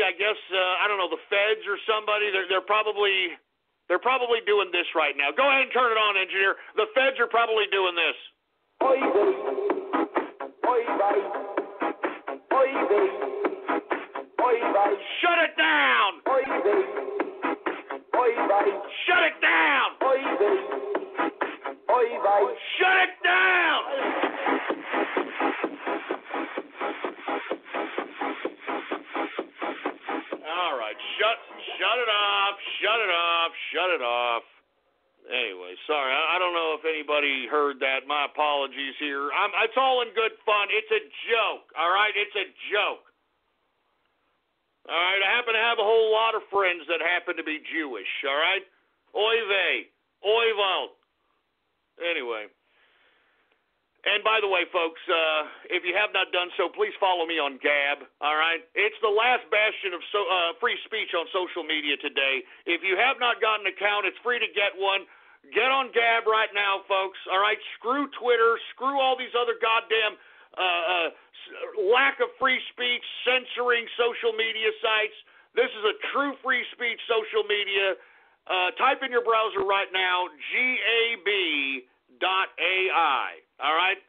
I guess, I don't know, the feds or somebody, they're probably They're probably doing this right now. Go ahead and turn it on, engineer. The feds are probably doing this. Oy vey, oy vey, oy vey, oy vey. Shut it down! Oy vey, oy vey, Shut it down! oy vey, oy vey. Shut it down! All right, shut it off, shut it off, shut it off. Anyway, sorry, I don't know if anybody heard that. My apologies here. It's all in good fun. It's a joke, all right? It's a joke. All right, I happen to have a whole lot of friends that happen to be Jewish, all right? Oy vey, oy vey. Anyway. And by the way, folks, if you have not done so, please follow me on Gab, all right? It's the last bastion of free speech on social media today. If you have not got an account, it's free to get one. Get on Gab right now, folks, all right? Screw Twitter. Screw all these other goddamn lack of free speech, censoring social media sites. This is a true free speech social media. Type in your browser right now, gab.ai. All right,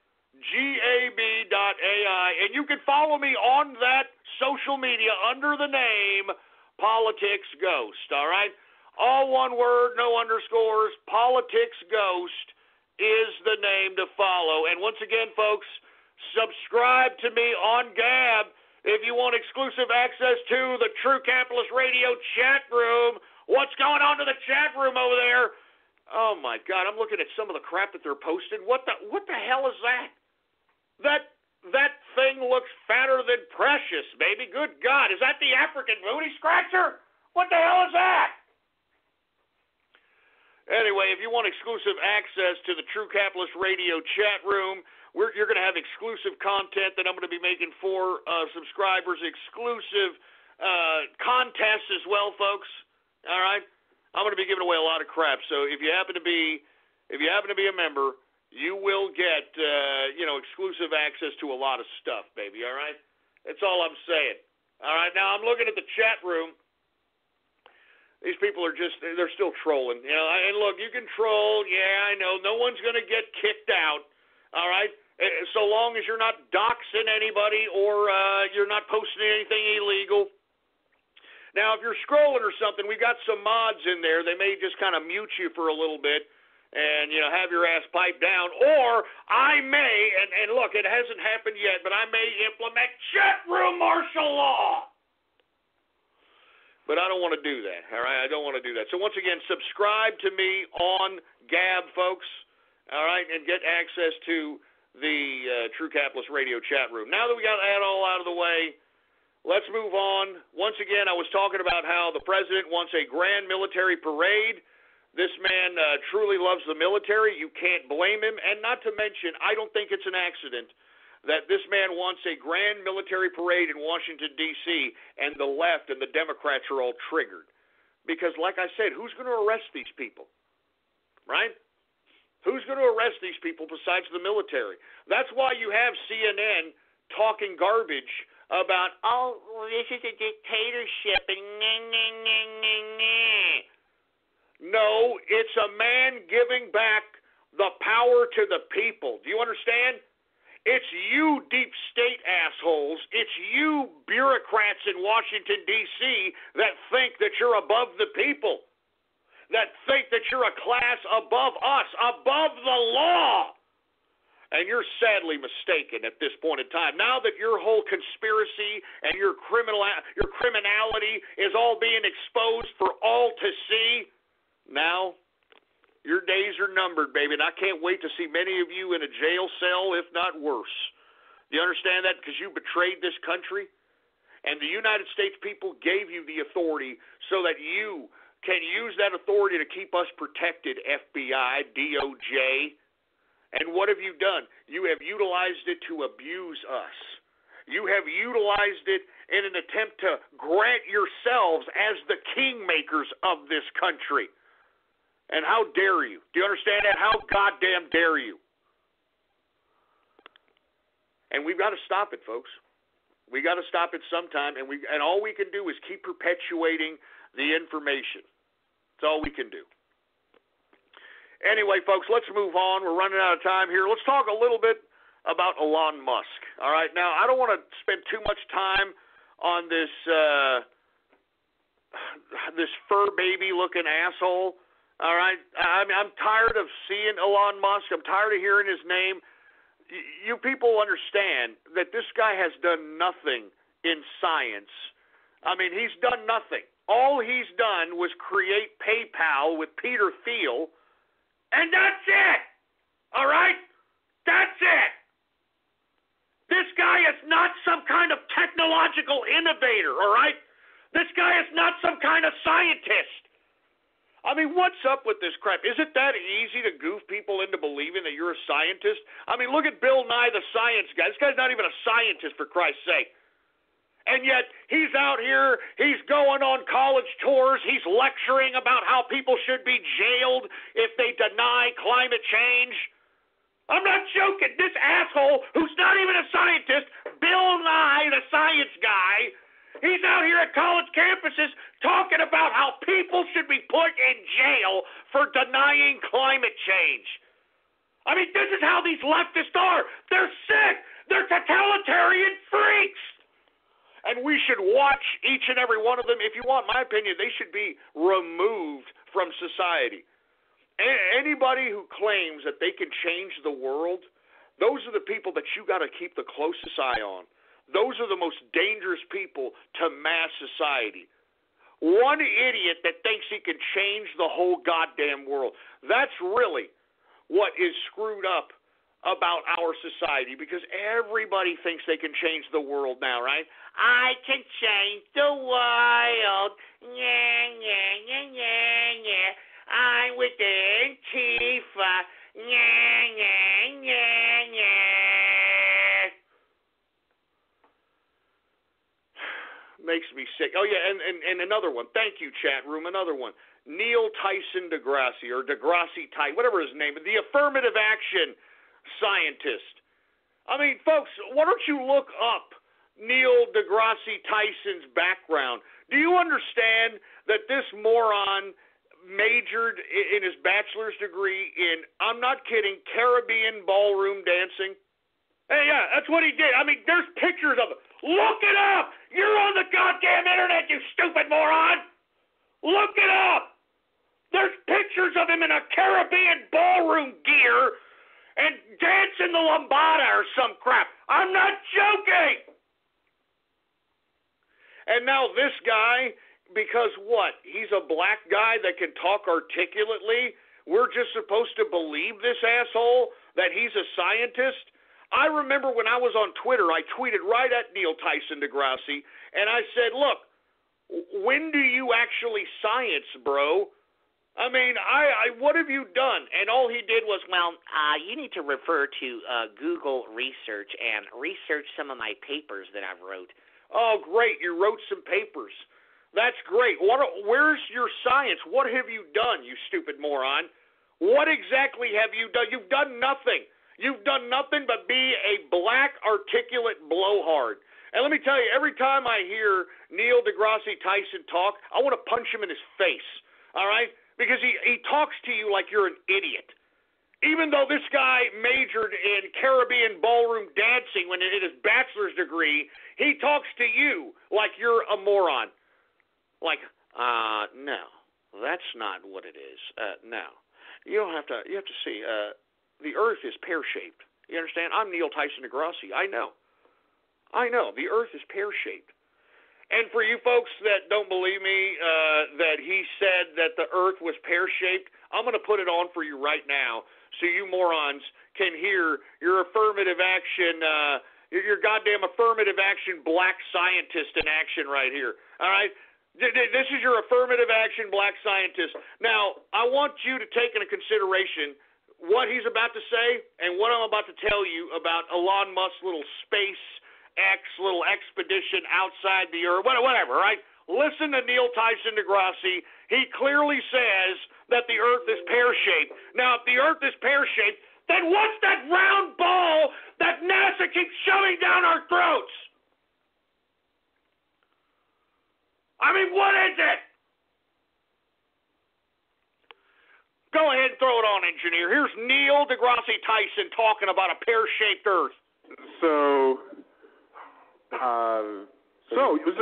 gab.ai, and you can follow me on that social media under the name Politics Ghost. All right, all one word, no underscores. Politics Ghost is the name to follow. And once again, folks, subscribe to me on Gab if you want exclusive access to the True Capitalist Radio chat room. What's going on to the chat room over there? Oh my God! I'm looking at some of the crap that they're posting. What the hell is that? That thing looks fatter than precious, baby. Good God! Is that the African booty scratcher? What the hell is that? Anyway, if you want exclusive access to the True Capitalist Radio chat room, you're going to have exclusive content that I'm going to be making for subscribers. Exclusive contests as well, folks. All right. I'm going to be giving away a lot of crap, so if you happen to be a member, you will get exclusive access to a lot of stuff, baby. All right, that's all I'm saying. All right, now I'm looking at the chat room. These people are they're still trolling, And look, you can troll, yeah, I know. No one's going to get kicked out. All right, so long as you're not doxing anybody or you're not posting anything illegal. Now, if you're scrolling or something, we got some mods in there. They may just kind of mute you for a little bit and, have your ass piped down. Or I may, and look, it hasn't happened yet, but I may implement chat room martial law. But I don't want to do that, all right? I don't want to do that. So once again, subscribe to me on Gab, folks, all right, and get access to the True Capitalist Radio chat room. Now that we got that all out of the way, let's move on. Once again, I was talking about how the president wants a grand military parade. This man truly loves the military. You can't blame him. And not to mention, I don't think it's an accident that this man wants a grand military parade in Washington, D.C., and the left and the Democrats are all triggered. Because, like I said, who's going to arrest these people? Right? Who's going to arrest these people besides the military? That's why you have CNN talking garbage about, oh, this is a dictatorship, and No, it's a man giving back the power to the people. Do you understand? It's you deep state assholes, it's you bureaucrats in Washington, D.C. that think that you're above the people, that think that you're a class above us, above the law. And you're sadly mistaken at this point in time. Now that your whole conspiracy and your criminality is all being exposed for all to see, now your days are numbered, baby. And I can't wait to see many of you in a jail cell, if not worse. Do you understand that? Because you betrayed this country. And the United States people gave you the authority so that you can use that authority to keep us protected, FBI, DOJ. And what have you done? You have utilized it to abuse us. You have utilized it in an attempt to grant yourselves as the kingmakers of this country. And how dare you? Do you understand that? How goddamn dare you? And we've got to stop it, folks. We got to stop it sometime, and all we can do is keep perpetuating the information. That's all we can do. Anyway, folks, let's move on. We're running out of time here. Let's talk a little bit about Elon Musk. All right, now I don't want to spend too much time on this this fur baby looking asshole. All right, I mean, I'm tired of seeing Elon Musk. I'm tired of hearing his name. You people understand that this guy has done nothing in science. I mean, he's done nothing. All he's done was create PayPal with Peter Thiel, and that's it. All right? That's it. This guy is not some kind of technological innovator, all right? This guy is not some kind of scientist. I mean, what's up with this crap? Is it that easy to goof people into believing that you're a scientist? I mean, look at Bill Nye, the science guy. This guy's not even a scientist, for Christ's sake. And yet, he's out here, he's going on college tours, he's lecturing about how people should be jailed if they deny climate change. I'm not joking. This asshole, who's not even a scientist, Bill Nye, the science guy, he's out here at college campuses talking about how people should be put in jail for denying climate change. I mean, this is how these leftists are. They're sick. They're totalitarian freaks. And we should watch each and every one of them. If you want my opinion, they should be removed from society. Anybody who claims that they can change the world, those are the people that you got to keep the closest eye on. Those are the most dangerous people to mass society. One idiot that thinks he can change the whole goddamn world. That's really what is screwed up about our society, because everybody thinks they can change the world now, right? I can change the world. Yeah, yeah, yeah, yeah, yeah. I'm with Antifa. Yeah, yeah, yeah, yeah. Makes me sick. Oh, yeah, and another one. Thank you, chat room. Another one. Neil Tyson deGrasse, or deGrasse Tyson, whatever his name is, the affirmative action scientist. I mean, folks, why don't you look up Neil deGrasse Tyson's background? Do you understand that this moron majored in his bachelor's degree in, I'm not kidding, Caribbean ballroom dancing? Hey, yeah, that's what he did. I mean, there's pictures of it. Look it up. You're on the goddamn internet, you stupid moron. Look it up. There's pictures of him in a Caribbean ballroom gear and dancing the lambada or some crap. I'm not joking. And now this guy, because what? He's a black guy that can talk articulately. We're just supposed to believe this asshole that he's a scientist? I remember when I was on Twitter, I tweeted right at Neil Tyson deGrasse, and I said, look, when do you actually science, bro? I mean, what have you done? And all he did was, well, you need to refer to Google Research and research some of my papers that I've wrote. Oh, great. You wrote some papers. That's great. Where's your science? What have you done, you stupid moron? What exactly have you done? You've done nothing. You've done nothing but be a black, articulate blowhard. And let me tell you, every time I hear Neil deGrasse Tyson talk, I want to punch him in his face, all right? Because he talks to you like you're an idiot. Even though this guy majored in Caribbean ballroom dancing when in his bachelor's degree, he talks to you like you're a moron. Like, no, that's not what it is. No. You have to see, the earth is pear-shaped. You understand? I'm Neil Tyson deGrasse. I know. The earth is pear-shaped. And for you folks that don't believe me that he said that the earth was pear-shaped, I'm going to put it on for you right now so you morons can hear your affirmative action, your goddamn affirmative action black scientist in action right here. All right? This is your affirmative action black scientist. Now, I want you to take into consideration what he's about to say and what I'm about to tell you about Elon Musk's little little expedition outside the earth, whatever, right? Listen to Neil Tyson deGrasse. He clearly says that the earth is pear-shaped. Now, if the earth is pear-shaped, then what's that round ball that NASA keeps shoving down our throats? I mean, what is it? Go ahead and throw it on, engineer. Here's Neil deGrasse Tyson talking about a pear-shaped Earth. So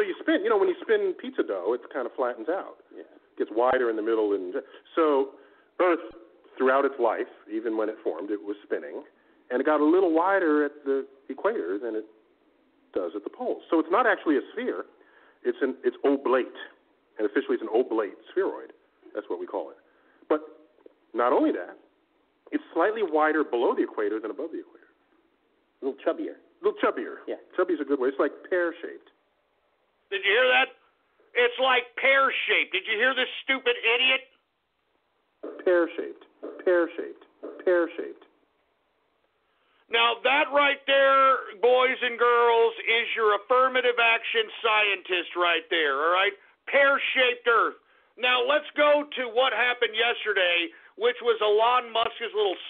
you spin. When you spin pizza dough, it kind of flattens out. Yeah. Gets wider in the middle, and so Earth, throughout its life, even when it formed, it was spinning, and it got a little wider at the equator than it does at the poles. So it's not actually a sphere; it's oblate, and officially it's an oblate spheroid. That's what we call it. But not only that, it's slightly wider below the equator than above the equator. A little chubbier. Yeah, chubby is a good word. It's like pear-shaped. Did you hear that? It's like pear-shaped. Did you hear this stupid idiot? Pear-shaped. Now, that right there, boys and girls, is your affirmative action scientist right there, all right? Pear-shaped Earth. Now, let's go to what happened yesterday, which was Elon Musk's little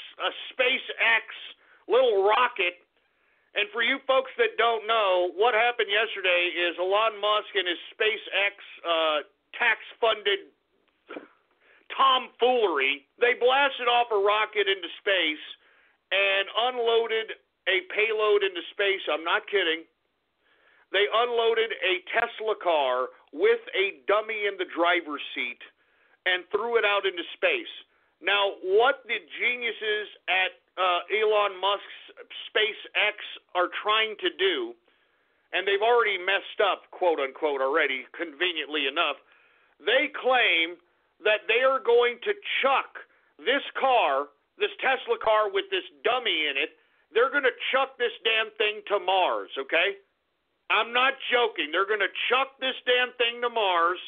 SpaceX little rocket. And for you folks that don't know, what happened yesterday is Elon Musk and his SpaceX tax-funded tomfoolery, they blasted off a rocket into space and unloaded a payload into space. I'm not kidding. They unloaded a Tesla car with a dummy in the driver's seat and threw it out into space. Now, what the geniuses at Elon Musk's SpaceX are trying to do, and they've already messed up, quote-unquote, already, conveniently enough, they claim that they are going to chuck this car, this Tesla car with this dummy in it, they're going to chuck this damn thing to Mars, okay? I'm not joking. They're going to chuck this damn thing to Mars,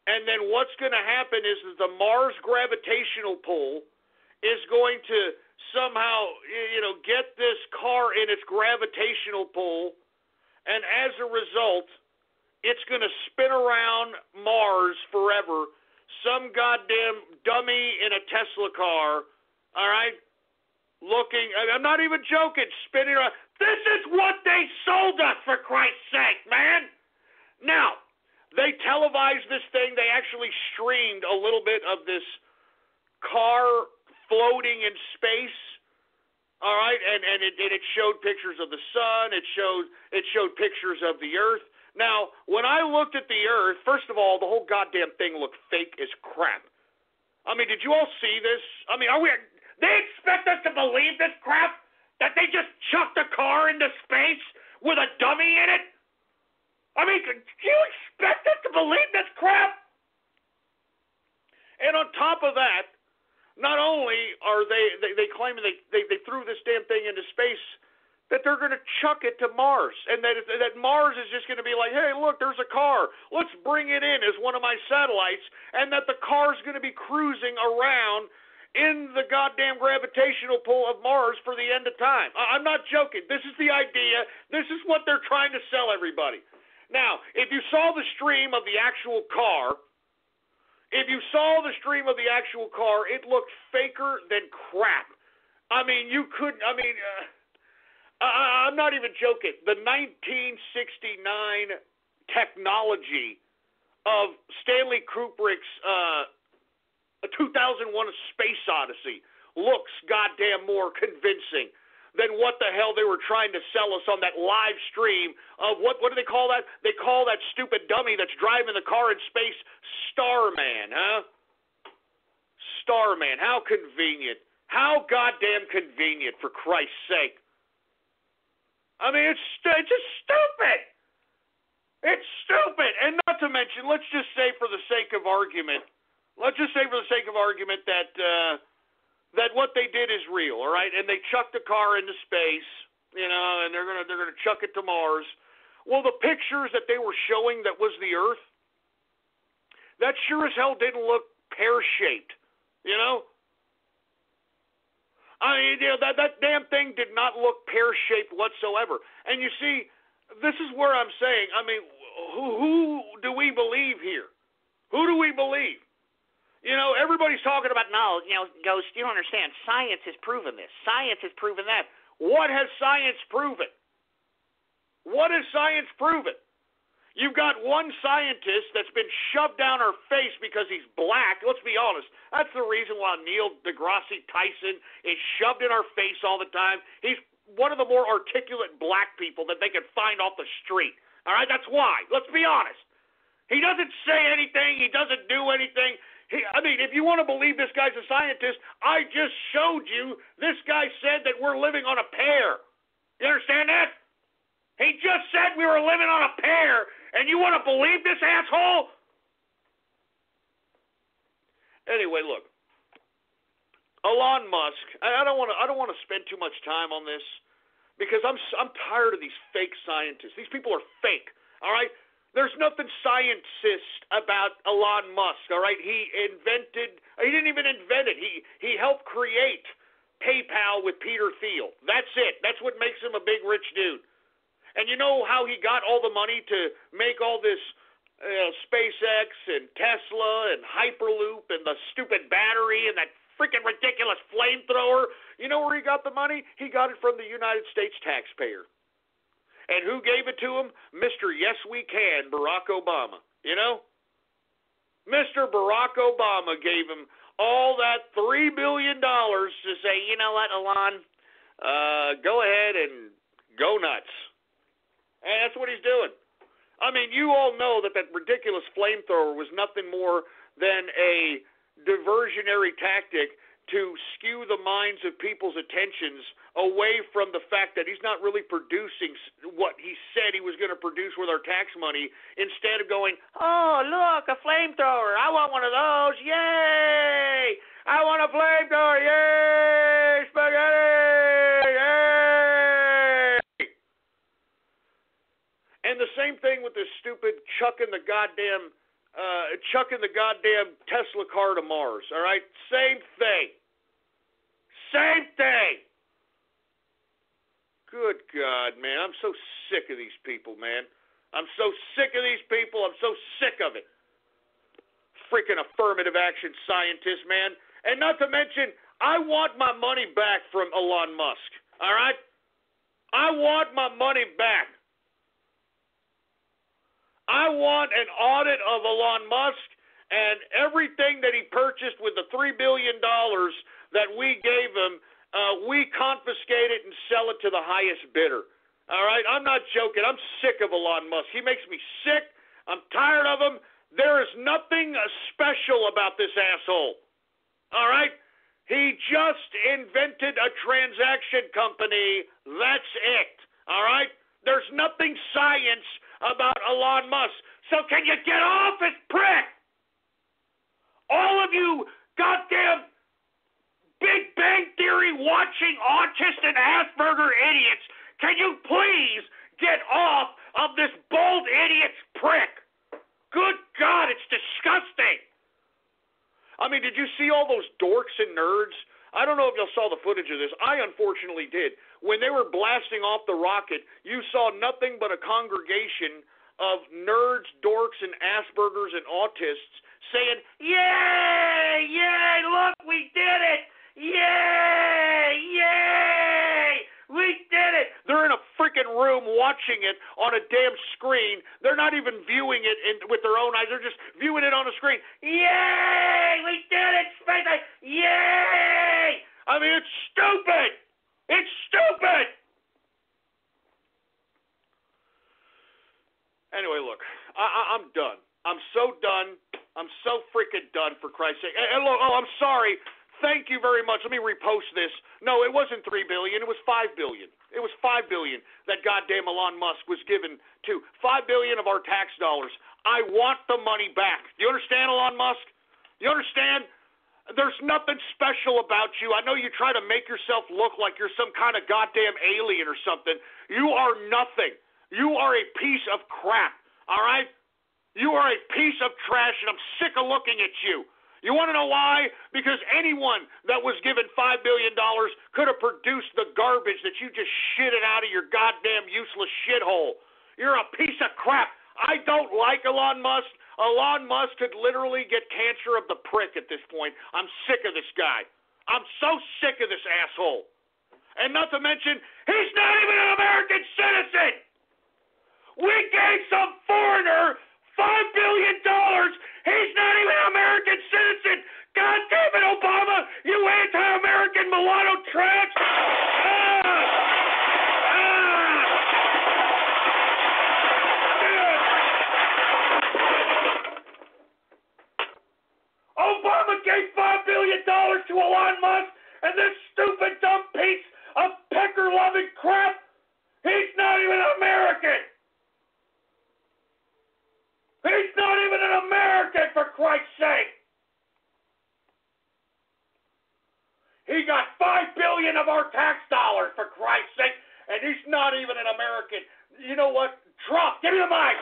and then what's going to happen is that the Mars gravitational pull is going to somehow, get this car in its gravitational pull, and as a result, it's going to spin around Mars forever. Some goddamn dummy in a Tesla car, all right, looking, I'm not even joking, spinning around. This is what they sold us, for Christ's sake, man. Now, they televised this thing. They actually streamed a little bit of this car floating in space, all right, and it showed pictures of the sun. It showed pictures of the Earth. Now, when I looked at the Earth, first of all, the whole goddamn thing looked fake as crap. I mean, did you all see this? I mean, they expect us to believe this crap? That they just chucked a car into space with a dummy in it? I mean, do you expect us to believe this crap? And on top of that, not only are they claiming they threw this damn thing into space, that they're going to chuck it to Mars, and that Mars is just going to be like, hey, look, there's a car. Let's bring it in as one of my satellites, and that the car's going to be cruising around in the goddamn gravitational pull of Mars for the end of time. I'm not joking. This is the idea. This is what they're trying to sell everybody. Now, if you saw the stream of the actual car, it looked faker than crap. I mean, you couldn't, I'm not even joking. The 1969 technology of Stanley Kubrick's 2001: A Space Odyssey looks goddamn more convincing than what the hell they were trying to sell us on that live stream of what do they call that? They call that stupid dummy that's driving the car in space Starman, huh? Starman. How convenient. How goddamn convenient, for Christ's sake. I mean, it's just stupid. It's stupid. And not to mention, let's just say for the sake of argument that what they did is real, all right? And they chucked the car into space, and they're gonna chuck it to Mars. Well, the pictures that they were showing that was the Earth, that sure as hell didn't look pear-shaped, I mean, that damn thing did not look pear-shaped whatsoever. And you see, this is where I'm saying, I mean, who do we believe here? Who do we believe? Everybody's talking about, no, Ghost, you don't understand. Science has proven this. Science has proven that. What has science proven? What has science proven? You've got one scientist that's been shoved down our face because he's black. Let's be honest. That's the reason why Neil deGrasse Tyson is shoved in our face all the time. He's one of the more articulate black people that they can find off the street. All right? That's why. Let's be honest. He doesn't say anything. He doesn't do anything. If you want to believe this guy's a scientist, I just showed you this guy said that we're living on a pear. You understand that? He just said we were living on a pear, and you want to believe this asshole? Anyway, look. Elon Musk. I don't want to spend too much time on this because I'm tired of these fake scientists. These people are fake. All right? There's nothing scientist about Elon Musk. All right? He didn't even invent it. He helped create PayPal with Peter Thiel. That's it. That's what makes him a big rich dude. And you know how he got all the money to make all this SpaceX and Tesla and Hyperloop and the stupid battery and that freaking ridiculous flamethrower? You know where he got the money? He got it from the United States taxpayer. And who gave it to him? Mr. Yes We Can, Barack Obama. You know? Mr. Barack Obama gave him all that $3 billion to say, you know what, Elon, go ahead and go nuts. And that's what he's doing. You all know that ridiculous flamethrower was nothing more than a diversionary tactic to skew the minds of people's attentions away from the fact that he's not really producing what he said he was going to produce with our tax money, instead of going, oh, look, a flamethrower. I want one of those. Yay! I want a flamethrower. Yay! Spaghetti! Yay! And the same thing with this stupid chucking the goddamn Tesla car to Mars, all right? Same thing. Same thing. Good God, man. I'm so sick of these people, man. I'm so sick of these people. I'm so sick of it. Freaking affirmative action scientists, man. And not to mention, I want my money back from Elon Musk, all right? I want my money back. I want an audit of Elon Musk and everything that he purchased with the $3 billion that we gave him, we confiscate it and sell it to the highest bidder. All right? I'm not joking. I'm sick of Elon Musk. He makes me sick. I'm tired of him. There is nothing special about this asshole. All right? He just invented a transaction company. That's it. All right? There's nothing science about Elon Musk. So can you get off his prick? All of you goddamn Big Bang Theory watching autist and Asperger idiots, can you please get off of this bald idiot's prick? Good God, it's disgusting. Did you see all those dorks and nerds? I don't know if y'all saw the footage of this. I unfortunately did. When they were blasting off the rocket, you saw nothing but a congregation of nerds, dorks, and Aspergers and autists saying, yay, yay, look, we did it, yay, yay, we did it. They're in a freaking room watching it on a damn screen. They're not even viewing it with their own eyes. They're just viewing it on a screen. Yay, we did it, space, yay. It's stupid. It's stupid! Anyway, look, I'm done. I'm so done. I'm so freaking done, for Christ's sake. And look, I'm sorry. Thank you very much. Let me repost this. No, it wasn't $3 billion. It was $5 billion. It was $5 billion that goddamn Elon Musk was given to. $5 billion of our tax dollars. I want the money back. Do you understand, Elon Musk? You understand? There's nothing special about you. I know you try to make yourself look like you're some kind of goddamn alien or something. You are nothing. You are a piece of crap, all right? You are a piece of trash, and I'm sick of looking at you. You want to know why? Because anyone that was given $5 billion could have produced the garbage that you just shitted out of your goddamn useless shithole. You're a piece of crap. I don't like Elon Musk. Elon Musk could literally get cancer of the prick at this point. I'm sick of this guy. I'm so sick of this asshole. And not to mention, he's not even an American citizen. We gave some foreigner $5 billion. He's not even an American citizen. God damn it, Obama, you anti-American mulatto trash. Obama gave $5 billion to Elon Musk, and this stupid, dumb piece of pecker-loving crap, he's not even an American. He's not even an American, for Christ's sake. He got $5 billion of our tax dollars, for Christ's sake, and he's not even an American. You know what? Trump, give me the mic.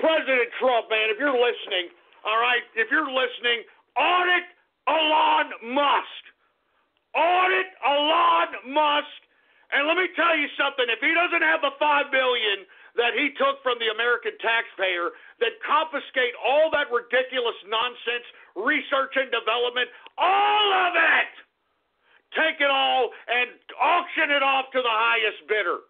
President Trump, man, if you're listening, all right, if you're listening, audit Elon Musk. Audit Elon Musk. And let me tell you something, if he doesn't have the $5 billion that he took from the American taxpayer, then confiscate all that ridiculous nonsense, research and development, all of it. Take it all and auction it off to the highest bidder.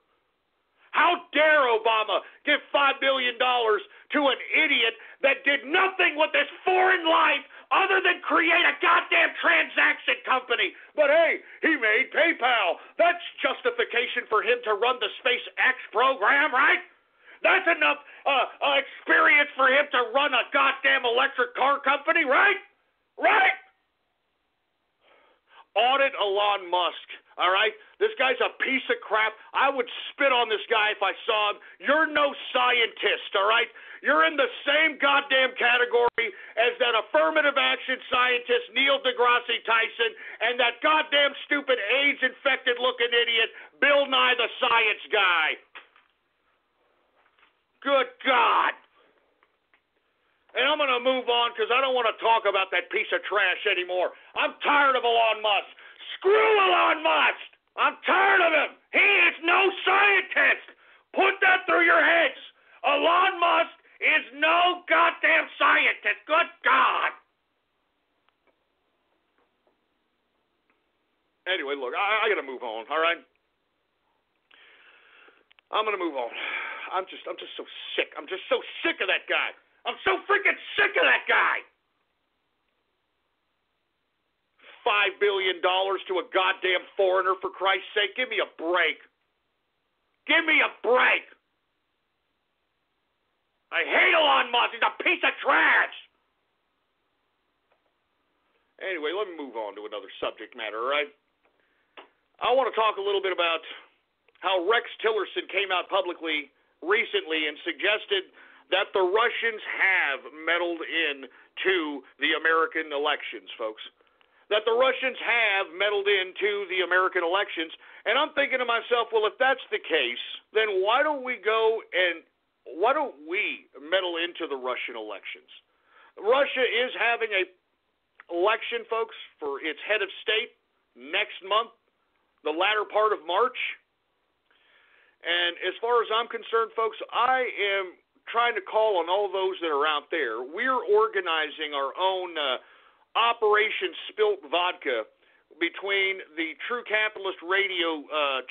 How dare Obama give $5 billion to an idiot that did nothing with this foreign life other than create a goddamn transaction company? But hey, he made PayPal. That's justification for him to run the SpaceX program, right? That's enough experience for him to run a goddamn electric car company, right? Right? Audit Elon Musk, all right? This guy's a piece of crap. I would spit on this guy if I saw him. You're no scientist, all right? You're in the same goddamn category as that affirmative action scientist Neil deGrasse Tyson and that goddamn stupid AIDS-infected looking idiot Bill Nye the Science Guy. Good God. And I'm going to move on because I don't want to talk about that piece of trash anymore. I'm tired of Elon Musk. Screw Elon Musk. I'm tired of him. He is no scientist. Put that through your heads. Elon Musk is no goddamn scientist. Good God. Anyway, look, I got to move on, all right? I'm going to move on. I'm just so sick. I'm just so sick of that guy. I'm so freaking sick of that guy. $5 billion to a goddamn foreigner, for Christ's sake. Give me a break. Give me a break. I hate Elon Musk. He's a piece of trash. Anyway, let me move on to another subject matter, all right? I want to talk a little bit about how Rex Tillerson came out publicly recently and suggested that the Russians have meddled in to the American elections, folks. That the Russians have meddled into the American elections. And I'm thinking to myself, well, if that's the case, then why don't we meddle into the Russian elections? Russia is having a election, folks, for its head of state next month, the latter part of March. And as far as I'm concerned, folks, I am trying to call on all those that are out there. We're organizing our own Operation Spilt Vodka between the True Capitalist Radio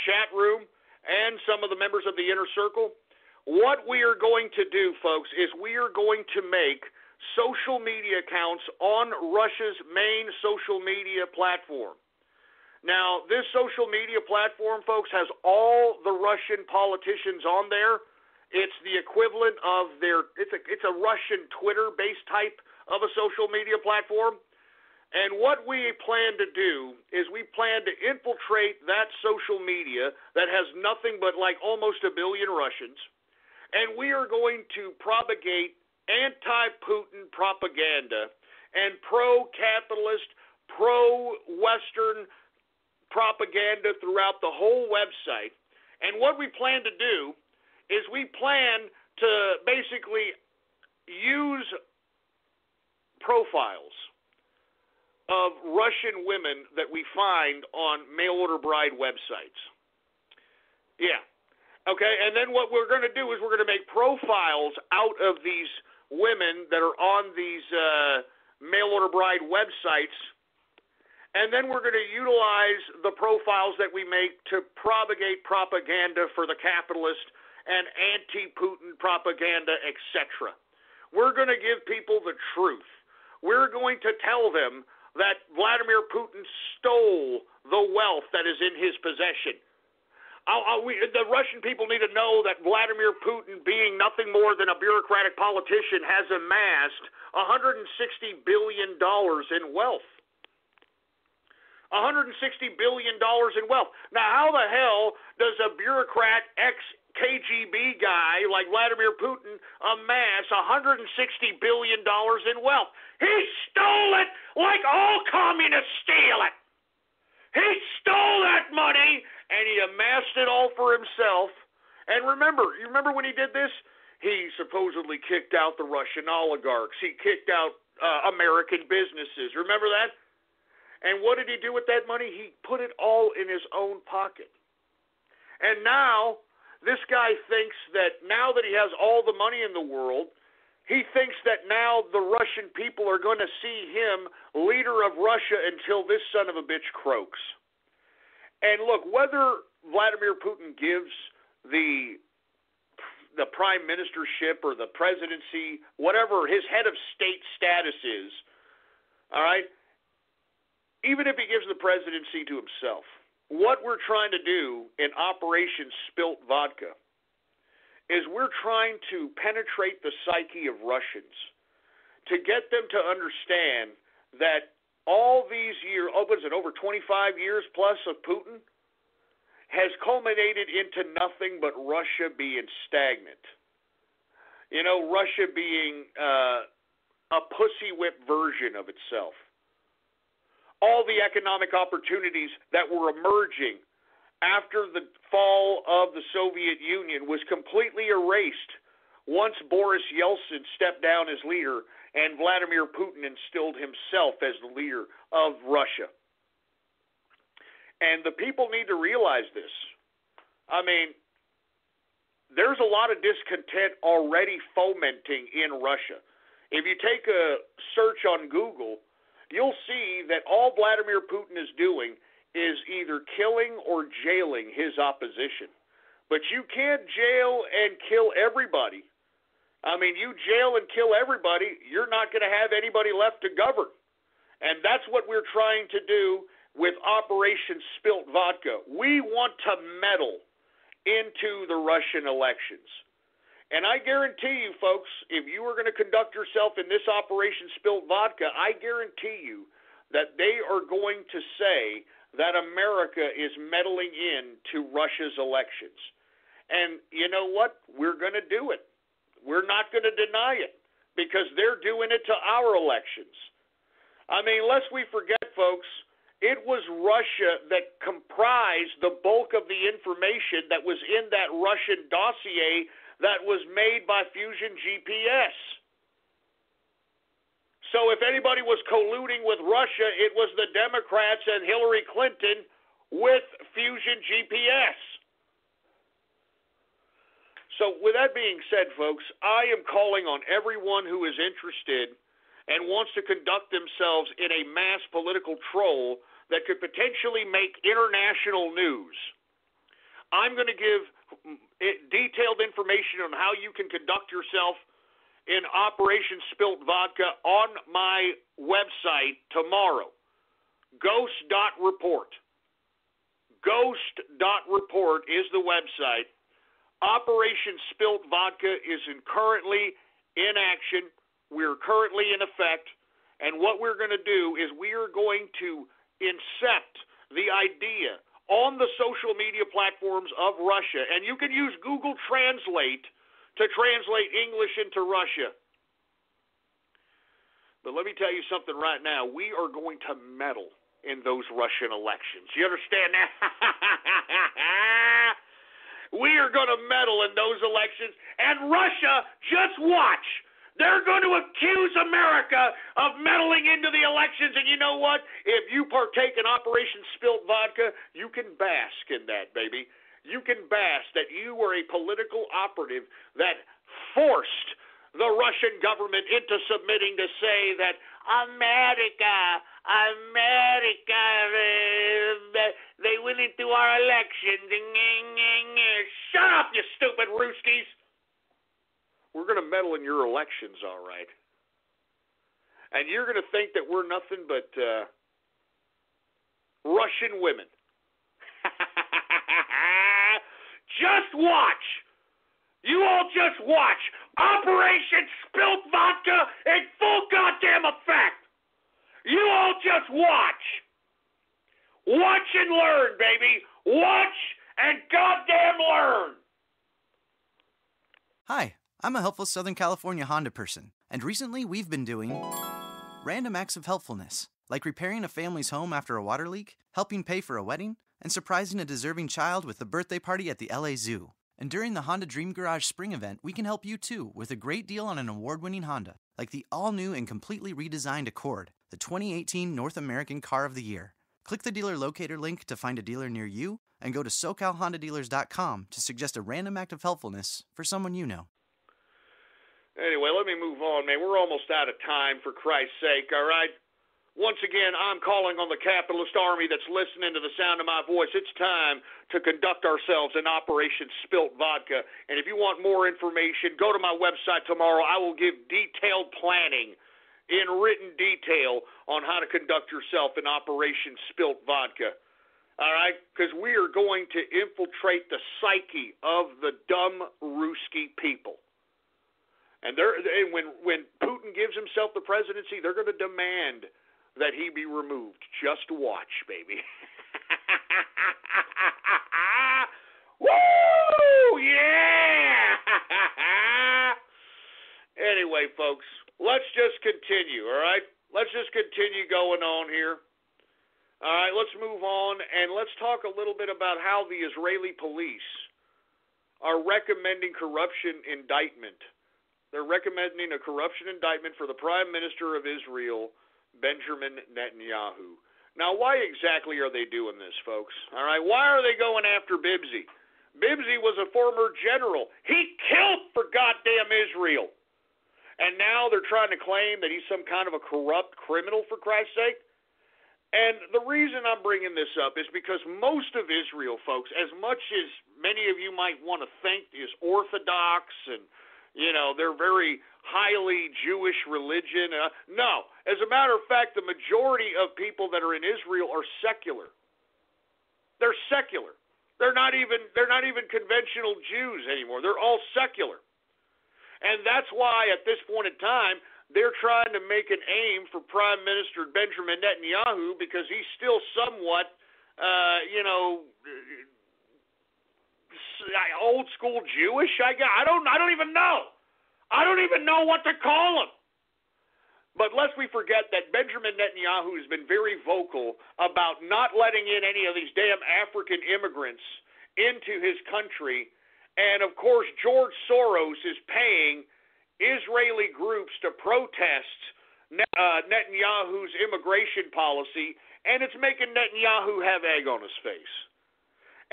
chat room and some of the members of the Inner Circle. What we are going to do, folks, is we are going to make social media accounts on Russia's main social media platform. Now, this social media platform, folks, has all the Russian politicians on there. It's the equivalent of it's a Russian Twitter-based type of a social media platform. And what we plan to do is we plan to infiltrate that social media that has nothing but like almost 1 billion Russians. And we are going to propagate anti-Putin propaganda and pro-capitalist, pro-Western propaganda throughout the whole website. And what we plan to do is we plan to basically use profiles of Russian women that we find on mail-order bride websites. Yeah. Okay, and then what we're going to do is we're going to make profiles out of these women that are on these mail-order bride websites, And then we're going to utilize the profiles that we make to propagate propaganda for the capitalist and anti-Putin propaganda, etc. We're going to give people the truth. We're going to tell them that Vladimir Putin stole the wealth that is in his possession. The Russian people need to know that Vladimir Putin, being nothing more than a bureaucratic politician, has amassed $160 billion in wealth. $160 billion in wealth. Now, how the hell does a bureaucrat, ex-KGB guy like Vladimir Putin amass $160 billion in wealth? He stole it like all communists steal it. He stole that money, and he amassed it all for himself. And you remember when he did this? He supposedly kicked out the Russian oligarchs. He kicked out American businesses. Remember that? And what did he do with that money? He put it all in his own pocket. And now, this guy thinks that now that he has all the money in the world, he thinks that now the Russian people are going to see him leader of Russia until this son of a bitch croaks. And look, whether Vladimir Putin gives the prime ministership or the presidency, whatever his head of state status is, all right, even if he gives the presidency to himself, what we're trying to do in Operation Spilt Vodka is we're trying to penetrate the psyche of Russians to get them to understand that all these years, over 25 years plus of Putin, has culminated into nothing but Russia being stagnant. You know, Russia being a pussy whip version of itself. All the economic opportunities that were emerging after the fall of the Soviet Union was completely erased once Boris Yeltsin stepped down as leader and Vladimir Putin instilled himself as the leader of Russia. And the people need to realize this. I mean, there's a lot of discontent already fomenting in Russia. If you take a search on Google, you'll see that all Vladimir Putin is doing is either killing or jailing his opposition. But you can't jail and kill everybody. I mean, you jail and kill everybody, you're not going to have anybody left to govern. And that's what we're trying to do with Operation Spilt Vodka. We want to meddle into the Russian elections. And I guarantee you, folks, if you are going to conduct yourself in this Operation Spilt Vodka, I guarantee you that they are going to say that America is meddling into Russia's elections. And you know what? We're going to do it. We're not going to deny it because they're doing it to our elections. I mean, lest we forget, folks, it was Russia that comprised the bulk of the information that was in that Russian dossier that was made by Fusion GPS. So if anybody was colluding with Russia, it was the Democrats and Hillary Clinton with Fusion GPS. So with that being said, folks, I am calling on everyone who is interested and wants to conduct themselves in a mass political troll that could potentially make international news. I'm going to give detailed information on how you can conduct yourself in Operation Spilt Vodka on my website tomorrow. Ghost.report. Ghost.report is the website. Operation Spilt Vodka is currently in action. We're currently in effect. And what we're going to do is we are going to incept the idea on the social media platforms of Russia. And you can use Google Translate to translate English into Russia. But let me tell you something right now. We are going to meddle in those Russian elections. You understand that? We are going to meddle in those elections. And Russia, just watch. They're going to accuse America of meddling into the elections. And you know what? If you partake in Operation Spilt Vodka, you can bask in that, baby. You can bask that you were a political operative that forced the Russian government into submitting to say that America, they went into our elections. Shut up, you stupid Ruskies. We're going to meddle in your elections, all right. And you're going to think that we're nothing but Russian women. Just watch. You all just watch. Operation Spilt Vodka in full goddamn effect. You all just watch. Watch and learn, baby. Watch and goddamn learn. Hi, I'm a helpful Southern California Honda person, and recently we've been doing random acts of helpfulness, like repairing a family's home after a water leak, helping pay for a wedding, and surprising a deserving child with a birthday party at the LA Zoo. And during the Honda Dream Garage Spring event, we can help you too with a great deal on an award-winning Honda, like the all-new and completely redesigned Accord, the 2018 North American Car of the Year. Click the dealer locator link to find a dealer near you, and go to SoCalHondaDealers.com to suggest a random act of helpfulness for someone you know. Anyway, let me move on, man. We're almost out of time, for Christ's sake, all right? Once again, I'm calling on the capitalist army that's listening to the sound of my voice. It's time to conduct ourselves in Operation Spilt Vodka. And if you want more information, go to my website tomorrow. I will give detailed planning in written detail on how to conduct yourself in Operation Spilt Vodka. All right? Because we are going to infiltrate the psyche of the dumb Ruski people. And when Putin gives himself the presidency, they're going to demand that he be removed. Just watch, baby. Woo! Yeah! Anyway, folks, let's just continue, all right? Let's just continue going on here. All right, let's move on, and let's talk a little bit about how the Israeli police are recommending corruption indictment. They're recommending a corruption indictment for the Prime Minister of Israel, Benjamin Netanyahu. Now, why exactly are they doing this, folks? All right, why are they going after Bibsy? Bibsy was a former general. He killed for goddamn Israel. And now they're trying to claim that he's some kind of a corrupt criminal, for Christ's sake. And the reason I'm bringing this up is because most of Israel, folks, as much as many of you might want to think is Orthodox and, you know, they're very highly Jewish religion. No. As a matter of fact, the majority of people that are in Israel are secular. They're secular. They're not even conventional Jews anymore. They're all secular. And that's why at this point in time, they're trying to make an aim for Prime Minister Benjamin Netanyahu because he's still somewhat, old school Jewish. I don't even know. I don't even know what to call him. But lest we forget that Benjamin Netanyahu has been very vocal about not letting in any of these damn African immigrants into his country. And, of course, George Soros is paying Israeli groups to protest Netanyahu's immigration policy, and it's making Netanyahu have egg on his face.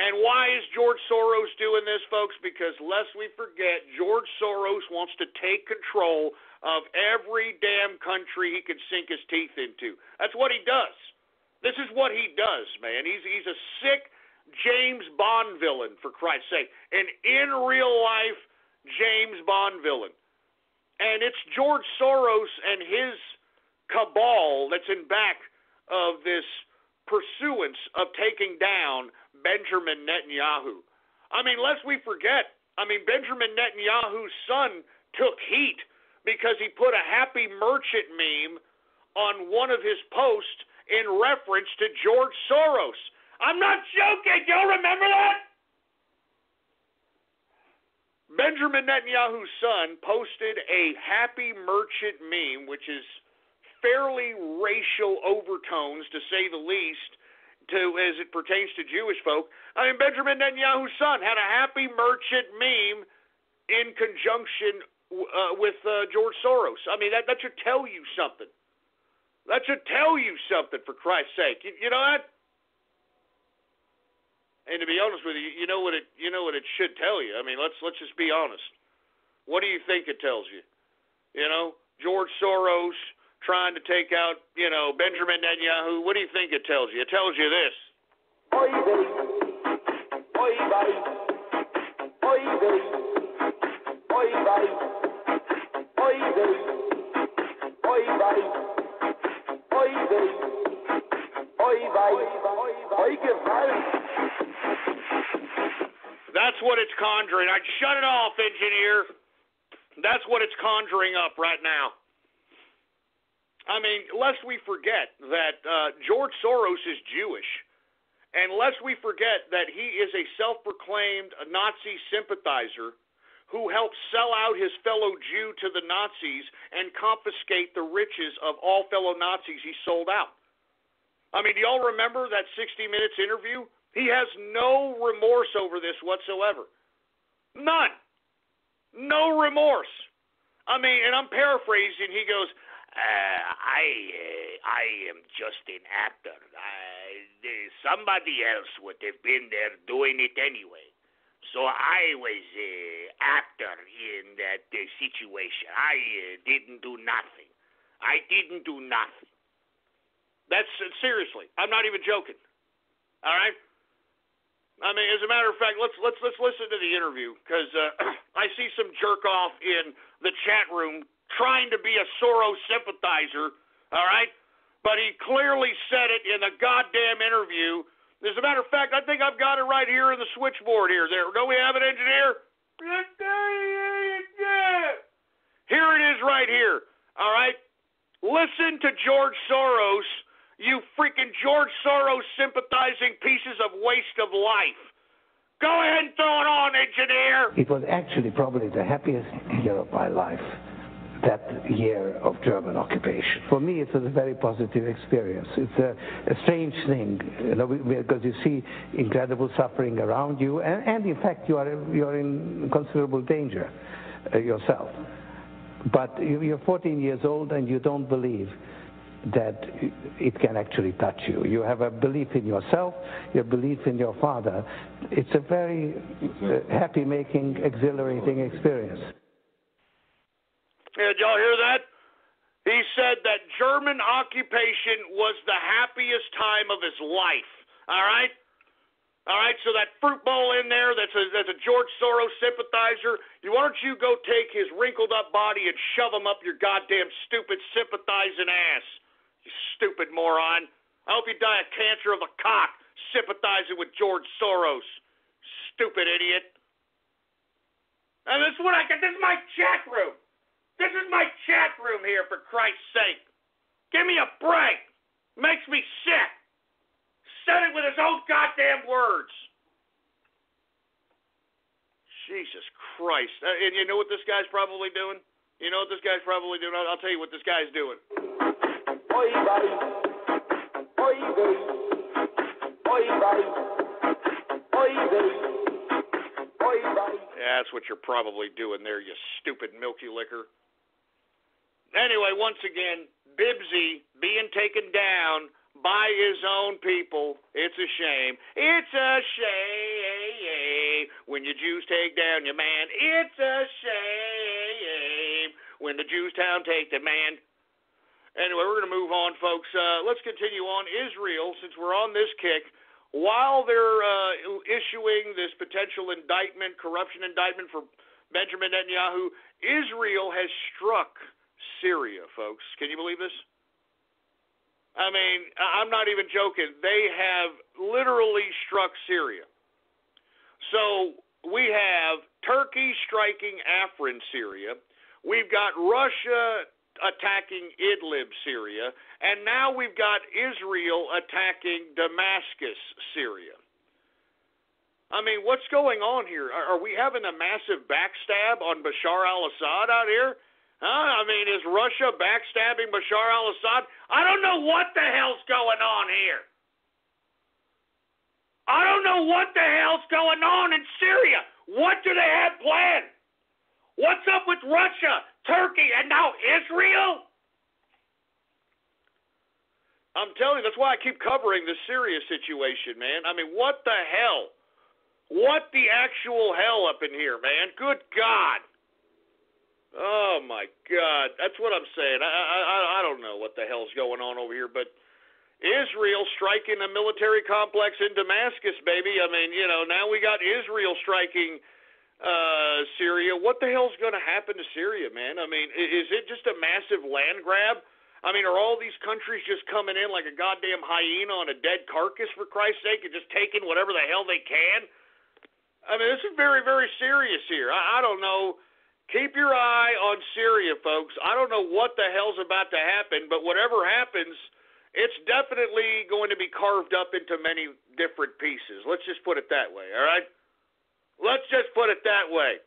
And why is George Soros doing this, folks? Because lest we forget, George Soros wants to take control of every damn country he can sink his teeth into. That's what he does. This is what he does, man. He's a sick James Bond villain, for Christ's sake. An in real life James Bond villain. And it's George Soros and his cabal that's in back of this pursuance of taking down Benjamin Netanyahu. I mean, lest we forget, Benjamin Netanyahu's son took heat because he put a happy merchant meme on one of his posts in reference to George Soros. I'm not joking. Y'all remember that? Benjamin Netanyahu's son posted a happy merchant meme, which is fairly racial overtones, to say the least, as it pertains to Jewish folk. Benjamin Netanyahu's son had a happy merchant meme in conjunction with George Soros. That should tell you something. That should tell you something, for Christ's sake. You know what? And to be honest with you, you know what it should tell you. Let's just be honest. What do you think it tells you? George Soros trying to take out, Benjamin Netanyahu. What do you think it tells you? It tells you this. Oi vey, oi vey, oi vey, oi vey, oi vey, oi vey, oi vey, oi vey, oi vey. That's what it's conjuring. I'd shut it off, engineer. That's what it's conjuring up right now. I mean, lest we forget that George Soros is Jewish, and lest we forget that he is a self-proclaimed Nazi sympathizer who helped sell out his fellow Jew to the Nazis and confiscate the riches of all fellow Nazis he sold out. I mean, do y'all remember that 60 Minutes interview? He has no remorse over this whatsoever. None. No remorse. I mean, and I'm paraphrasing. He goes, I am just an actor. Somebody else would have been there doing it anyway. So I was an actor in that situation. I didn't do nothing. That's seriously. I'm not even joking. All right? I mean, as a matter of fact, let's listen to the interview, because I see some jerk off in the chat room trying to be a Soros sympathizer, all right? But he clearly said it in the goddamn interview. As a matter of fact, I think I've got it right here in the switchboard here. Don't we have it, engineer? Here it is right here, all right? Listen to George Soros. You freaking George Soros sympathizing pieces of waste of life. Go ahead and throw it on, engineer. It was actually probably the happiest year of my life, that year of German occupation. For me, it was a very positive experience. It's a strange thing, because you see incredible suffering around you, and in fact, you're in considerable danger yourself. But you're 14 years old, and you don't believe that it can actually touch you. You have a belief in yourself, your belief in your father. It's a very happy-making, exhilarating experience. Yeah, did y'all hear that? He said that German occupation was the happiest time of his life. All right? All right, so that fruit bowl in there, that's a George Soros sympathizer. Why don't you go take his wrinkled up body and shove him up your goddamn stupid sympathizing ass? You stupid moron. I hope you die of cancer of the cock sympathizing with George Soros. Stupid idiot. And this is what this is my chat room. This is my chat room here, for Christ's sake. Give me a break. Makes me sick. Said it with his own goddamn words. Jesus Christ. And you know what this guy's probably doing? I'll tell you what this guy's doing. Oi vey, oi vey, oi vey, oi vey, oi vey. Yeah, that's what you're probably doing there, you stupid milky liquor. Anyway, once again, Bibsy being taken down by his own people. It's a shame. It's a shame when you Jews take down your man. It's a shame when the Jews town take the man. Anyway, we're going to move on, folks. Let's continue on. Israel, since we're on this kick, while they're issuing this potential indictment, corruption indictment for Benjamin Netanyahu, Israel has struck Syria, folks. Can you believe this? I mean, I'm not even joking. They have literally struck Syria. So we have Turkey striking Afrin, Syria. We've got Russia attacking Idlib, Syria. And now we've got Israel attacking Damascus, Syria. I mean, what's going on here? Are we having a massive backstab on Bashar al-Assad out here? Huh? I mean, is Russia backstabbing Bashar al-Assad? I don't know what the hell's going on here. I don't know what the hell's going on in Syria. What do they have planned? What's up with Russia, Turkey, and now Israel? I'm telling you, that's why I keep covering the Syria situation, man. I mean, what the hell? What the actual hell up in here, man? Good God. Oh, my God. That's what I'm saying. I don't know what the hell's going on over here, but Israel striking a military complex in Damascus, baby. I mean, now we got Israel striking Syria. What the hell's going to happen to Syria, man? I mean, is it just a massive land grab? I mean, are all these countries just coming in like a goddamn hyena on a dead carcass, for Christ's sake, and just taking whatever the hell they can? I mean, this is very, very serious here. I don't know. Keep your eye on Syria, folks. I don't know what the hell's about to happen, but whatever happens, it's definitely going to be carved up into many different pieces. Let's just put it that way, all right? Let's just put it that way.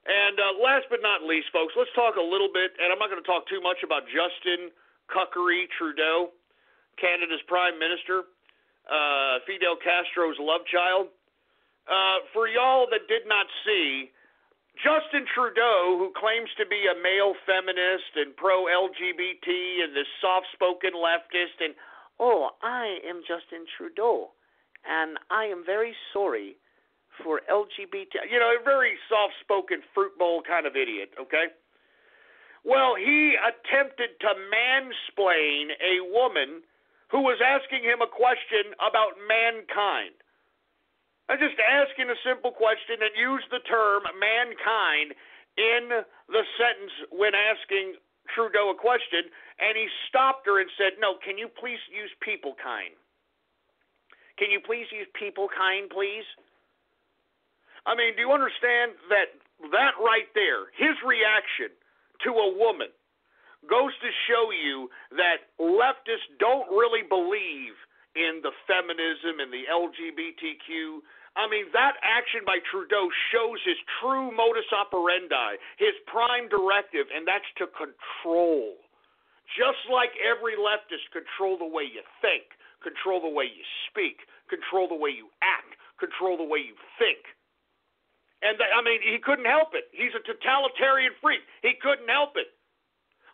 And last but not least, folks, let's talk a little bit, and I'm not going to talk too much about Justin Cuckery Trudeau, Canada's Prime Minister, Fidel Castro's love child. For y'all that did not see, Justin Trudeau, who claims to be a male feminist and pro-LGBT and this soft-spoken leftist, and, I am Justin Trudeau, and I am very sorry for LGBT, a very soft-spoken fruit bowl kind of idiot, okay? Well, he attempted to mansplain a woman who was asking him a question about mankind. I'm just asking a simple question and used the term mankind in the sentence when asking Trudeau a question, and he stopped her and said, no, can you please use people kind? Can you please use people kind, please? I mean, do you understand that right there, his reaction to a woman, goes to show you that leftists don't really believe in the feminism and the LGBTQ. I mean, that action by Trudeau shows his true modus operandi, his prime directive, and that's to control. Just like every leftist, control the way you think, control the way you speak, control the way you act, control the way you think. And, he couldn't help it. He's a totalitarian freak. He couldn't help it.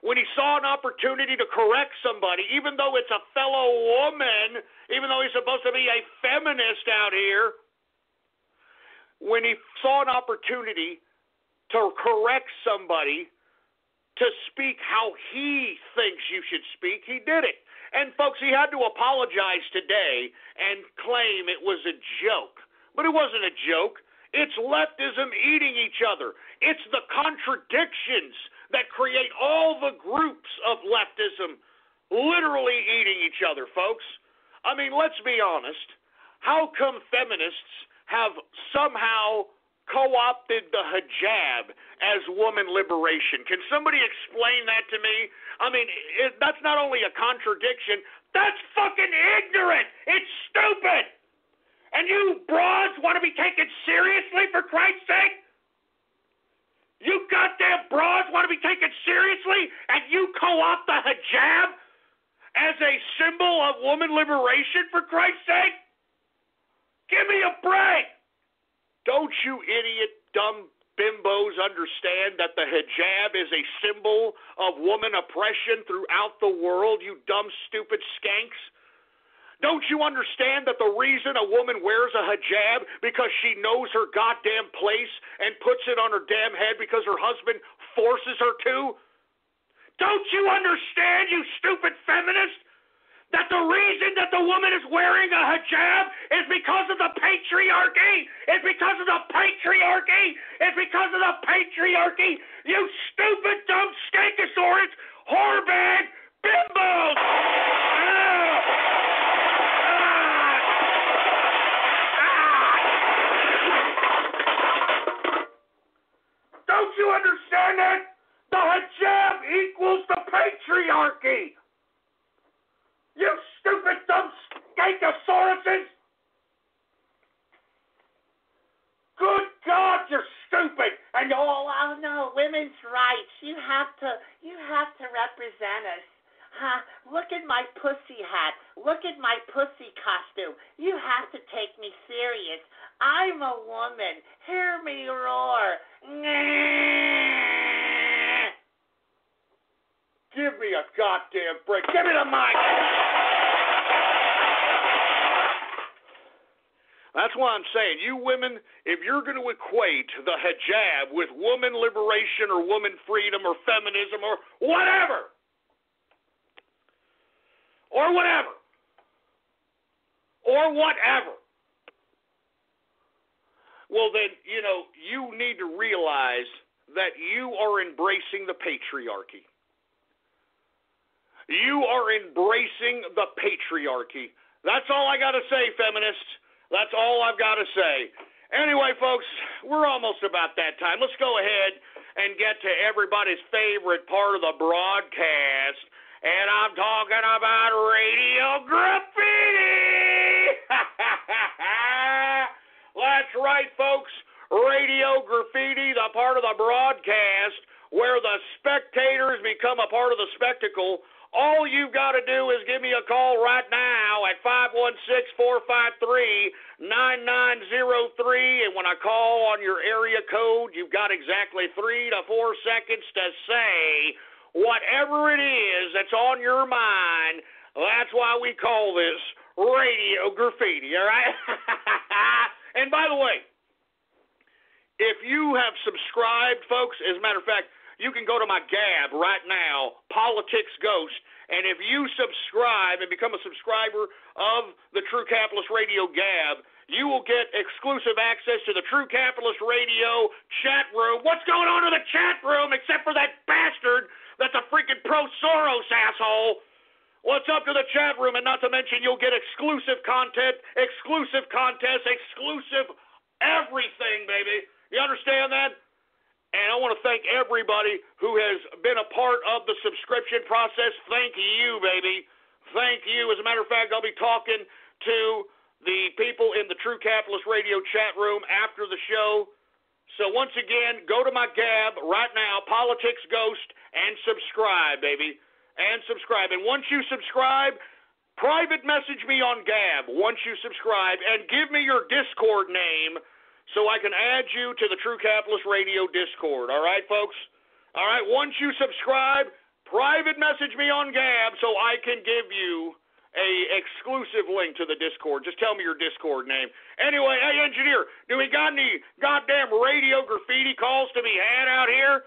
When he saw an opportunity to correct somebody, even though it's a fellow woman, even though he's supposed to be a feminist out here, when he saw an opportunity to correct somebody to speak how he thinks you should speak, he did it. And, folks, he had to apologize today and claim it was a joke. But it wasn't a joke. It's leftism eating each other. It's the contradictions that create all the groups of leftism literally eating each other, folks. I mean, let's be honest. How come feminists have somehow co-opted the hijab as woman liberation? Can somebody explain that to me? I mean, that's not only a contradiction, that's fucking ignorant. It's stupid. And you broads want to be taken seriously, for Christ's sake? You goddamn broads want to be taken seriously, and you co-opt the hijab as a symbol of woman liberation, for Christ's sake? Give me a break. Don't you idiot, dumb bimbos understand that the hijab is a symbol of woman oppression throughout the world, you dumb, stupid skanks? Don't you understand that the reason a woman wears a hijab because she knows her goddamn place and puts it on her damn head because her husband forces her to? Don't you understand, you stupid feminist, that the reason that the woman is wearing a hijab is because of the patriarchy? It's because of the patriarchy? It's because of the patriarchy? You stupid, dumb skankosaurus, whorebag, bimbos! Don't you understand that? The hijab equals the patriarchy! You stupid, dumb skankosauruses! Good God, you're stupid! And oh no, women's rights. You have to represent us. Huh? Look at my pussy hat. Look at my pussy costume. You have to take me serious. I'm a woman. Hear me roar. Give me a goddamn break. Give me the mic. That's why I'm saying, you women, if you're going to equate the hijab with woman liberation or woman freedom or feminism or whatever, well then, you need to realize that you are embracing the patriarchy. You are embracing the patriarchy. That's all I got to say, feminists. That's all I've got to say. Anyway, folks, we're almost about that time. Let's go ahead and get to everybody's favorite part of the broadcast, and I'm talking about Radio Graffiti. That's right, folks. Radio Graffiti, the part of the broadcast where the spectators become a part of the spectacle. All you've got to do is give me a call right now at 516-453-9903, and when I call on your area code, you've got exactly 3 to 4 seconds to say whatever it is that's on your mind. That's why we call this Radio Graffiti, all right? And by the way, if you have subscribed, folks, as a matter of fact, you can go to my Gab right now, Politics Ghost, and if you subscribe and become a subscriber of the True Capitalist Radio Gab, you will get exclusive access to the True Capitalist Radio chat room. What's going on in the chat room except for that bastard that's a freaking pro-Soros asshole? What's up to the chat room? And not to mention, you'll get exclusive content, exclusive contests, exclusive everything, baby. You understand that? And I want to thank everybody who has been a part of the subscription process. Thank you, baby. Thank you. As a matter of fact, I'll be talking to the people in the True Capitalist Radio chat room after the show. So once again, go to my Gab right now, Politics Ghost, and subscribe, baby. And subscribe. And once you subscribe, private message me on Gab once you subscribe, and give me your Discord name so I can add you to the True Capitalist Radio Discord. All right, folks? All right, once you subscribe, private message me on Gab so I can give you a exclusive link to the Discord. Just tell me your Discord name. Anyway, hey, engineer, do we got any goddamn Radio Graffiti calls to be had out here?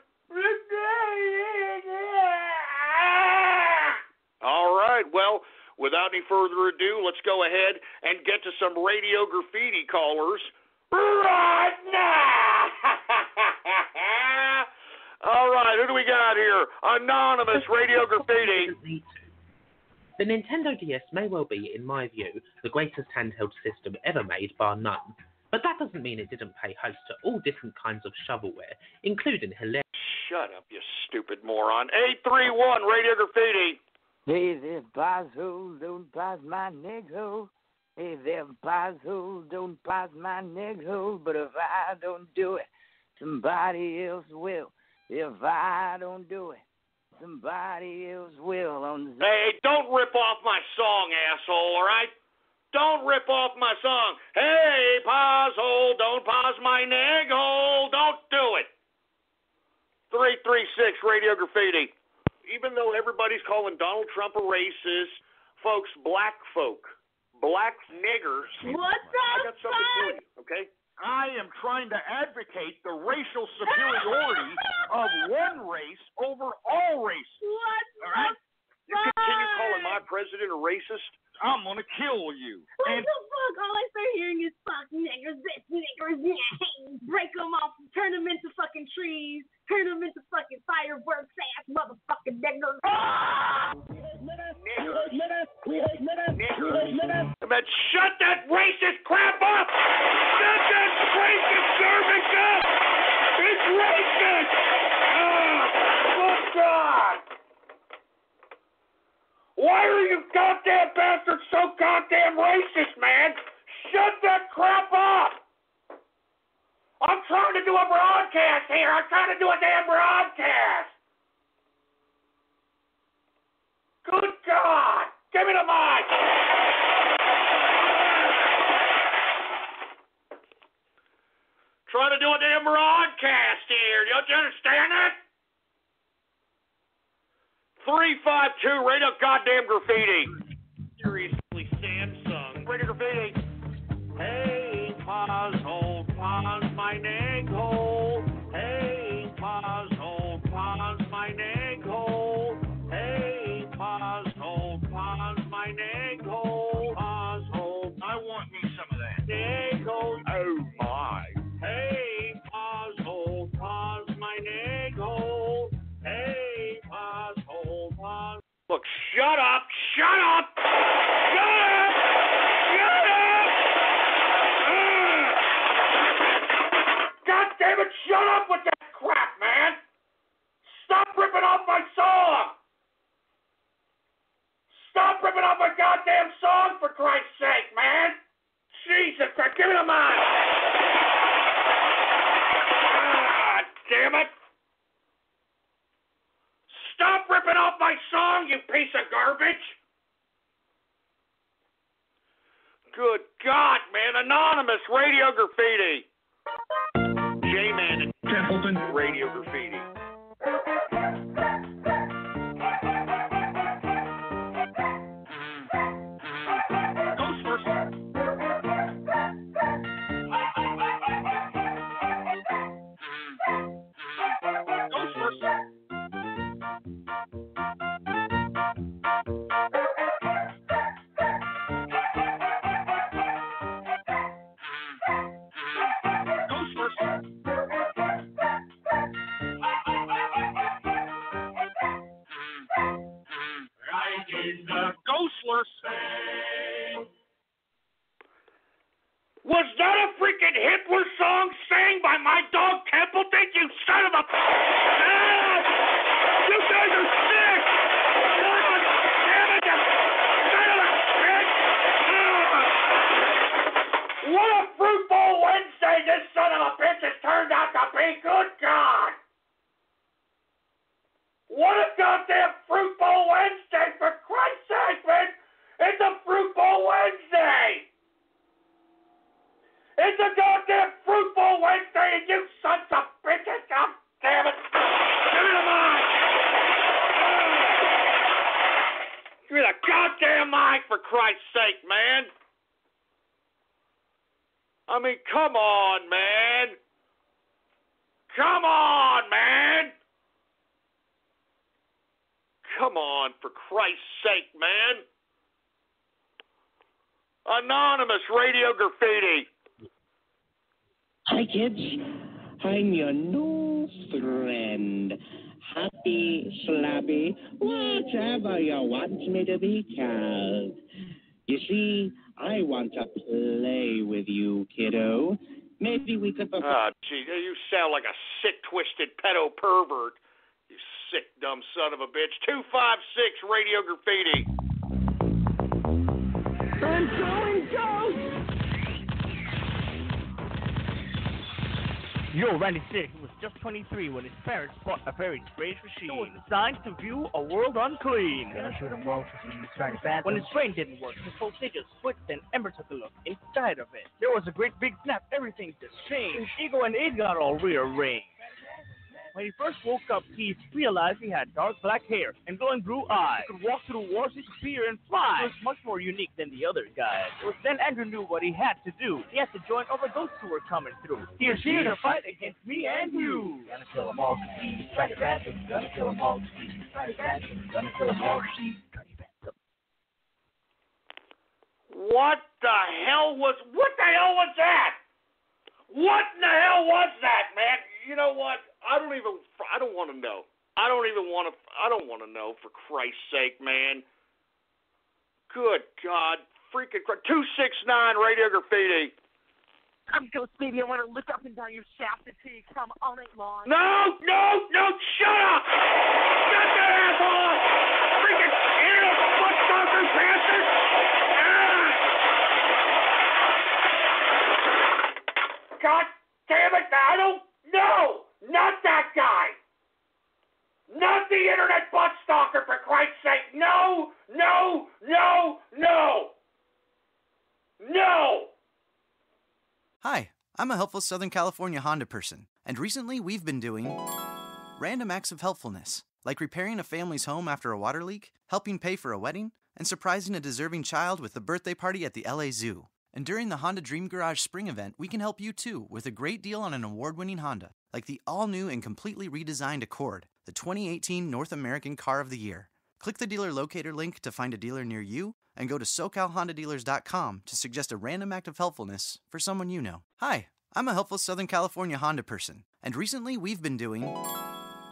All right, well, without any further ado, let's go ahead and get to some Radio Graffiti callers right now. All right, who do we got here? Anonymous Radio Graffiti. The Nintendo DS may well be, in my view, the greatest handheld system ever made, bar none. But that doesn't mean it didn't pay host to all different kinds of shovelware, including hilarious... Shut up, you stupid moron. 831 Radio Graffiti. Hey there, Bazo, don't pass my negro. Hey there, Bazo, don't pass my negro. But if I don't do it, somebody else will. If I don't do it, somebody else will. Hey, don't rip off my song, asshole, all right? Don't rip off my song. Hey, Bazo, don't pause my negro. Don't do it. 336 Radio Graffiti. Even though everybody's calling Donald Trump a racist, folks, black folk, black niggers. What the I got something for you, okay? I am trying to advocate the racial superiority of one race over all races. What all right? You continue calling my president a racist? I'm going to kill you. What the fuck? All I start hearing is fuck niggers, this niggers, break them off, turn them into fucking trees, turn them into fucking fireworks ass motherfucking niggers. But shut that racist crap up! Shut that racist garbage up! It's racist! Good God! Why are you goddamn bastards so goddamn racist, man? Shut that crap up! I'm trying to do a broadcast here. I'm trying to do a damn broadcast. Good God! Give me the mic! Trying to do a damn broadcast here. Don't you understand that? 352 Radio Goddamn Graffiti. Seriously, Samsung. Radio Graffiti. Hey. shut up! Shut up! Shut up! God damn it, shut up with that crap, man! Stop ripping off my song! Stop ripping off my goddamn song, for Christ's sake, man! Jesus Christ, give me the mic! Ah, damn it! Stop ripping off my song, you piece of garbage! Good God, man, anonymous radio graffiti! J-Man and Templeton radio graffiti. Goes first. Goes first. Was that a freaking Hitler song sang by my dog Templeton, you son of a... Ah! You guys are sick! God damn it, you son of a bitch! Ah! What a fruitful Wednesday this son of a bitch has turned out to be, good God! What a goddamn fruitful Wednesday, for Christ's sake, man! It's a fruitful Wednesday! It's a goddamn fruitful Wednesday, and you sons of bitches, god damn it! Give me the mic! Give me the goddamn mic, for Christ's sake, man! I mean, come on, man! Come on, man! Come on, for Christ's sake, man! Anonymous radio graffiti. Hi, kids. I'm your new friend. Happy, slabby, whatever you want me to be called. You see, I want to play with you, kiddo. Maybe we could... Ah, gee, you sound like a sick, twisted pedo pervert. You sick, dumb son of a bitch. 256 radio graffiti. I'm going ghost! Yo, Randy Sick was just 23 when his parents bought a very strange machine. It was designed to view a world unclean. When his brain didn't work, his whole digits switched and Ember took a look inside of it. There was a great big snap. Everything just changed. His ego and age got all rearranged. When he first woke up, he realized he had dark black hair and glowing blue eyes. He could walk through walls, disappear, and fly. He was much more unique than the other guys. It was then Andrew knew what he had to do. He had to join all the ghosts who were coming through. He is here to fight against me and you. Gonna kill them all, Steve. Try to bat them. Gonna kill them all, Steve. Try to bat them. Gonna kill them all, Steve. Try to bat them. What the hell was that? What in the hell was that, man? You know what? I don't want to know. I don't want to know, for Christ's sake, man. Good God. Freaking 269 radio graffiti. I'm Ghost Baby. I want to look up and down your shaft until you come all night long. No, shut up! Shut that ass off! Freaking internet butt stalker bastard! God damn it, I don't know! Not that guy! Not the internet butt stalker, for Christ's sake! No! Hi, I'm a helpful Southern California Honda person, and recently we've been doing random acts of helpfulness, like repairing a family's home after a water leak, helping pay for a wedding, and surprising a deserving child with a birthday party at the LA Zoo. And during the Honda Dream Garage Spring event, we can help you too with a great deal on an award-winning Honda, like the all-new and completely redesigned Accord, the 2018 North American Car of the Year. Click the dealer locator link to find a dealer near you, and go to SoCalHondaDealers.com to suggest a random act of helpfulness for someone you know. Hi, I'm a helpful Southern California Honda person, and recently we've been doing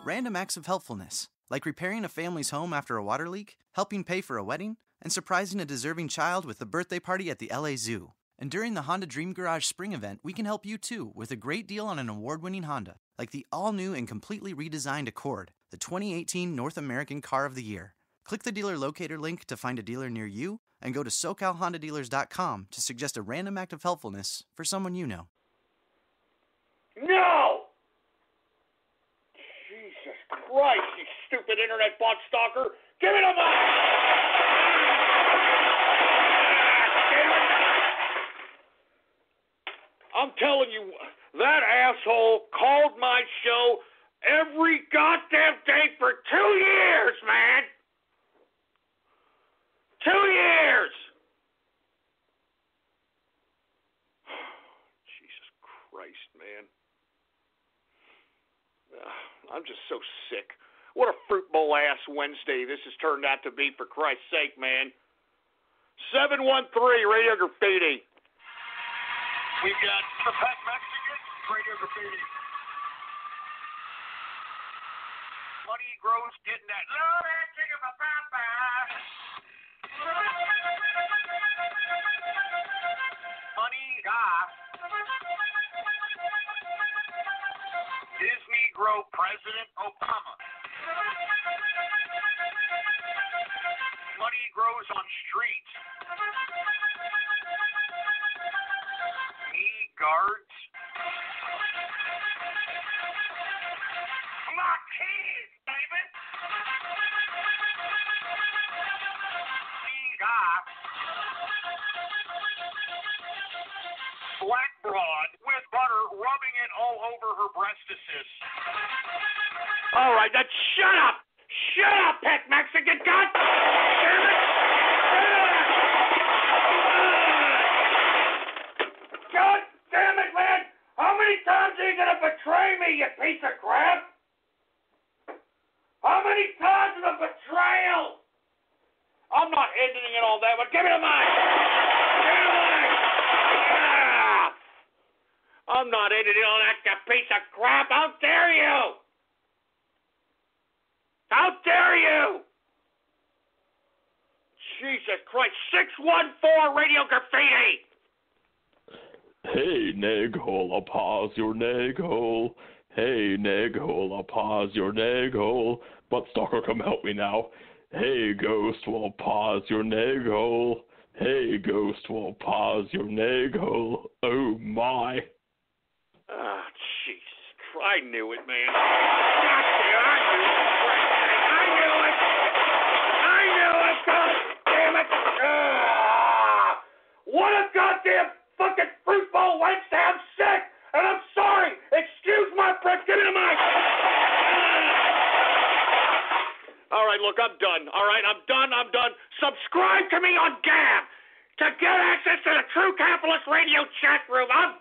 random acts of helpfulness, like repairing a family's home after a water leak, helping pay for a wedding, and surprising a deserving child with a birthday party at the LA Zoo. And during the Honda Dream Garage Spring event, we can help you too with a great deal on an award-winning Honda, like the all-new and completely redesigned Accord, the 2018 North American Car of the Year. Click the dealer locator link to find a dealer near you, and go to SoCalHondaDealers.com to suggest a random act of helpfulness for someone you know. No! Jesus Christ, you stupid internet bot stalker! Give it a I'm telling you, that asshole called my show every goddamn day for 2 years, man! 2 years! Jesus Christ, man. I'm just so sick. What a fruit bowl ass Wednesday this has turned out to be, for Christ's sake, man. 713 Radio Graffiti. We've got the Pet Mexican, Radio Graffiti. Money grows getting that low that chicken for papa. Money gas. Disney grow President Obama. Money grows on streets. Knee guards. My keys, David. Knee gas. Black broad with butter rubbing it all over her breastises. All right, now shut up! Shut up, Pet Mexican! God damn it! God damn it, man! How many times are you gonna betray me, you piece of crap? How many times is a betrayal? I'm not editing it all that, but give me the mic! Give me the mic! Yeah! I'm not editing all that, you piece of crap! How dare you! How dare you! Jesus Christ, 614 Radio Graffiti! Hey, Neghole, I'll pause your Neghole. Hey, Neghole, I'll pause your Neghole. But Stalker, come help me now. Hey, Ghost, we'll pause your Neghole. Hey, Ghost, we'll pause your Neghole. Oh, my. Ah, Jesus Christ, I knew it, man. God damn, I knew it. I knew it. I knew it. God damn it. What a goddamn fucking fruit bowl Wednesday. I'm sick, and I'm sorry. Excuse my breath. Give me the mic. All right, look, I'm done. All right, I'm done. Subscribe to me on Gab to get access to the True Capitalist Radio chat room. I'm